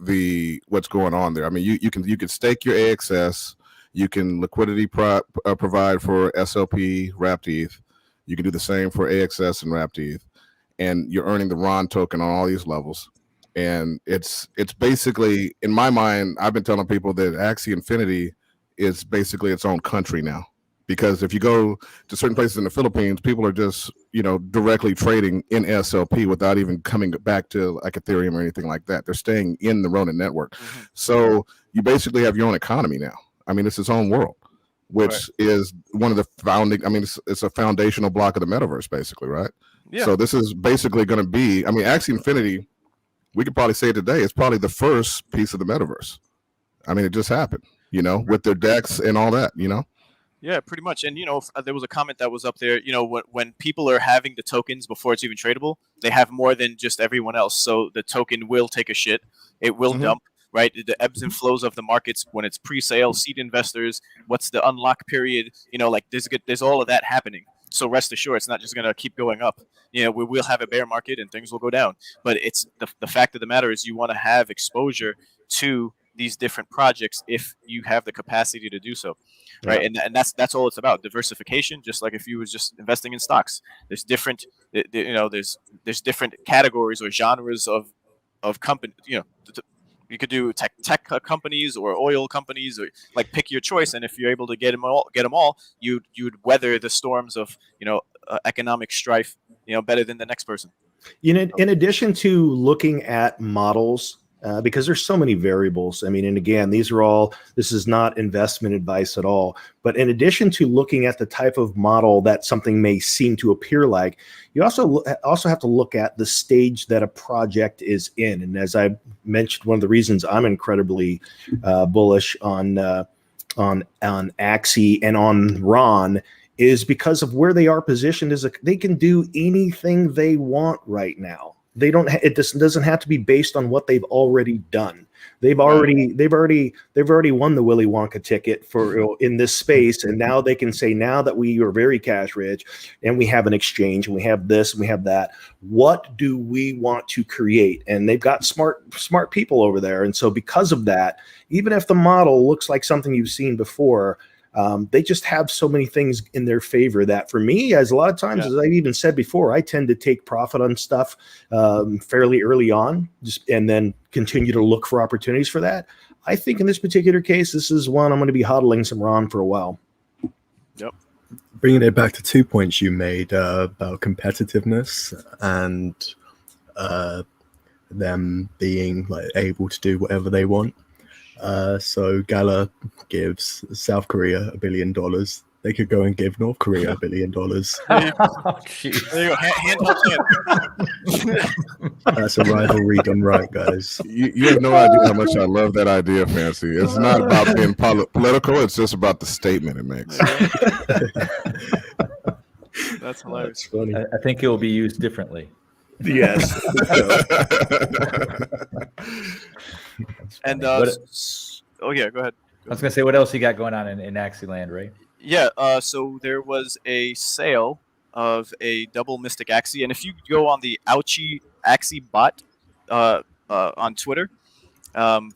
what's going on there. I mean, you can stake your AXS, you can liquidity provide for SLP wrapped ETH, you can do the same for AXS and wrapped ETH, and you're earning the Ron token on all these levels. And it's basically, in my mind, I've been telling people that Axie Infinity is basically its own country now. Because if you go to certain places in the Philippines, people are just, directly trading in SLP without even coming back to like Ethereum or anything like that. They're staying in the Ronin network. Mm-hmm. So you basically have your own economy now. I mean, it's its own world, which is one of the founding, it's a foundational block of the metaverse, basically, right? Yeah. So this is basically going to be, Axie Infinity, we could probably say today, it's probably the first piece of the metaverse. It just happened, with their decks and all that, Yeah, pretty much. And, there was a comment that was up there, when people are having the tokens before it's even tradable, they have more than just everyone else. So the token will take a shit. It will dump, right? The ebbs and flows of the markets when it's pre-sale, seed investors, what's the unlock period, there's all of that happening. So rest assured, it's not just going to keep going up. We will have a bear market and things will go down. But it's the fact of the matter is you want to have exposure to these different projects if you have the capacity to do so, right? Yeah. And that's all it's about. Diversification, just like if you was just investing in stocks. There's different, there's different categories or genres of company. You could do tech companies or oil companies, or like pick your choice. And if you're able to get them all, you'd weather the storms of economic strife, better than the next person. In addition to looking at models, because there's so many variables. And again, this is not investment advice at all. But in addition to looking at the type of model that something may seem to appear like, you also have to look at the stage that a project is in. And as I mentioned, one of the reasons I'm incredibly bullish on Axie and on Ron is because of where they are positioned. They can do anything they want right now. It doesn't have to be based on what they've already done. They've already won the Willy Wonka ticket for in this space, and now they can say, now that we are very cash rich and we have an exchange and we have this and we have that, what do we want to create? And they've got smart people over there, and so because of that, even if the model looks like something you've seen before, they just have so many things in their favor that for me, as a lot of times, as I've even said before, I tend to take profit on stuff fairly early on, and then continue to look for opportunities for that. I think in this particular case, this is one I'm going to be hodling some Ron for a while. Yep. Bringing it back to 2 points you made about competitiveness and them being able to do whatever they want. So Gala gives South Korea $1 billion. They could go and give North Korea $1 billion. There you go. Hand. That's a rivalry done right, guys. You have no idea how much I love that idea, Fancy. It's not about being political. It's just about the statement it makes. That's hilarious. That's funny. I think it will be used differently. Yes. And go ahead. I was going to say, what else you got going on in Axie Land, Ray? Yeah, so there was a sale of a double Mystic Axie, and if you go on the Ouchie Axie bot on Twitter, I'm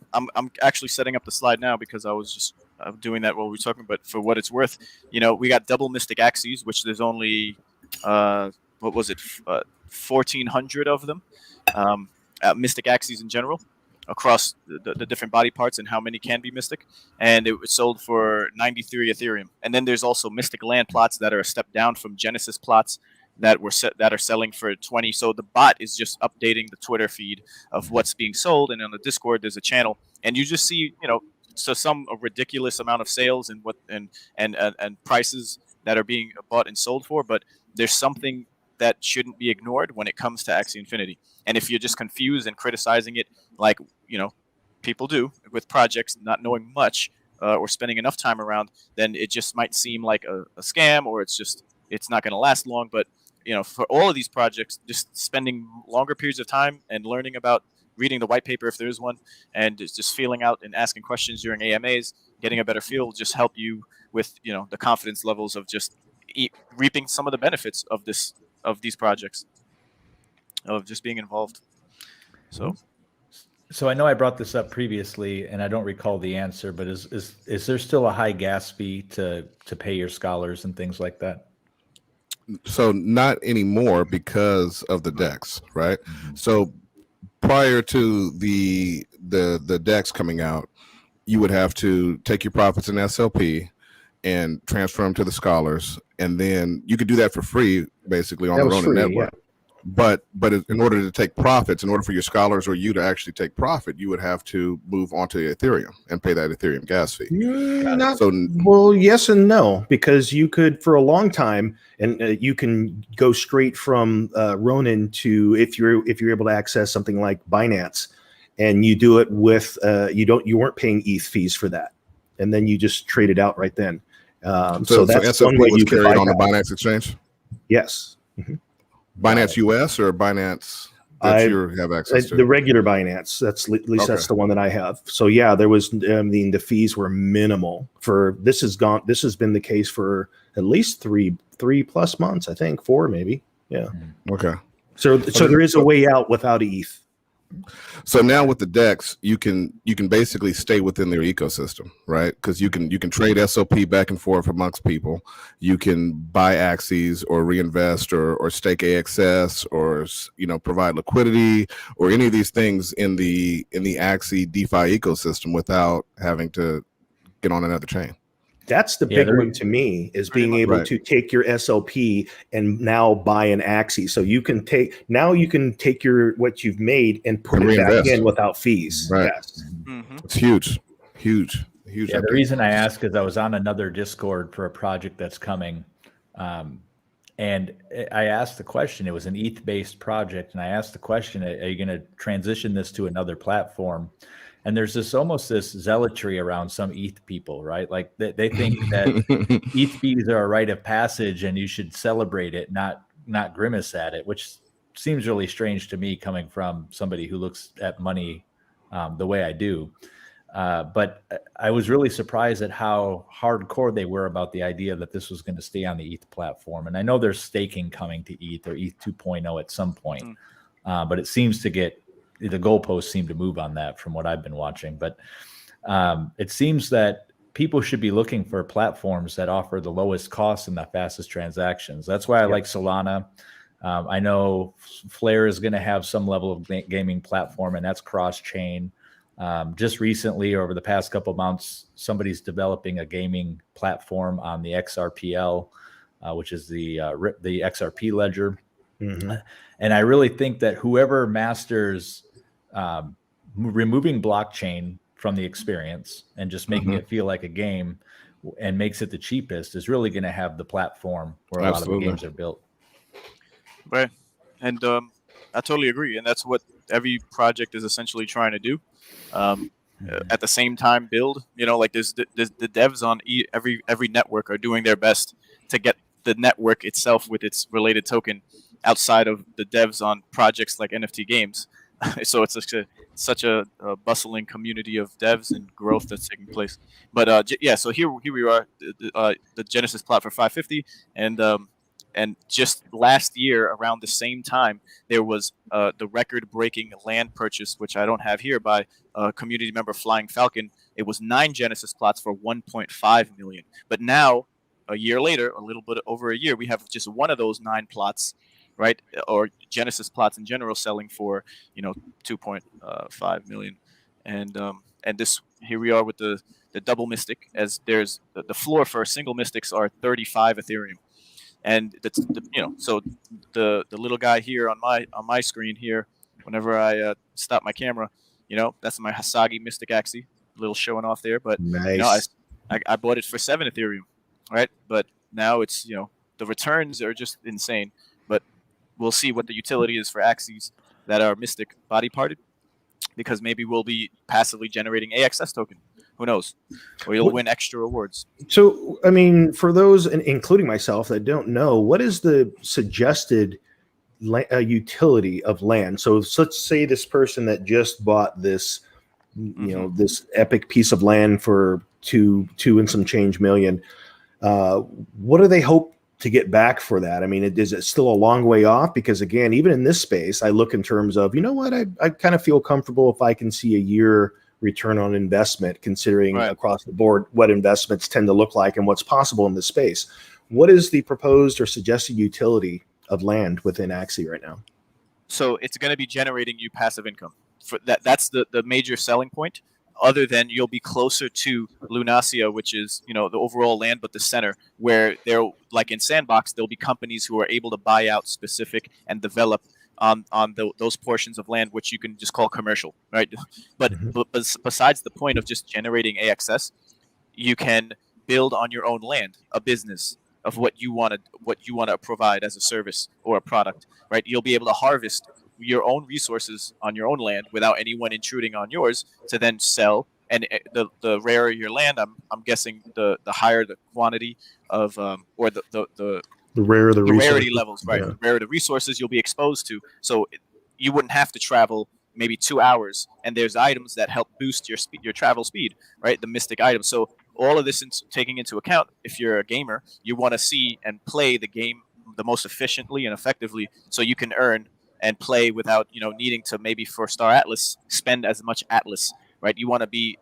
actually setting up the slide now because I was just doing that while we were talking. But for what it's worth, we got double Mystic Axies, which there's only 1,400 of them. Mystic Axies in general, across the different body parts and how many can be Mystic, and it was sold for 93 Ethereum. And then there's also Mystic Land plots that are a step down from Genesis plots that are selling for 20. So the bot is just updating the Twitter feed of what's being sold, and on the Discord there's a channel, and you just see so some ridiculous amount of sales and and prices that are being bought and sold for, but there's something that shouldn't be ignored when it comes to Axie Infinity. And if you're just confused and criticizing it like people do with projects not knowing much, or spending enough time around, then it just might seem like a scam, or it's not going to last long. But for all of these projects, just spending longer periods of time and learning about, reading the white paper if there is one, and just feeling out and asking questions during AMAs, getting a better feel will just help you with the confidence levels of just reaping some of the benefits of these projects, of just being involved. So I know I brought this up previously, and I don't recall the answer, but is there still a high gas fee to pay your scholars and things like that? So not anymore because of the DEX, right? So prior to the DEX coming out, you would have to take your profits in SLP and transfer them to the scholars, and then you could do that for free, basically, on the Ronin network. Yeah. But in order to take profits, in order for your scholars or you to actually take profit, you would have to move onto Ethereum and pay that Ethereum gas fee. Well, yes and no, because you could, for a long time, and you can go straight from Ronin to, if you're able to access something like Binance, and you do it with you weren't paying ETH fees for that, and then you just trade it out right then. So that's one way you could carried on the Binance exchange. Yes. Mm-hmm. Binance US or Binance that you have access to? The regular Binance. That's at least that's the one that I have. So yeah, there was. The fees were minimal for this. This has been the case for at least three plus months. I think 4 maybe. Yeah. Okay. So there is a way out without ETH. So now with the DEX, you can basically stay within their ecosystem, right? Because you can trade SOP back and forth amongst people. You can buy Axes or reinvest or stake AXS or provide liquidity or any of these things in the Axie DeFi ecosystem without having to get on another chain. That's the big one to me, is being able to take your SLP and now buy an Axie. So you can take what you've made and put it back in without fees. Right. Yes. Mm-hmm. It's huge. Yeah, the reason I ask is I was on another Discord for a project that's coming. And I asked the question, it was an ETH-based project, and I asked the question, are you going to transition this to another platform? And there's this zealotry around some ETH people, right? Like they think that ETH fees are a rite of passage and you should celebrate it, not grimace at it, which seems really strange to me coming from somebody who looks at money the way I do. But I was really surprised at how hardcore they were about the idea that this was going to stay on the ETH platform. And I know there's staking coming to ETH or ETH 2.0 at some point, but it seems to the goalposts seem to move on that from what I've been watching. But it seems that people should be looking for platforms that offer the lowest cost and the fastest transactions. That's why I like Solana. I know Flare is going to have some level of gaming platform, and that's cross-chain. Just recently, over the past couple of months, somebody's developing a gaming platform on the XRPL, which is the XRP ledger. Mm-hmm. And I really think that whoever masters removing blockchain from the experience and just making it feel like a game and makes it the cheapest is really going to have the platform where a lot of the games are built. Right. And I totally agree. And that's what every project is essentially trying to do. At the same time, build, like there's the devs on every network are doing their best to get the network itself with its related token outside of the devs on projects like NFT games. So it's such a bustling community of devs and growth that's taking place. But so here we are, the Genesis plot for 550, and just last year around the same time there was the record-breaking land purchase, which I don't have here, by a community member Flying Falcon. It was 9 Genesis plots for 1.5 million. But now, a year later, a little bit over a year, we have just one of those 9 plots, right, or Genesis plots in general, selling for 2.5 million, and this, here we are with the double mystic, as there's the floor for single mystics are 35 Ethereum, and that's so the little guy here on my screen here, whenever I stop my camera, that's my Hasagi Mystic Axie, a little showing off there, but nice. I bought it for 7 Ethereum, right, but now it's the returns are just insane. But we'll see what the utility is for Axes that are Mystic body parted, because maybe we'll be passively generating AXS token Who knows? Or you'll win extra rewards. So, I mean, for those, including myself, that don't know, what is the suggested utility of land? So let's say this person that just bought this, this epic piece of land for two and some change million. What do they hope to get back for that? I mean, is it still a long way off? Because again, even in this space, I look in terms of, I kind of feel comfortable if I can see a year return on investment, considering across the board what investments tend to look like and what's possible in this space. What is the proposed or suggested utility of land within Axie right now? So it's going to be generating you passive income. That's the major selling point. Other than you'll be closer to Lunasia, which is the overall land, but the center, where they're like in Sandbox, there'll be companies who are able to buy out specific and develop on those portions of land, which you can just call commercial, right? But besides the point of just generating AXS, you can build on your own land a business of what you want to provide as a service or a product, right? You'll be able to harvest your own resources on your own land without anyone intruding on yours to then sell. And the rarer your land, I'm guessing the higher the quantity of or the rarer the rarity levels, right? The rarer the resources you'll be exposed to. So you wouldn't have to travel maybe 2 hours, and there's items that help boost your travel speed, right? The mystic items. So all of this taking into account, if you're a gamer, you want to see and play the game the most efficiently and effectively, so you can earn and play without needing to maybe for Star Atlas spend as much Atlas, right? You want to be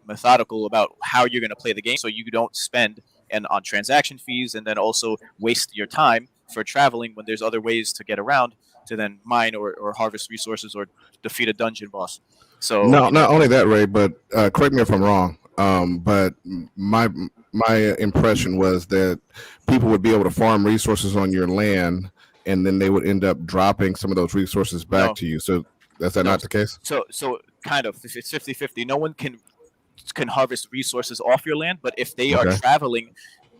methodical about how you're going to play the game, so you don't spend on transaction fees and then also waste your time for traveling when there's other ways to get around to then mine or harvest resources or defeat a dungeon boss. So not only that, Ray, but correct me if I'm wrong. But my impression was that people would be able to farm resources on your land, and then they would end up dropping some of those resources back to you. So is that not the case? So kind of, if it's 50-50, no one can harvest resources off your land, but if they are traveling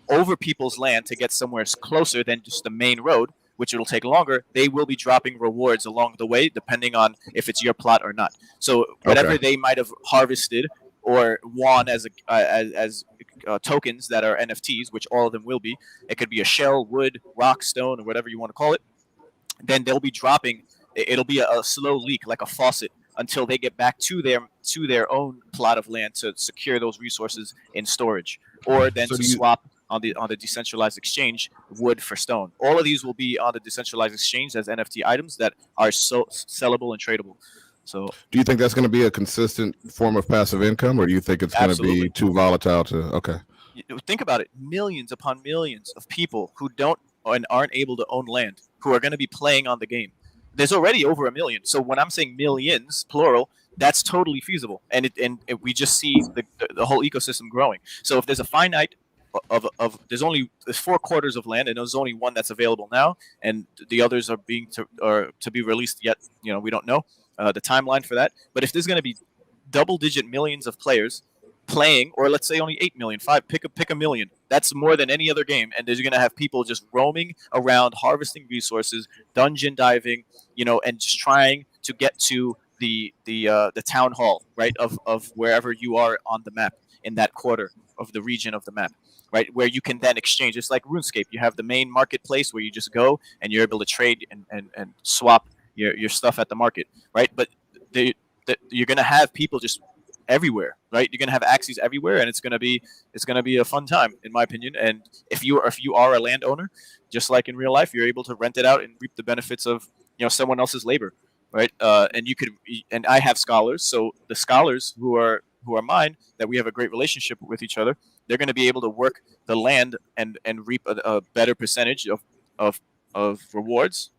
over people's land to get somewhere closer than just the main road, which it'll take longer, they will be dropping rewards along the way, depending on if it's your plot or not. So whatever they might have harvested or won as tokens that are NFTs, which all of them will be, it could be a shell, wood, rock, stone, or whatever you want to call it, then they'll be dropping. It'll be a slow leak, like a faucet, until they get back to their own plot of land to secure those resources in storage, or then swap on the decentralized exchange wood for stone. All of these will be on the decentralized exchange as NFT items that are so sellable and tradable. So, do you think that's going to be a consistent form of passive income, or do you think it's going to be too volatile to? Okay. Think about it: millions upon millions of people who don't and aren't able to own land, who are going to be playing on the game. There's already over 1 million. So when I'm saying millions, plural, that's totally feasible. And we just see the whole ecosystem growing. So if there's a finite there's 4 quarters of land, and there's only one that's available now, and the others are to be released yet. We don't know the timeline for that. But if there's going to be double-digit millions of players playing, or let's say only 8 million, pick a million. That's more than any other game, and there's going to have people just roaming around, harvesting resources, dungeon diving, and just trying to get to the town hall, right, of wherever you are on the map, in that quarter of the region of the map, right, where you can then exchange. It's like RuneScape. You have the main marketplace where you just go and you're able to trade and swap your stuff at the market, right? But you're going to have people just everywhere, right? You're gonna have Axies everywhere, and it's gonna be a fun time, in my opinion. And if you are a landowner, just like in real life, you're able to rent it out and reap the benefits of someone else's labor, right? And I have scholars, so the scholars who are mine, that we have a great relationship with each other, they're going to be able to work the land and reap a better percentage of rewards,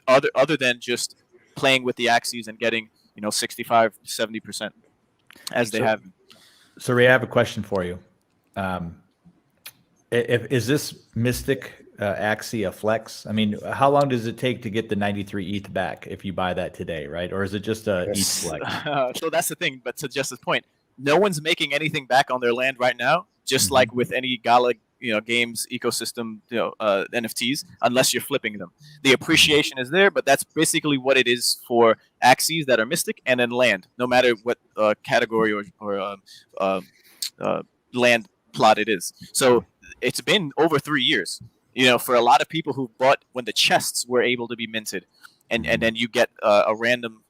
other than just playing with the Axies and getting 65-70%. As they have. So Ray, I have a question for you. Is this Mystic Axie a flex? I mean, how long does it take to get the 93 ETH back if you buy that today, right? Or is it just a ETH flex? So that's the thing. But to Justin's point, no one's making anything back on their land right now. Just like with any Gala games ecosystem NFTs unless you're flipping them. The appreciation is there, but that's basically what it is for axes that are mystic and then land, no matter what category or land plot it is. So it's been over 3 years. For a lot of people who bought when the chests were able to be minted, and then you get a random,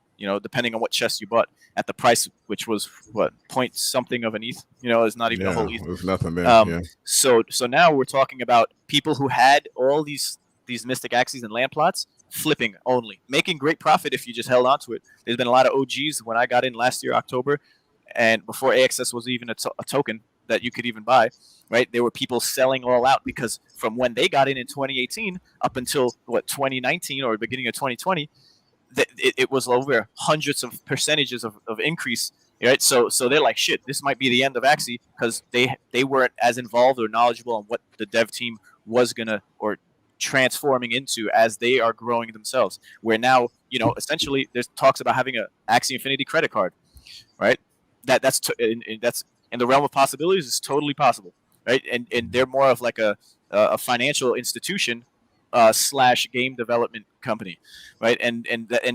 depending on what chest you bought at the price, which was what point something of an ETH. It's not even a whole ETH. It was nothing then. So now we're talking about people who had all these mystic axes and land plots flipping only, making great profit if you just held on to it. There's been a lot of OGs when I got in last year, October, and before AXS was even a token that you could even buy, right? There were people selling all out because from when they got in 2018 up until 2019 or beginning of 2020, it was over hundreds of percentages of increase, right? So they're like, shit, this might be the end of Axie because they weren't as involved or knowledgeable on what the dev team was gonna or transforming into as they are growing themselves. Where now, essentially there's talks about having a Axie Infinity credit card, right? That's in the realm of possibilities. It's totally possible, right? And they're more of like a financial institution / game development company, right? And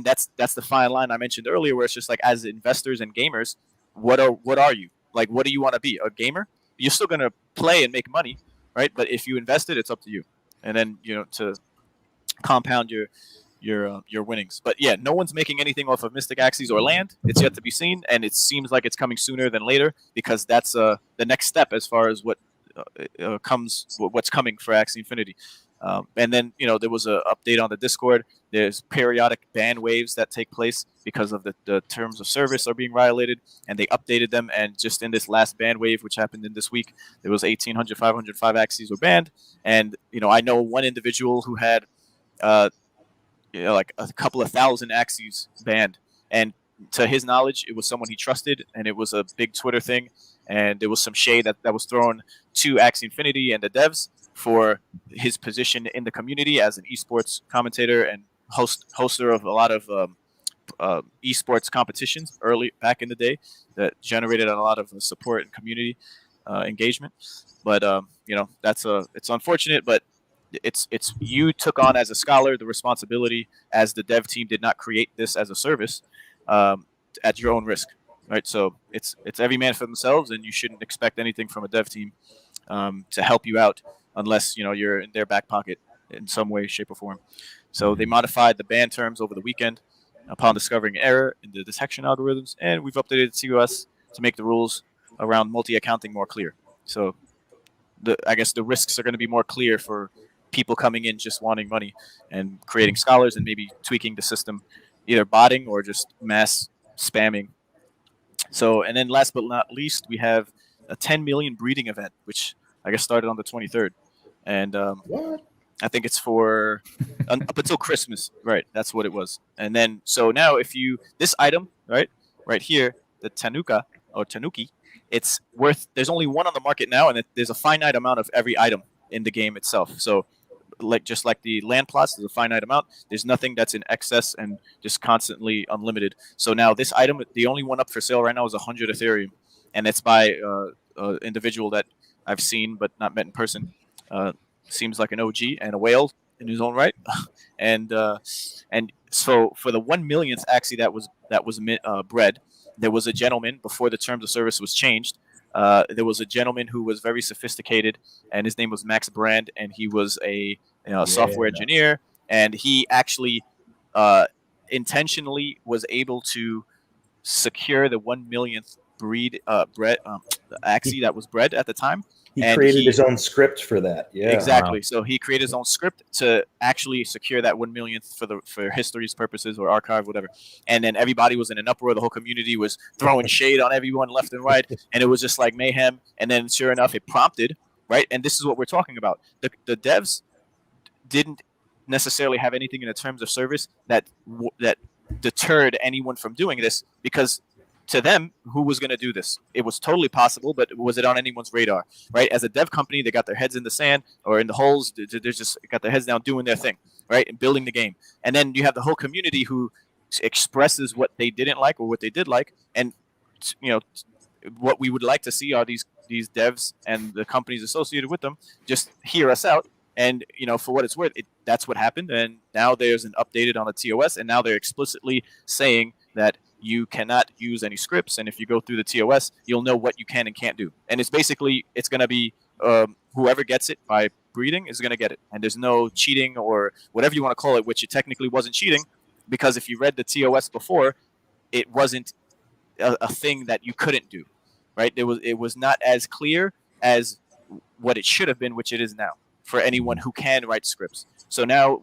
that's the fine line I mentioned earlier, where it's just like, as investors and gamers, what are you like? What do you want to be? A gamer? You're still gonna play and make money, right? But if you invest it, it's up to you. And then to compound your winnings. But yeah, no one's making anything off of Mystic Axes or land. It's yet to be seen, and it seems like it's coming sooner than later because that's the next step as far as what's coming for Axie Infinity. And then there was an update on the Discord. There's periodic ban waves that take place because of the terms of service are being violated, and they updated them. And just in this last ban wave, which happened in this week, there was 1,800, 505 Axies were banned. And I know one individual who had like a couple of thousand Axies banned, and to his knowledge, it was someone he trusted, and it was a big Twitter thing, and there was some shade that was thrown to Axie Infinity and the devs for his position in the community as an esports commentator and hoster of a lot of esports competitions early back in the day that generated a lot of support and community engagement. But it's unfortunate, but it's you took on as a scholar the responsibility, as the dev team did not create this as a service, at your own risk, right? So it's every man for themselves, and you shouldn't expect anything from a dev team to help you out unless you're in their back pocket in some way, shape, or form. So they modified the ban terms over the weekend upon discovering error in the detection algorithms, and we've updated COS to make the rules around multi-accounting more clear. So I guess the risks are going to be more clear for people coming in just wanting money and creating scholars and maybe tweaking the system, either botting or just mass spamming. So, and then last but not least, we have a 10 million breeding event, which I guess started on the 23rd. And I think it's for up until Christmas, right? That's what it was. And then, so now this item, right here, the Tanuka or Tanuki, it's worth, there's only one on the market now, and there's a finite amount of every item in the game itself. So just like the land plots, there's a finite amount. There's nothing that's in excess and just constantly unlimited. So now this item, the only one up for sale right now is 100 Ethereum, and it's by an individual that I've seen but not met in person. Seems like an OG and a whale in his own right. and so for the 1 millionth Axie that was bred, there was a gentleman before the terms of service was changed. There was a gentleman who was very sophisticated, and his name was Max Brand, and he was a software engineer, and he actually intentionally was able to secure the 1 millionth Axie that was bred at the time. He created his own script for that. Yeah, exactly. Wow. So he created his own script to actually secure that 1 millionth for history's purposes or archive, whatever. And then everybody was in an uproar. The whole community was throwing shade on everyone left and right, and it was just like mayhem. And then, sure enough, it prompted, right? And this is what we're talking about. The devs didn't necessarily have anything in the terms of service that deterred anyone from doing this, because to them, who was going to do this? It was totally possible, but was it on anyone's radar, right? As a dev company, they got their heads in the sand or in the holes. They're just got their heads down doing their thing, right, and building the game. And then you have the whole community who expresses what they didn't like or what they did like. And what we would like to see are these these devs and the companies associated with them just hear us out. And, for what it's worth, that's what happened. And now there's an updated on the TOS, and now they're explicitly saying that you cannot use any scripts. And if you go through the TOS, you'll know what you can and can't do. And it's going to be whoever gets it by breeding is going to get it. And there's no cheating or whatever you want to call it, which it technically wasn't cheating, because if you read the TOS before, it wasn't a thing that you couldn't do, right? It was not as clear as what it should have been, which it is now, for anyone who can write scripts. So now,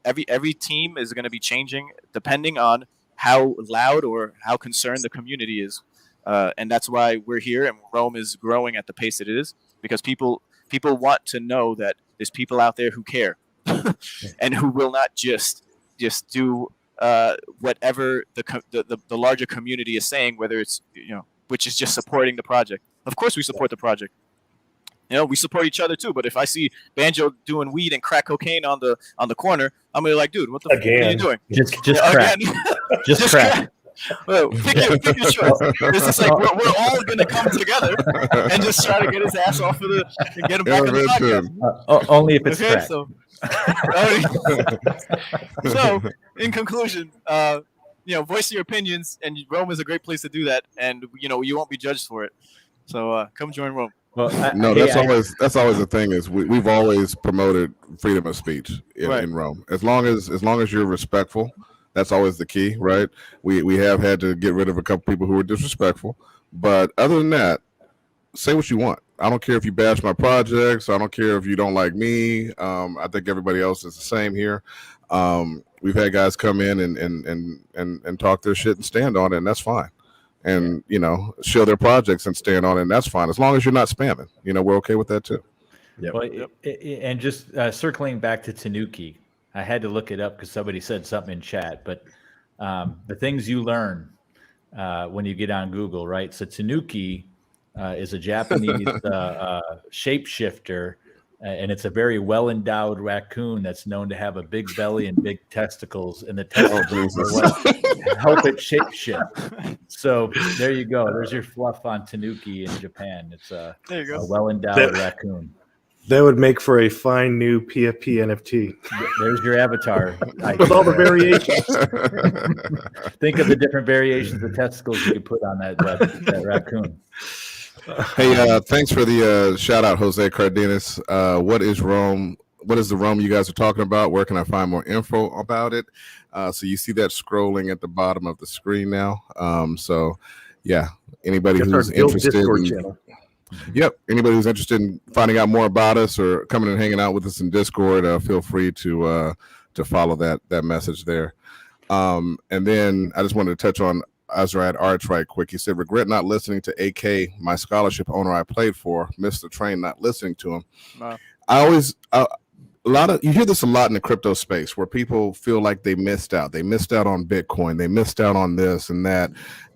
every team is going to be changing depending on how loud or how concerned the community is. And that's why we're here, and Rome is growing at the pace that it is, because people want to know that there's people out there who care and who will not just do whatever the larger community is saying, whether it's, which is just supporting the project. Of course we support the project. We support each other too. But if I see Banjo doing weed and crack cocaine on the corner, I'm gonna be like, dude, what the fuck are you doing? Just crack. Just crack. Well, pick your choice. It's just like we're all gonna come together and just try to get his ass off of and get him back on the podcast. Only if it's crack. So in conclusion, voice your opinions, and Rome is a great place to do that, and you won't be judged for it. So come join Rome. Well, that's always the thing is we've always promoted freedom of speech in Rome. As long as you're respectful, that's always the key, right? We have had to get rid of a couple people who were disrespectful, but other than that, say what you want. I don't care if you bash my projects. I don't care if you don't like me. I think everybody else is the same here. We've had guys come in and talk their shit and stand on it, and that's fine. And show their projects and stand on it, and that's fine as long as you're not spamming. We're okay with that too. Yep. Well, and just circling back to Tanuki, I had to look it up because somebody said something in chat. But the things you learn when you get on Google, right? So Tanuki is a Japanese shapeshifter, and it's a very well-endowed raccoon that's known to have a big belly and big testicles, and the testicles are what help it shapeshift. So there you go. There's your fluff on Tanuki in Japan. It's a well-endowed raccoon. That would make for a fine new PFP NFT. There's your avatar. With all the variations. Think of the different variations of testicles you could put on that raccoon. Hey, thanks for the shout out, Jose Cardenas. What is Rome? What is the Rome you guys are talking about? Where can I find more info about it? So you see that scrolling at the bottom of the screen now. So yeah, anybody who's interested anybody who's interested in finding out more about us or coming and hanging out with us in Discord, feel free to follow that message there. And then I just wanted to touch on Azrad Arch right quick. He said, regret not listening to AK, my scholarship owner I played for, missed the train not listening to him. Wow. You hear this a lot in the crypto space where people feel like they missed out. They missed out on Bitcoin. They missed out on this and that.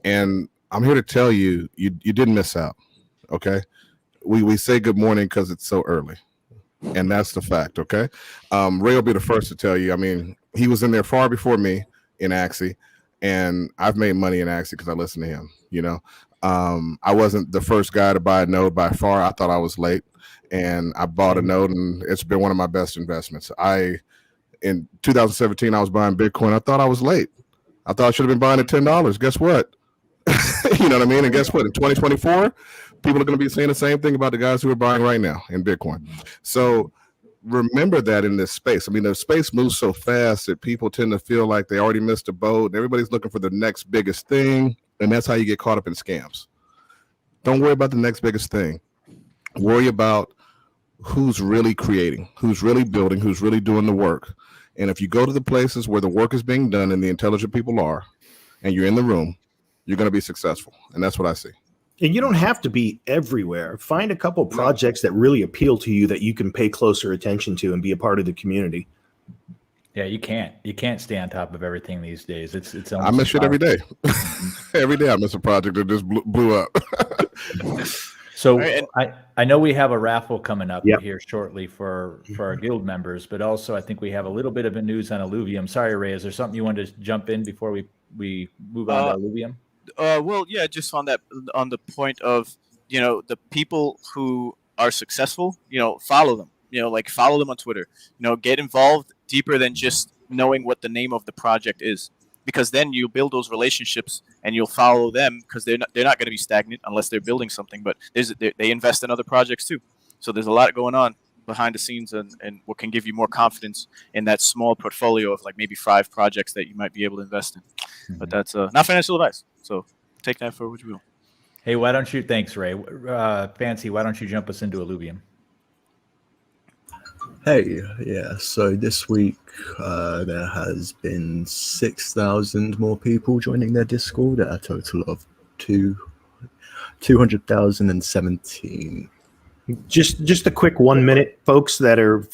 And I'm here to tell you, you didn't miss out. Okay. We say good morning because it's so early. And that's the fact. Okay. Ray will be the first to tell you. I mean, he was in there far before me in Axie. And I've made money in Axie because I listened to him. I wasn't the first guy to buy a node by far. I thought I was late, and I bought a node, and it's been one of my best investments. In 2017, I was buying Bitcoin. I thought I was late. I thought I should have been buying at $10. Guess what? You know what I mean? And guess what? In 2024, people are going to be saying the same thing about the guys who are buying right now in Bitcoin. So remember that in this space. I mean, the space moves so fast that people tend to feel like they already missed a boat and everybody's looking for the next biggest thing. And that's how you get caught up in scams. Don't worry about the next biggest thing. Worry about who's really creating, who's really building, who's really doing the work. And if you go to the places where the work is being done and the intelligent people are, and you're in the room, you're going to be successful. And that's what I see. And you don't have to be everywhere. Find a couple projects that really appeal to you that you can pay closer attention to and be a part of the community. Yeah, you can't stay on top of everything these days. It's I miss shit every day. Every day I miss a project that just blew up. So I know we have a raffle coming up here shortly for our guild members, but also I think we have a little bit of a news on Illuvium. Sorry, Ray, is there something you wanted to jump in before we move on to Illuvium? Well, yeah, just on the point of, the people who are successful, follow them. Like follow them on Twitter. Get involved deeper than just knowing what the name of the project is, because then you build those relationships and you'll follow them, because they're not going to be stagnant unless they're building something. But they invest in other projects too. So there's a lot going on behind the scenes, and what can give you more confidence in that small portfolio of like maybe 5 projects that you might be able to invest in. But that's not financial advice. So take that for what you will. Hey, why don't you? Thanks, Ray. Fancy. Why don't you jump us into Illuvium? Hey, yeah. So this week there has been 6,000 more people joining their Discord at a total of 200,017. Just a quick 1 minute, folks that are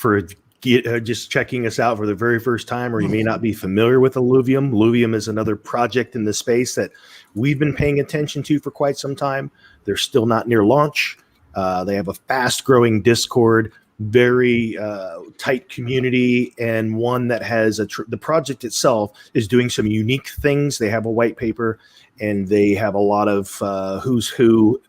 just checking us out for the very first time, or you may not be familiar with Illuvium. Illuvium is another project in the space that we've been paying attention to for quite some time. They're still not near launch. They have a fast-growing Discord, very tight community, and one that has the project itself is doing some unique things. They have a white paper, and they have a lot of who's who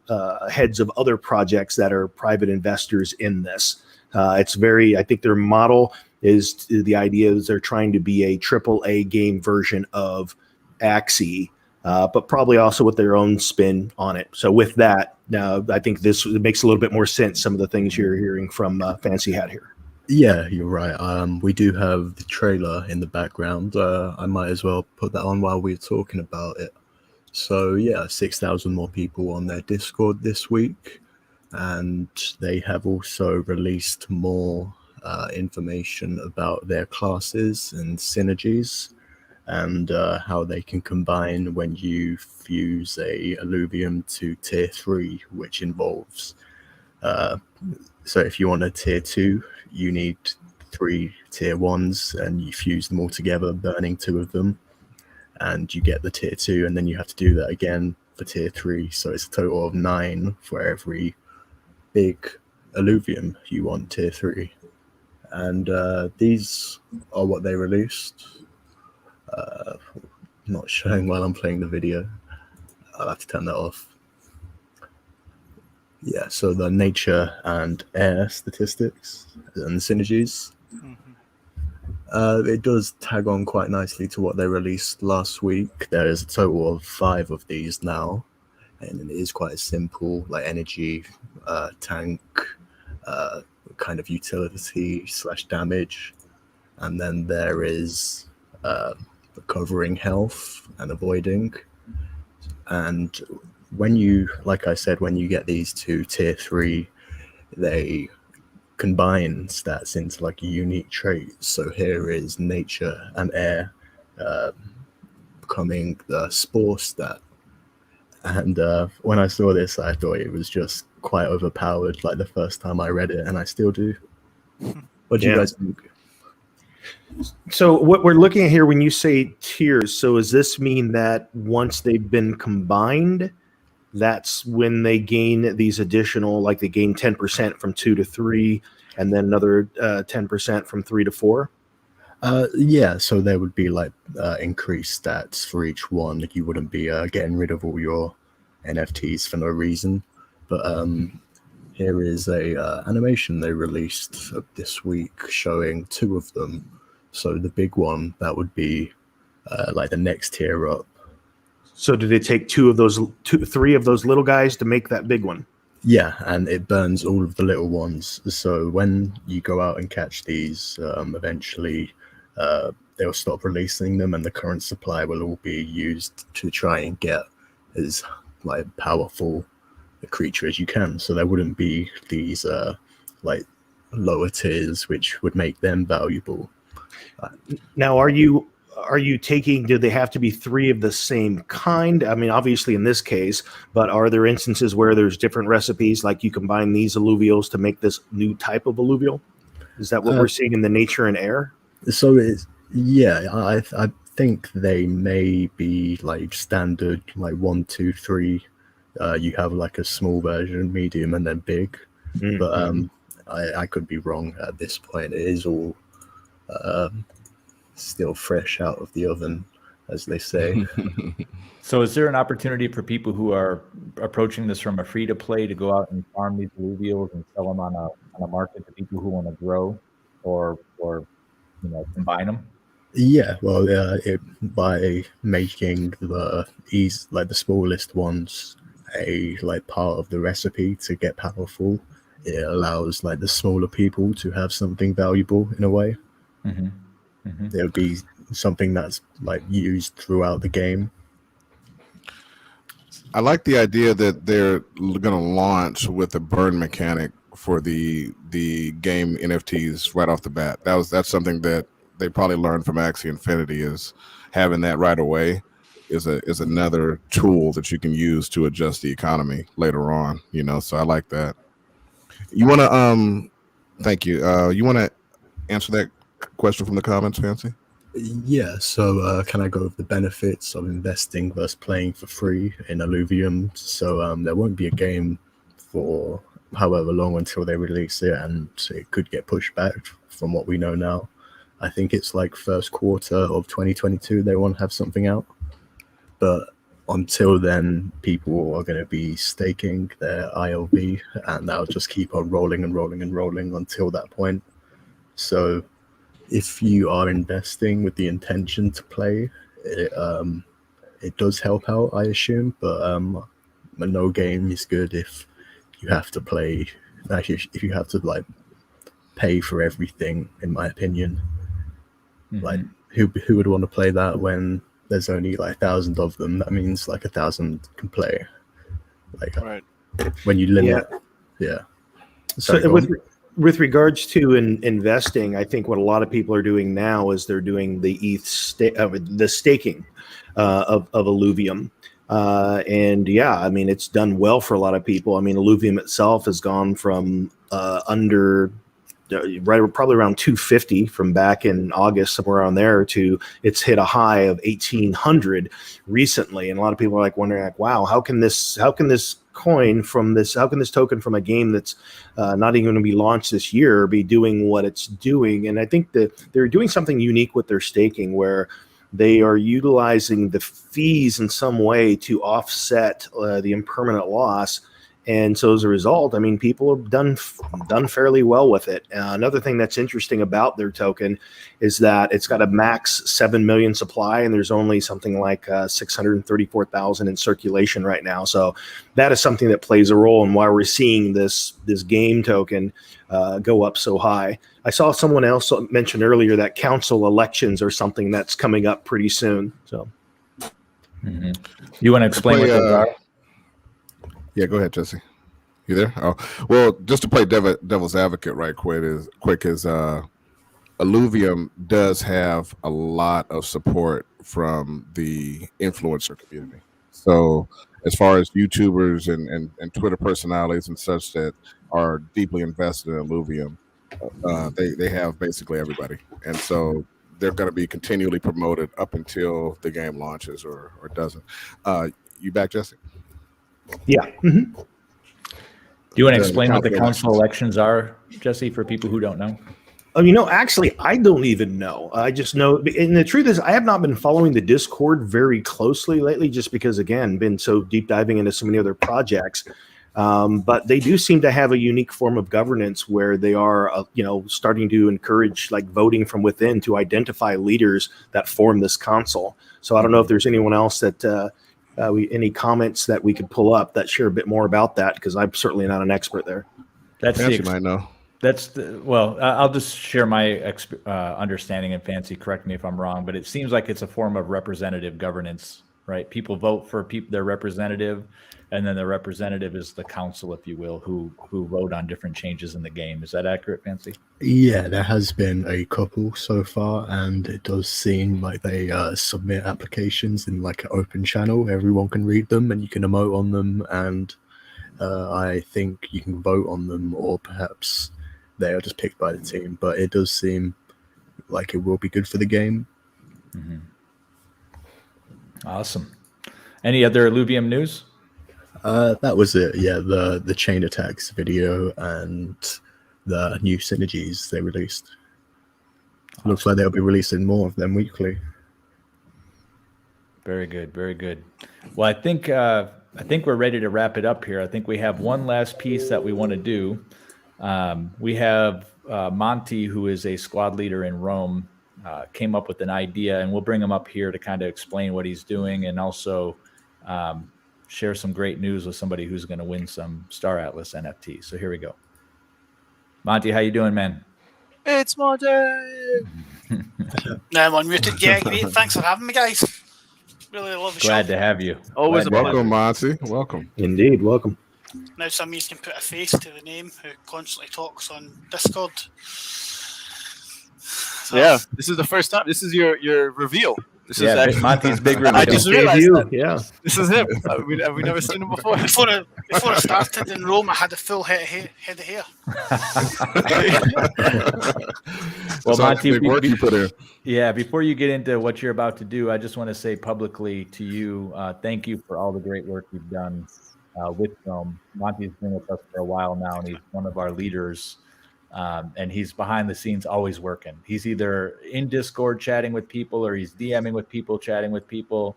heads of other projects that are private investors in this. It's I think their model is, the idea is they're trying to be a AAA game version of Axie, but probably also with their own spin on it. So with that, I think it makes a little bit more sense, some of the things you're hearing from Fancy Hat here. Yeah, you're right. We do have the trailer in the background. I might as well put that on while we're talking about it. So yeah, 6,000 more people on their Discord this week. And they have also released more information about their classes and synergies, and how they can combine when you fuse a Illuvium to tier 3, which involves so if you want a tier 2, you need 3 tier 1s, and you fuse them all together, burning 2 of them, and you get the tier 2, and then you have to do that again for tier 3. So it's a total of 9 for every big Illuvium you want tier 3. And these are what they released. Not showing while I'm playing the video. I'll have to turn that off. Yeah, so the nature and air statistics and synergies. It does tag on quite nicely to what they released last week. There is a total of 5 of these now, and it is quite simple, like energy, tank, kind of utility / damage, and then there is covering health and avoiding. And when you, like I said, when you get these 2 tier 3, they combine stats into like unique traits. So here is nature and air becoming the spore stat. And when I saw this, I thought it was just quite overpowered, like the first time I read it, and I still do. What do you guys think? So what we're looking at here, when you say tiers, so does this mean that once they've been combined, that's when they gain these additional, like they gain 10% from 2 to 3, and then another 10% from 3 to 4? Yeah, so there would be like increased stats for each one. You wouldn't be getting rid of all your NFTs for no reason. But here is a animation they released this week showing 2 of them. So the big one, that would be like the next tier up. So did it take 3 of those little guys to make that big one? Yeah, and it burns all of the little ones. So when you go out and catch these, eventually they'll stop releasing them, and the current supply will all be used to try and get as like powerful a creature as you can. So there wouldn't be these like lower tiers which would make them valuable. Now, are you taking, do they have to be 3 of the same kind? I mean, obviously in this case, but are there instances where there's different recipes, like you combine these alluvials to make this new type of alluvial? Is that what we're seeing in the nature and air? So it's, yeah, I think they may be like standard, like 1, 2, 3. You have like a small version, medium, and then big. But I could be wrong at this point. It is all still fresh out of the oven. as they say. So is there an opportunity for people who are approaching this from a free-to-play to go out and farm these alluvials and sell them on a market to people who want to grow or combine them? Yeah, well, by making the the smallest ones a part of the recipe to get powerful, it allows the smaller people to have something valuable in a way. It would be something that's used throughout the game. I like the idea that they're going to launch with a burn mechanic for the game NFTs right off the bat. That's something that they probably learned from Axie Infinity, is having that right away is another tool that you can use to adjust the economy later on. So I like that. You want to thank you. You want to answer that question from the comments, Fancy? Yeah, so can I go over the benefits of investing versus playing for free in Alluvium? So there won't be a game for however long until they release it, and it could get pushed back from what we know now. I think it's first quarter of 2022 they want to have something out. But until then, people are going to be staking their ILV, and that'll just keep on rolling and rolling and rolling until that point. So if you are investing with the intention to play, it does help out, I assume. But no game is good if you have to play. Actually, if you have to pay for everything, in my opinion. Who would want to play that when there's only 1,000 of them? That means 1,000 can play. Right. When you limit, yeah. Sorry, so with regards to investing, I think what a lot of people are doing now is they're doing the the staking of Alluvium. And yeah, I mean, it's done well for a lot of people. I mean, Alluvium itself has gone from probably around 250 from back in August, somewhere around there, to it's hit a high of 1,800 recently. And a lot of people are wondering wow, how can this token from a game that's not even going to be launched this year be doing what it's doing? And I think that they're doing something unique with their staking, where they are utilizing the fees in some way to offset the impermanent loss. And so as a result, I mean, people have done fairly well with it. Another thing that's interesting about their token is that it's got a max 7 million supply, and there's only something like 634,000 in circulation right now. So that is something that plays a role in why we're seeing this game token go up so high. I saw someone else mention earlier that council elections are something that's coming up pretty soon. So, You want to explain what those are? Yeah, go ahead, Jesse. You there? Oh, well, just to play devil's advocate right quick is Alluvium does have a lot of support from the influencer community. So as far as YouTubers and Twitter personalities and such that are deeply invested in Alluvium, they have basically everybody. And so they're going to be continually promoted up until the game launches or doesn't. You back, Jesse? Yeah. Mm-hmm. Do you want to explain what the council elections are, Jesse, for people who don't know? Oh, actually, I don't even know. I just know, and the truth is, I have not been following the Discord very closely lately, just because, again, been so deep diving into so many other projects. But they do seem to have a unique form of governance where they are, starting to encourage voting from within to identify leaders that form this council. So I don't know if there's anyone else that any comments that we could pull up that share a bit more about that, because I'm certainly not an expert there. Fancy might know. I'll just share my understanding, and Fancy, correct me if I'm wrong, but it seems like it's a form of representative governance, right? People vote for their representative, and then the representative is the council, if you will, who vote on different changes in the game. Is that accurate, Fancy? Yeah, there has been a couple so far, and it does seem like they submit applications in an open channel. Everyone can read them, and you can emote on them, and I think you can vote on them, or perhaps they are just picked by the team. But it does seem like it will be good for the game. Mm-hmm. Awesome. Any other Alluvium news? That was it. Yeah, the chain attacks video and the new synergies they released. Awesome. Looks like they'll be releasing more of them weekly. Very good. Very good. Well, I think we're ready to wrap it up here. I think we have one last piece that we want to do. We have Monty, who is a squad leader in Rome, came up with an idea, and we'll bring him up here to kind of explain what he's doing and also share some great news with somebody who's going to win some Star Atlas NFT. So here we go. Monty, how you doing, man? It's Monty. No, I'm unmuted. Yeah, great. Thanks for having me, guys. Really love the show. Glad to have you. Always a pleasure. Welcome, Monty. Welcome. Indeed, welcome. Now some of you can put a face to the name who constantly talks on Discord. So, Yeah, this is the first time. This is your reveal. This is actually Monty's big reveal. I just realized that. Yeah. This is him. We never seen him before. Before I started in Rome, I had a full head of hair. Well, That's all Monty, the big work you put in. Yeah, before you get into what you're about to do, I just want to say publicly to you, thank you for all the great work you've done with Rome. Monty's been with us for a while now, and he's one of our leaders. And he's behind the scenes always working. He's either in Discord chatting with people, or he's DMing with people, chatting with people.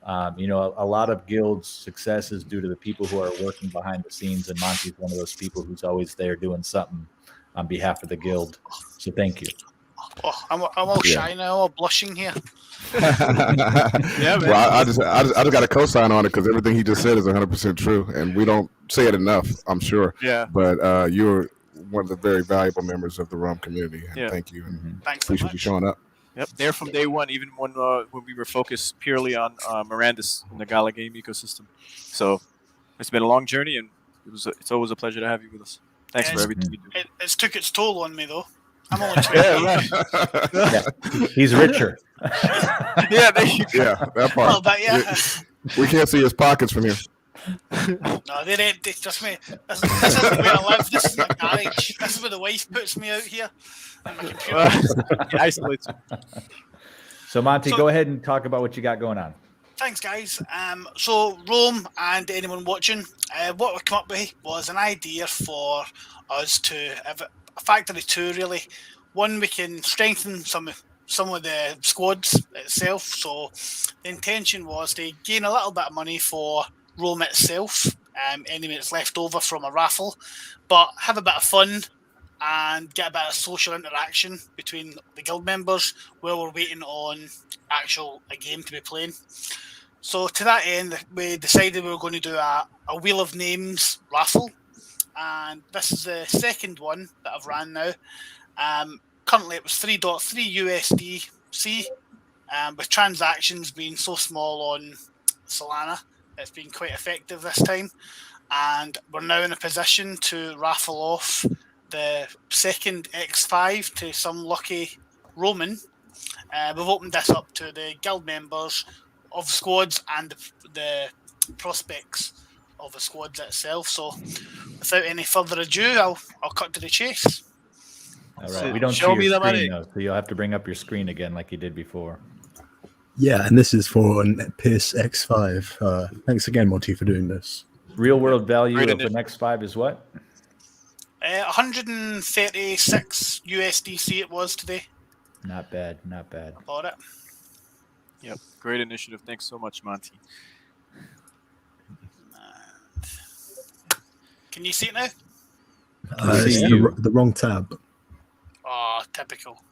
A lot of Guild's success is due to the people who are working behind the scenes, and Monty's one of those people who's always there doing something on behalf of the Guild. So thank you. Oh, I'm all shy now, all blushing here. Yeah, man. Well, I just got a cosign on it because everything he just said is 100% true, and we don't say it enough, I'm sure. Yeah. But you're one of the very valuable members of the Rum community. And Yeah. thank you. And Thanks so appreciate you much. showing up. Yep, there from day one, even when we were focused purely on Mirandus in the Gala game ecosystem. So it's been a long journey, and it's always a pleasure to have you with us. Thanks for everything you do. It's took its toll on me though. I'm only 20. Yeah, right. He's richer. Yeah, there you go. Yeah, that Well, part. but yeah. We can't see his pockets from here. No, they're empty. Trust me. This isn't where I live. This is my garage. This is where the wife puts me out here. And my computer. He isolates you. So Monty, So- go ahead and talk about what you got going on. Thanks, guys. So Rome and anyone watching, what we come up with was an idea for us to have a factory two. Really, one, we can strengthen some of the squads itself. So the intention was to gain a little bit of money for Rome itself, anything that's left over from a raffle, but have a bit of fun and get a bit of social interaction between the guild members while we're waiting on a game to be playing. So to that end, we decided we were going to do a Wheel of Names raffle, and this is the second one that I've ran now. Currently it was 3.3 USDC, with transactions being so small on Solana. It's been quite effective this time, and we're now in a position to raffle off the second X5 to some lucky Roman. We've opened this up to the guild members of squads and the prospects of the squads itself. So without any further ado, I'll cut to the chase. All right. We don't Show see me your the money. screen, though, so you'll have to bring up your screen again like you did before. Yeah, and this is for an Pierce X5. Thanks again, Monty, for doing this. Real world value Great of the initiative. next 5 is what? 136 USDC it was today. Not bad. Not bad. I bought it. Yep, great initiative. Thanks so much, Monty. Can you see it now? It's see you. the wrong tab. Oh, typical.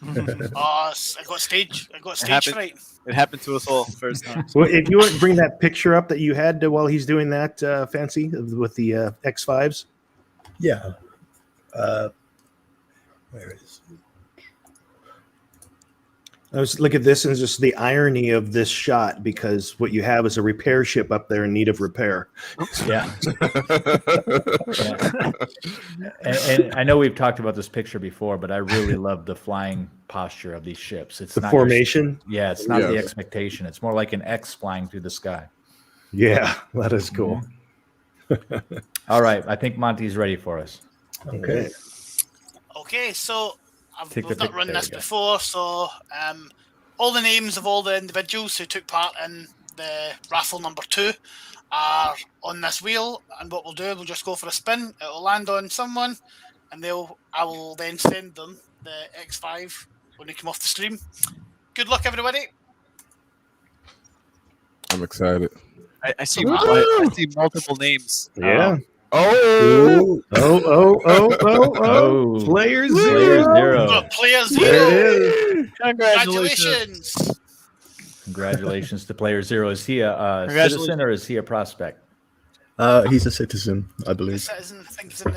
I got stage happened. fright. It happened to us all first time. Well, if you want to bring that picture up that you had while he's doing that, Fancy, with the X5s. Yeah. Where is it? I was look at this and just the irony of this shot, because what you have is a repair ship up there in need of repair. Yeah. Yeah. And I know we've talked about this picture before, but I really love the flying posture of these ships. It's The not formation. Yeah, it's not the Yes. expectation. It's more like an X flying through the sky. Yeah, that is cool. All right. I think Monty's ready for us. Okay. Okay, so Take the we've not pic- run there this we go. before, so all the names of all the individuals who took part in the raffle number 2 are on this wheel, and what we'll do, we'll just go for a spin. It'll land on someone, and I will then send them the X5 when they come off the stream. Good luck, everybody. I'm excited. I see multiple names. Yeah. Oh, Oh, Player Player Zero. Zero. Player There it Zero. is. Congratulations. Congratulations to Player Zero. Is he a Congratulations. citizen or is he a prospect? He's a citizen, I The believe. citizen, I think he's in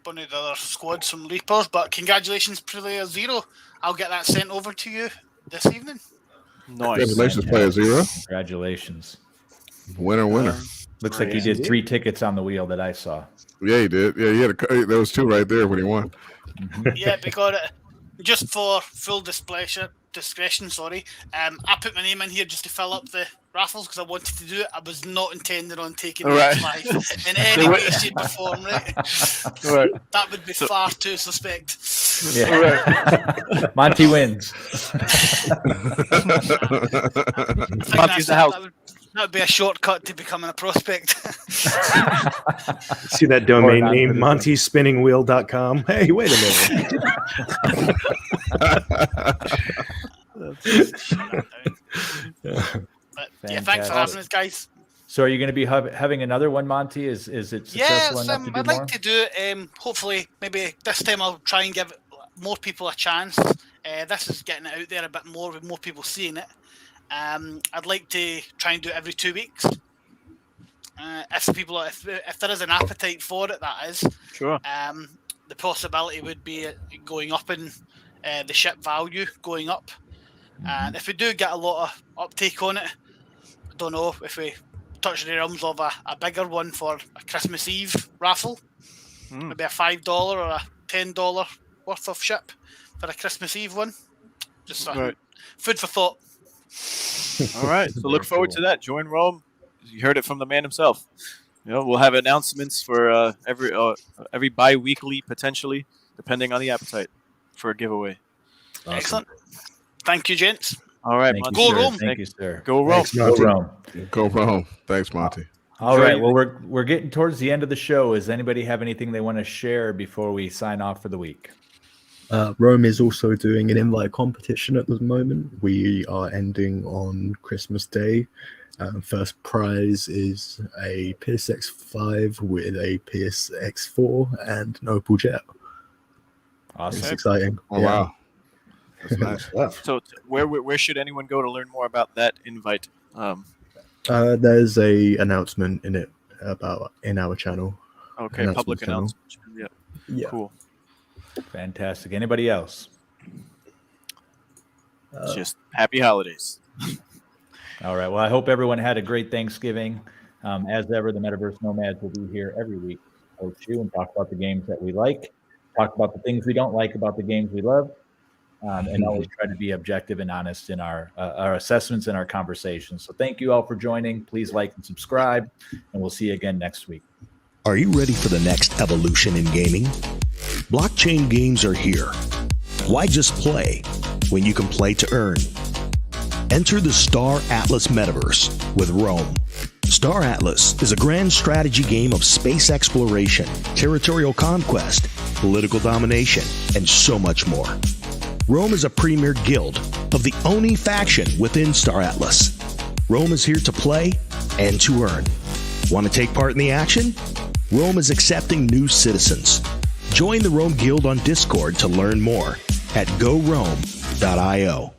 one of the other squads from Reapers, but congratulations, Player Zero. I'll get that sent over to you this evening. Nice. congratulations, Player Zero. Congratulations. Winner. Looks like he did 3 tickets on the wheel that I saw. Yeah, he did. Yeah, he had there was 2 right there when he won. Yeah, because just for full discretion, sorry, I put my name in here just to fill up the raffles because I wanted to do it. I was not intending on taking Right. my life in any way, shape, or form, right? Right. That would be far too suspect. Yeah. Monty wins. Monty's the house. That would be a shortcut to becoming a prospect. See that domain Or name, not montyspinningwheel.com. Hey, wait a minute. But yeah, thanks for having us, guys. So are you going to be having another one, Monty? Is it successful enough to do I'd more? like to do it. Hopefully, maybe this time I'll try and give more people a chance. This is getting it out there a bit more with more people seeing it. I'd like to try and do it every 2 weeks. If there is an appetite for it, that is. Sure. The possibility would be going up in the ship value going up. And if we do get a lot of uptake on it, I don't know if we touch the realms of a bigger one for a Christmas Eve raffle, maybe a $5 or a $10 worth of ship for a Christmas Eve one. Just food for thought. All right. So look forward to that. Join Rome. You heard it from the man himself. We'll have announcements for every bi-weekly, potentially, depending on the appetite, for a giveaway. Awesome. Excellent. Thank you, gents. All right, Thank Monty. you, Go sir. Rome. Thank you, sir. Go Rome. Thanks, Monty. Go Rome. Go home. Thanks, Monty. All right. Well, we're getting towards the end of the show. Does anybody have anything they want to share before we sign off for the week? Rome is also doing an invite competition at the moment. We are ending on Christmas Day. First prize is a Pierce X5 with a Pierce X4 and an Opal Jet. Awesome. It's exciting. Oh, wow. That's nice. So where should anyone go to learn more about that invite? There's a announcement in it in our channel. Okay, public announcement. Yeah. Cool. Fantastic. Anybody else? Just happy holidays. All right. Well, I hope everyone had a great Thanksgiving. As ever, the Metaverse Nomads will be here every week to coach you and talk about the games that we like, talk about the things we don't like about the games we love, and always try to be objective and honest in our assessments and our conversations. So thank you all for joining. Please like and subscribe, and we'll see you again next week. Are you ready for the next evolution in gaming? Blockchain games are here. Why just play when you can play to earn? Enter the Star Atlas Metaverse with Rome. Star Atlas is a grand strategy game of space exploration, territorial conquest, political domination, and so much more. Rome is a premier guild of the ONI Faction within Star Atlas. Rome is here to play and to earn. Want to take part in the action? Rome is accepting new citizens. Join the Rome Guild on Discord to learn more at gorome.io.